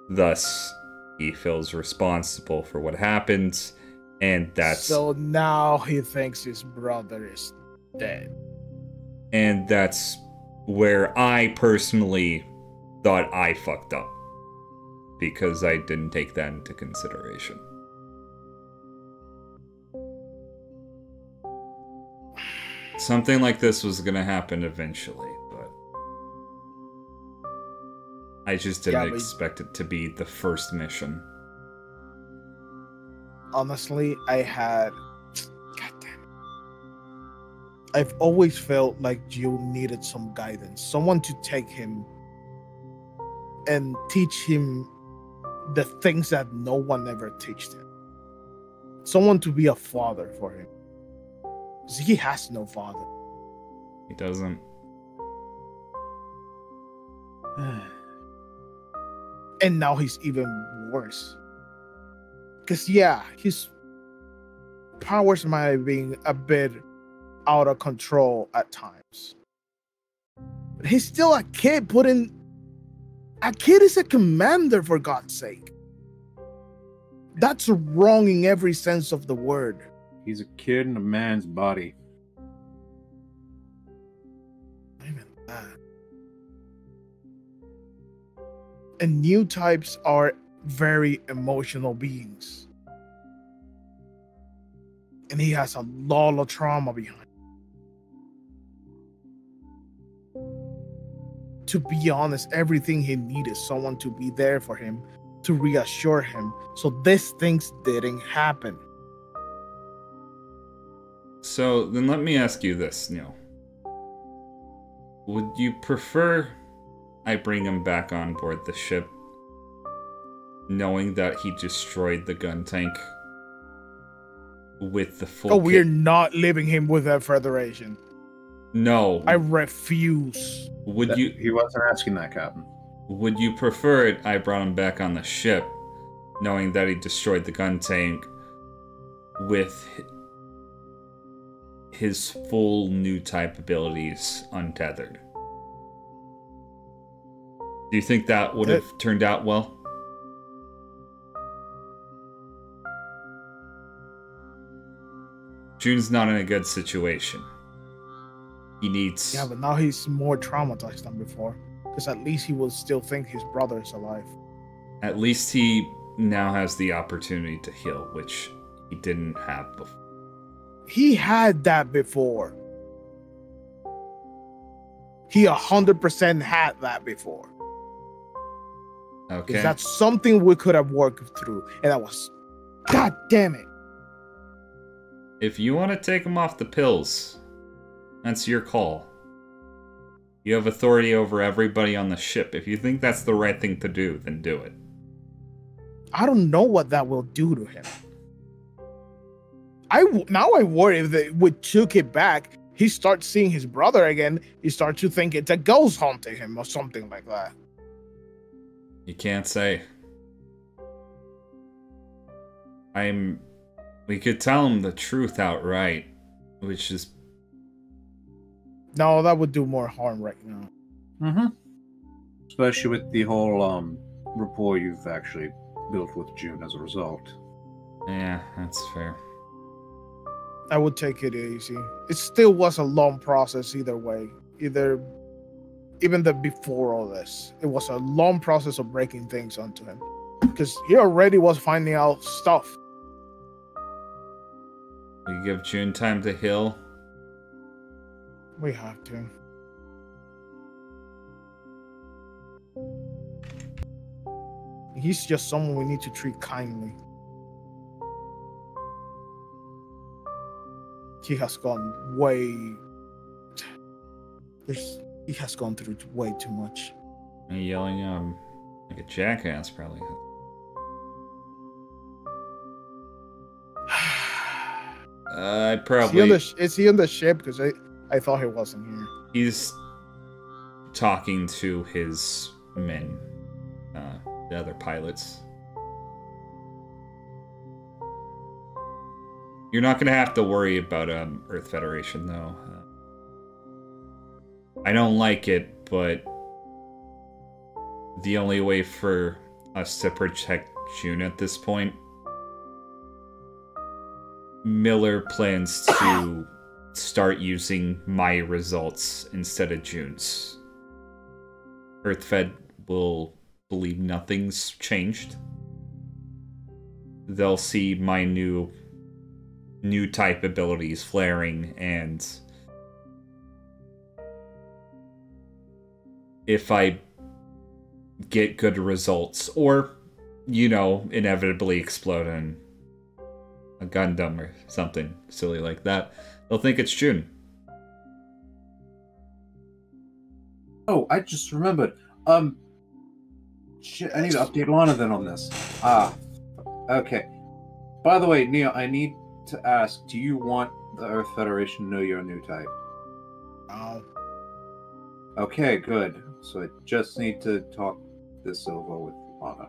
Thus, he feels responsible for what happens, and that's... So now he thinks his brother is dead. And that's where I personally thought I fucked up. Because I didn't take that into consideration. Something like this was gonna happen eventually, but I just didn't expect it to be the first mission. Honestly, I had... God damn it. I've always felt like Jill needed some guidance, someone to take him and teach him the things that no one ever teached him. Someone to be a father for him. Because he has no father. He doesn't. And now he's even worse. Because, yeah, his powers might have been a bit out of control at times. But he's still a kid A kid is a commander, for God's sake. That's wrong in every sense of the word. He's a kid in a man's body. Even that. And new types are very emotional beings. And he has a lot of trauma behind. To be honest, everything he needed someone to be there for him, to reassure him, so these things didn't happen. So then let me ask you this, Neil. Would you prefer I bring him back on board the ship, knowing that he destroyed the gun tank with the full we're not leaving him with the Federation. No. I refuse. He wasn't asking that, Captain. Would you prefer it I brought him back on the ship, knowing that he destroyed the gun tank with his full new type abilities untethered? Do you think that would have turned out well? June's not in a good situation. He needs... Yeah, but now he's more traumatized than before. Because at least he will still think his brother is alive. At least he now has the opportunity to heal, which he didn't have before. He had that before. He 100% had that before. Okay. That's something we could have worked through. And that was... God damn it. If you want to take him off the pills, that's your call. You have authority over everybody on the ship. If you think that's the right thing to do, then do it. I don't know what that will do to him. Now I worry that we took it back, he starts seeing his brother again, he starts to think it's a ghost haunting him or something like that. You can't say. We could tell him the truth outright, which is... No, that would do more harm right now. Mm-hmm. Especially with the whole rapport you've actually built with June as a result. Yeah, that's fair. I would take it easy. It still was a long process either way. Even before all this, it was a long process of breaking things onto him. Because he already was finding out stuff. We give June time to heal. We have to. He's just someone we need to treat kindly. He has gone way... He has gone through way too much. And yelling like a jackass, probably. I probably... Is he on the ship? Because I thought he wasn't here. He's talking to his men, the other pilots. You're not going to have to worry about Earth Federation, though. I don't like it, but the only way for us to protect June at this point, Miller plans to start using my results instead of June's. EarthFed will believe nothing's changed. They'll see my new type abilities flaring, and if I get good results, or, inevitably explode in a Gundam or something silly like that, they'll think it's June. Oh, I just remembered. Shit, I need to update Lana then on this. Okay. By the way, Neil, I need to ask, do you want the Earth Federation to know you're a new type? No. Okay, good. So I just need to talk this over with Lana.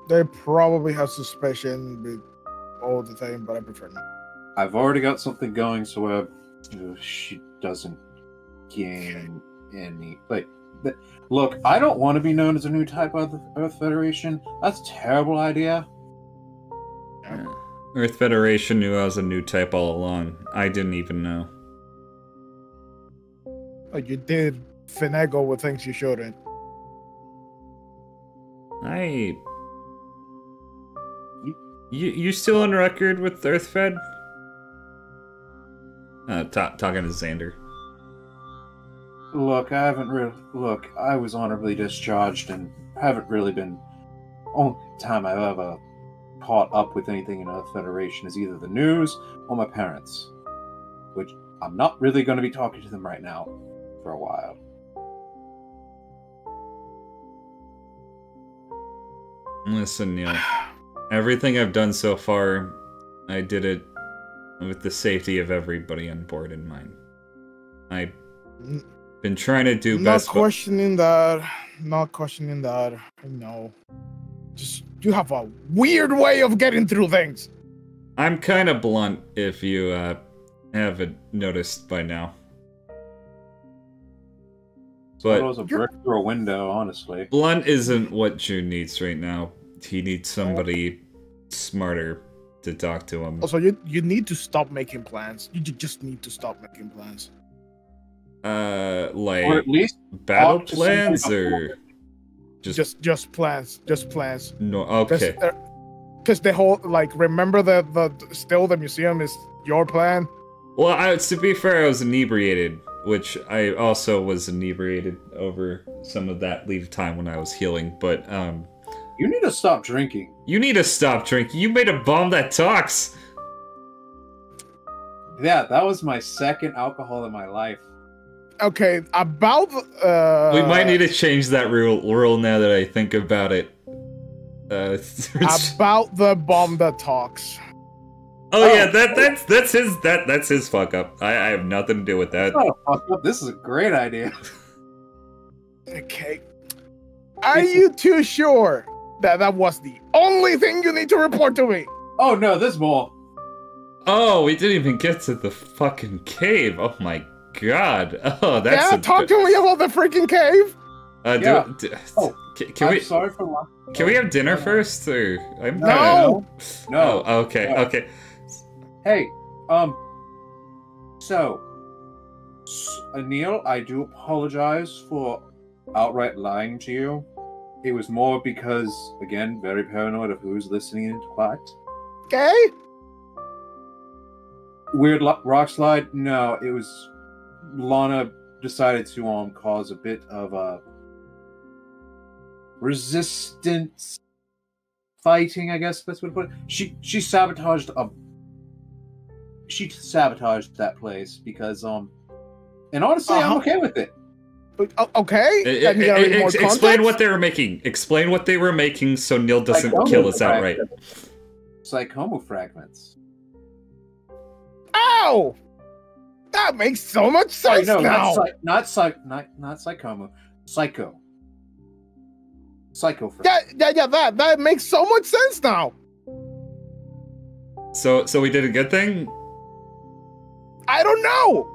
They probably have suspicion with all the time, but I prefer not. I've already got something going so she doesn't gain any... Look, I don't want to be known as a new type of the Earth Federation. That's a terrible idea. Yeah. Earth Federation knew I was a new type all along. I didn't even know. Oh, you did finagle with things you shouldn't. You still on record with Earth Fed? Talking to Xander. Look, I haven't really... Look, I was honorably discharged and haven't really been... Only time I've ever caught up with anything in Earth Federation is either the news or my parents. Which I'm not really going to be talking to them right now for a while. Listen, Neil. Everything I've done so far, I did it with the safety of everybody on board in mind. I've been trying to do best. Not questioning that. Not questioning that. I know. Just, you have a weird way of getting through things. I'm kind of blunt, if you haven't noticed by now. But it was a brick through a window, honestly. Blunt isn't what June needs right now. He needs somebody smarter to talk to him. Also, you need to stop making plans. You just need to stop making plans. Like, or at least battle plans, or just plans. Just plans. No, okay. Because the whole, like, remember the museum is your plan. Well, to be fair, I was inebriated, which I also was inebriated over some of that leave time when I was healing. But you need to stop drinking. You need to stop drinking. You made a bomb that talks. Yeah, that was my second alcohol in my life. Okay, about we might need to change that rule now that I think about it. About the bomb that talks. Oh yeah, that's his fuck up. I have nothing to do with that. Oh, fuck up. This is a great idea. Okay. Are you too sure that was the only thing you need to report to me? Oh no, there's more. Oh, we didn't even get to the fucking cave. Oh my god. Oh, that's talk to me about the freaking cave. Can we? Sorry for laughing. Can we have dinner first, or No. Oh, okay, no. Okay. Hey, so, Neil, I do apologize for outright lying to you. It was more because, again, very paranoid of who's listening into what. Okay. Weird rock slide? No, it was Lana decided to cause a bit of a resistance fighting, I guess that's what to put it. She sabotaged that place because and honestly I'm okay with it. Okay. Explain what they were making. Explain what they were making so Neil doesn't kill us outright. Psychomo fragments. Ow! That makes so much sense now. Not Psychomo. Psycho. Psycho fragments. Yeah, that makes so much sense now. So we did a good thing? I don't know.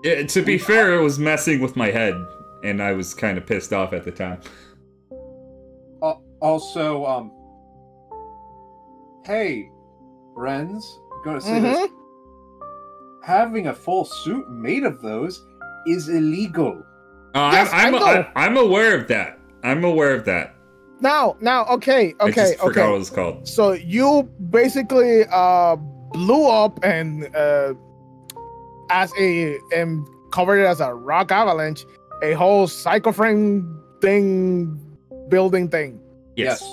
To be fair, it was messing with my head, and I was kind of pissed off at the time. Also, hey, friends, I'm gonna say this. Having a full suit made of those is illegal. Yes, I'm aware of that. I'm aware of that. Now, okay. I just forgot what it was called. So you basically blew up and covered it as a rock avalanche, a whole psychoframe building thing. Yes.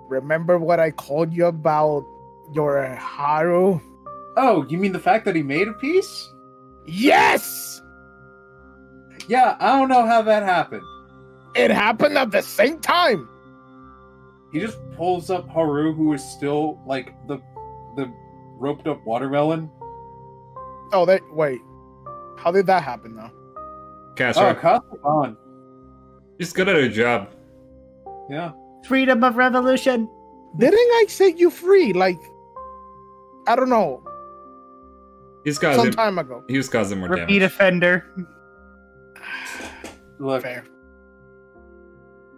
Remember what I called you about your Haru? Oh, you mean the fact that he made a piece? Yes! Yeah, I don't know how that happened. It happened at the same time. He just pulls up Haru, who is still like the roped up watermelon. Oh, wait. How did that happen now? Castro. Oh, Costa's on. She's good at her job. Yeah. Freedom of revolution. Didn't I set you free? Like, I don't know. He's Some causing. time ago. He was causing more Repeat damage. offender. Look, Fair.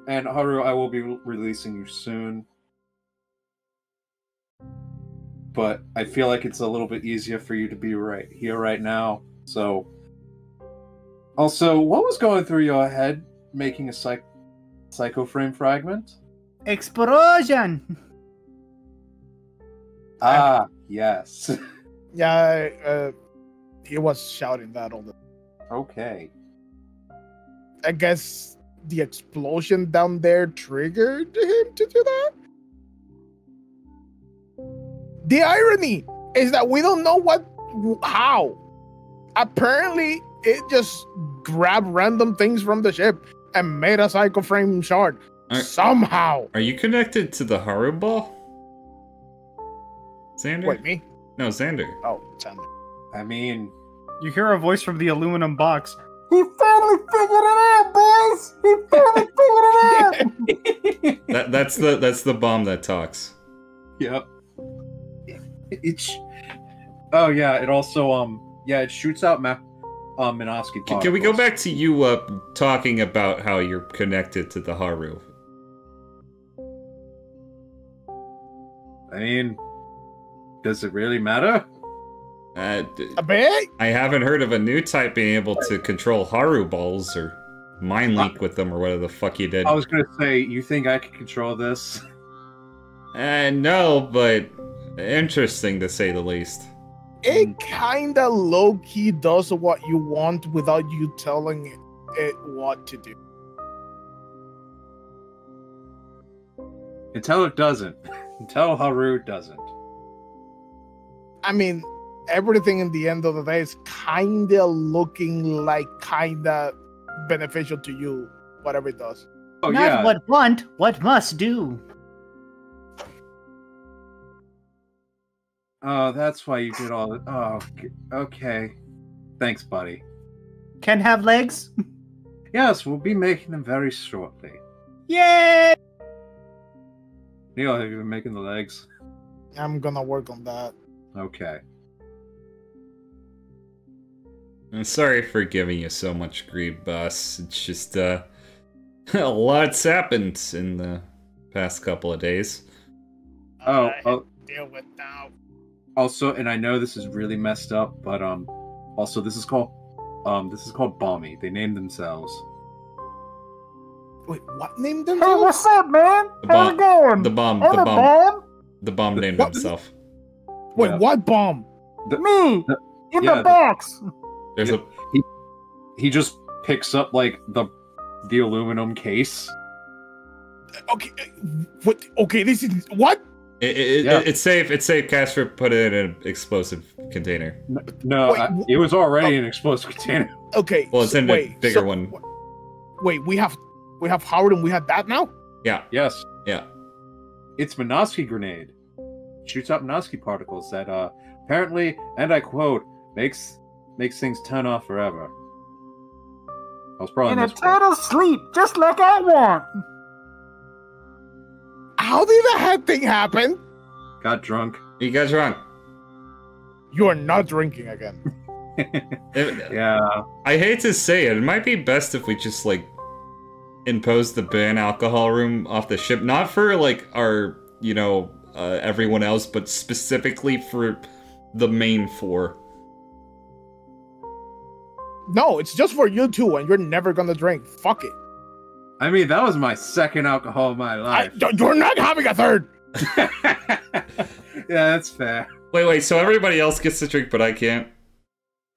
and Haru, I will be releasing you soon. But I feel like it's a little bit easier for you to be right here, right now. So, also, what was going through your head making a psycho frame fragment? Explosion. Ah, yes. Yeah, he was shouting that all the time. Okay. I guess the explosion down there triggered him to do that? The irony is that we don't know how. Apparently, it just grabbed random things from the ship and made a psycho frame shard. Somehow. Are you connected to the Haru ball? Xander? Wait, me? No, Xander. Oh, Sander. I mean, You hear a voice from the aluminum box. he finally figured it out, boys. He finally figured it out. That's the bomb that talks. Yep. Oh yeah, it also it shoots out Minovsky particles. Can we go back to you talking about how you're connected to the Haru? I mean, does it really matter? A bit? I haven't heard of a new type being able to control Haru balls or mind link with them or whatever the fuck you did. I was gonna say, you think I can control this? No, but interesting to say the least. It kinda low-key does what you want without you telling it what to do. Until it doesn't. Until Haru doesn't. I mean, everything in the end of the day is kinda looking like kinda beneficial to you, whatever it does. Oh Not yeah. what want, what must do. Oh, that's why you did all that. Oh, okay. Thanks, buddy. Can have legs? Yes, we'll be making them very shortly. Yay! Neil, have you been making the legs? I'm gonna work on that. Okay. I'm sorry for giving you so much grief, boss. It's just, a lot's happened in the past couple of days. Oh, Deal with now. also, and I know this is really messed up, but also this is called Bommy. They named themselves. Wait, what named them? Hey, what's up, man? The How's it going? The bomb named What? himself. Wait, Yeah. what bomb? Me! In yeah, the box! There's a He just picks up like the aluminum case. Okay, what? Okay, this is what? Yeah. It's safe. It's safe. Casper put it in an explosive container. No, Wait, it was already an explosive container. Okay. Well, it's in a bigger one. Wait, we have Howard and we have that now? Yeah. Yes, Yeah. it's Minovsky grenade. Shoots out Minovsky particles that apparently, and I quote, makes things turn off forever. I was probably In misquoted. eternal sleep, just like I want! How did that thing happen? Got drunk. You guys wrong. You are not drinking again. Yeah. I hate to say it. It might be best if we just like impose the ban alcohol room off the ship, not for like our, everyone else, but specifically for the main four. No, it's just for you two, and you're never gonna drink. Fuck it. I mean, that was my second alcohol of my life. You're not having a third. Yeah, that's fair. Wait. So everybody else gets to drink, but I can't.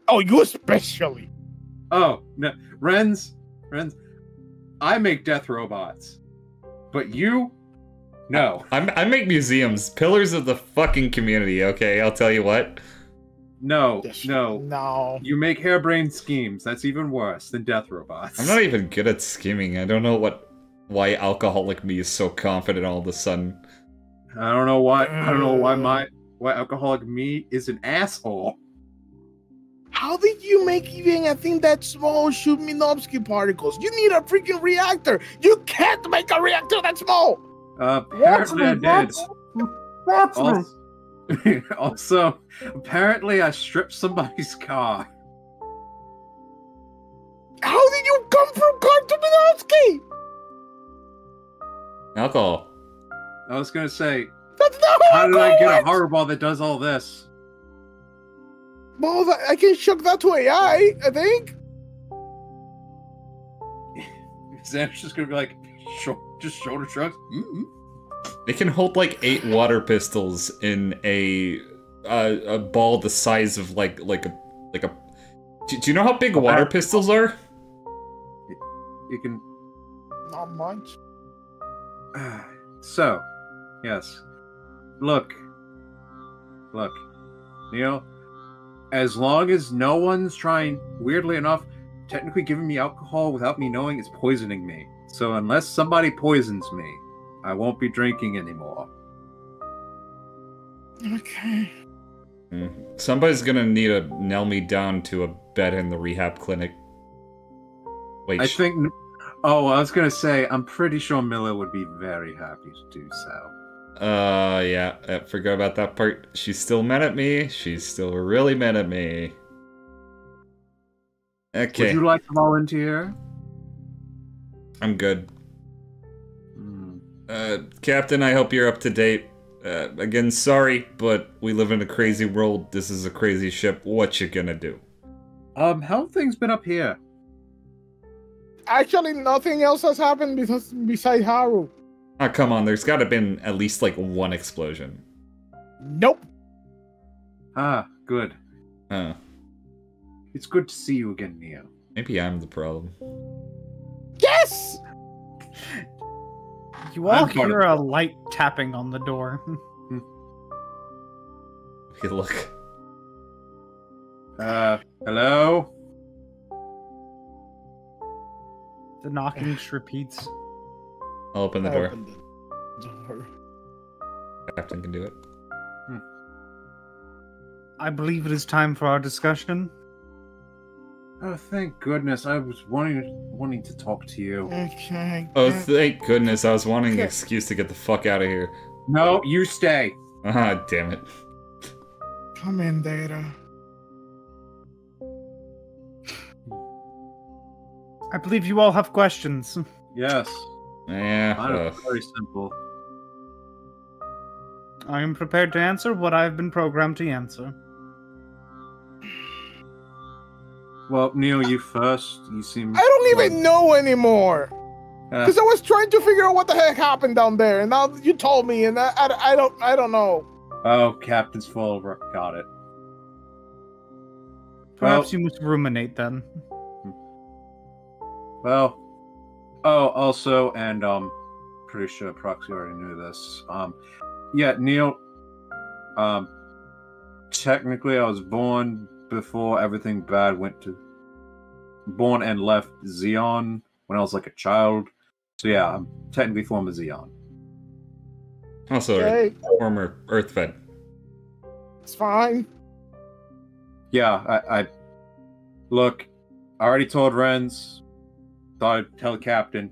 Oh, you especially. Oh, no. Renz, I make death robots. But you? No. I make museums, pillars of the fucking community. Okay, I'll tell you what. No, Yes. no. No. You make harebrained schemes. That's even worse than death robots. I'm not even good at scheming. I don't know why alcoholic me is so confident all of a sudden. I don't know why alcoholic me is an asshole. How did you make even a thing that small shoot Minovsky particles? You need a freaking reactor. You can't make a reactor that small. Apparently I did. Watch me. Also, also, apparently I stripped somebody's car. How did you come from car to Minovsky? Alcohol. I was gonna say, That's not how did I it get a works. horror ball that does all this? Well, I can shook that to AI, I think. Xander's just gonna be like, just shoulder shrugs. Mm-hmm. They can hold like 8 water pistols in a ball the size of like a. Do you know how big water pistols are? You can. Not much. So, yes. Look, Neil. As long as no one's trying, weirdly enough, technically giving me alcohol without me knowing is poisoning me. So unless somebody poisons me, I won't be drinking anymore. Okay. Somebody's gonna need to nail me down to a bed in the rehab clinic. Wait, I think. Oh, I was gonna say, I'm pretty sure Miller would be very happy to do so. yeah, I forgot about that part. She's still mad at me. She's still really mad at me. Okay. Would you like to volunteer? I'm good. Captain, I hope you're up to date. Again, sorry, but we live in a crazy world. This is a crazy ship. What you gonna do? How have things been up here? Actually, nothing else has happened besides Haru. Oh, come on. There's gotta been at least, like, one explosion. Nope. Ah, good. Huh. It's good to see you again, Neo. Maybe I'm the problem. Yes! You all I'm part hear of a light tapping on the door. Hey, look. Hello? The knocking just repeats. I'll open the I door. opened the door. Captain can do it. I believe it is time for our discussion. Oh, thank goodness. I was wanting to talk to you. Okay. Oh, thank goodness. I was wanting an excuse to get the fuck out of here. No, you stay. Ah, damn it. Come in, Data. I believe you all have questions. Yes. Yeah, Mine are very simple. I am prepared to answer what I have been programmed to answer. Well, Neo, you first. You seem. I don't even know anymore. Uh, Because I was trying to figure out what the heck happened down there, and now you told me, and I don't know. oh, Captain's full. Got it. Perhaps you must ruminate then. Well. Oh, also, and pretty sure Proxy already knew this. Yeah, Neil. Technically, I was born before everything bad went to. Born and left Xeon when I was like a child. So yeah, I'm technically former Xeon. Also, Okay, former Earthfed. it's fine. Yeah, I look. I already told Renz. Thought I'd tell Captain.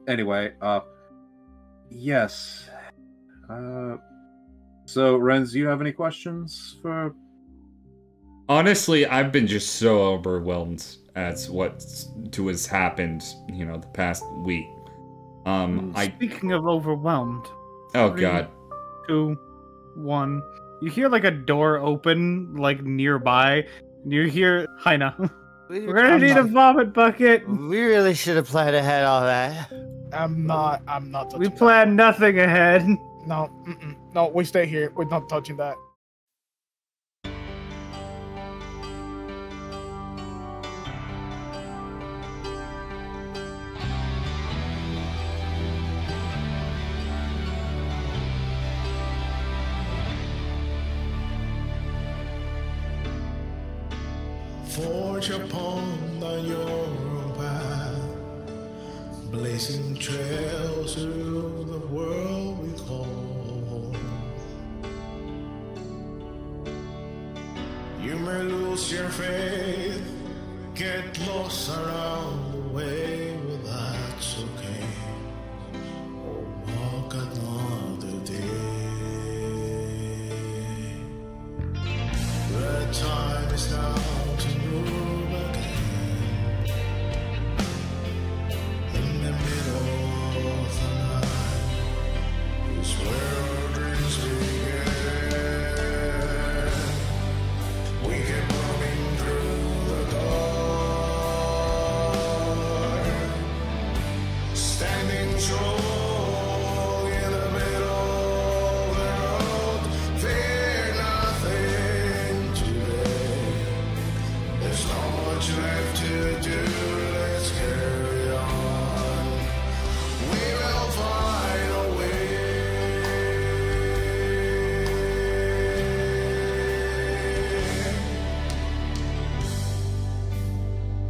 Anyway, yes. So Renz, do you have any questions for? Honestly, I've been just so overwhelmed as what has happened, the past week. Speaking of overwhelmed. Oh 3, god. 2, 1. You hear like a door open, like nearby. And you hear Heina. We're gonna need a vomit bucket. We really should have planned ahead all that. I'm not touching We that. planned nothing ahead. No, no, we stay here. We're not touching that. march upon your path, blazing trails through the world we call home. You may lose your faith, get lost around the way, but that's okay. Or walk another day. The time is now to move again. In the middle of the night is where our dreams begin. We get running through the dark, standing strong in the middle of the road. Fear nothing today. There's not much left to do. Let's carry on. We will find a way.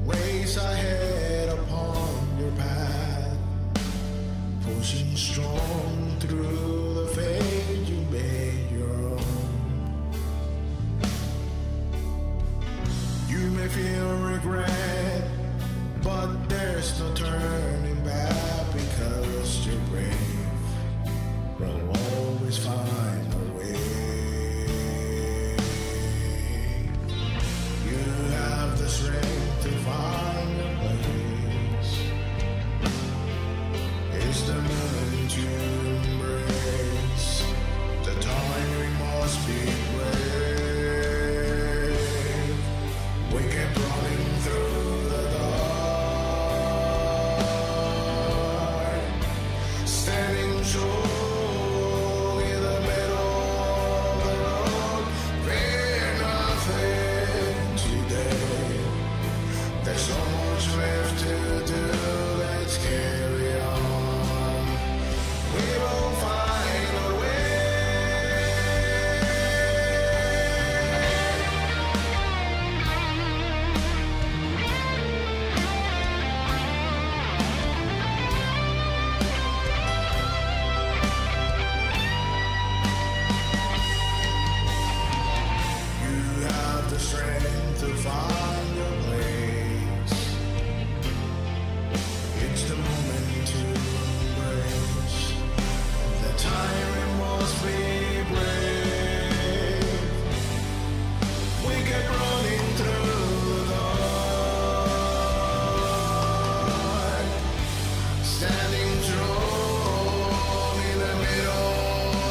Ways ahead upon your path, pushing strong through the fate you made your own. You may feel regret, but there's no turning back because you're brave. We'll always find a way. You have the strength to find your place. It's the moment to embrace. The time we must be brave. We kept running through the dark, standing strong in the middle of the road. Fear nothing today. There's so much left to do. Let's carry on. We will find a way. You have the strength to find your place. It's the moment to embrace. The time we must be brave. We kept running through the dark, standing strong in the middle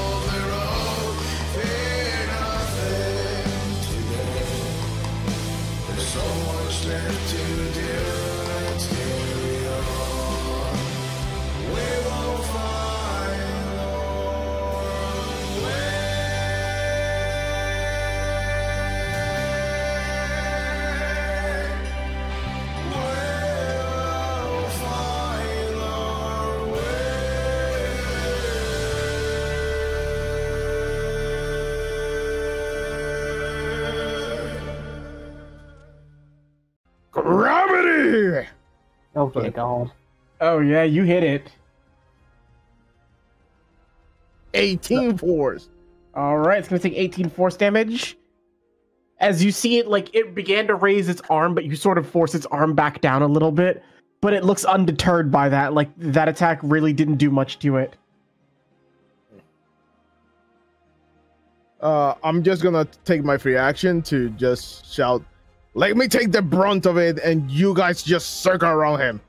of the road. Fear nothing today. There's so much left to do. Let's carry on. We will find our way. We'll find our way. Gravity! Okay, go home. Oh yeah, you hit it. 18 force. All right, it's gonna take 18 force damage. As you see it, like it began to raise its arm, but you sort of force its arm back down a little bit. But it looks undeterred by that. Like that attack really didn't do much to it. I'm just gonna take my free action to just shout, "Let me take the brunt of it," and you guys just circle around him.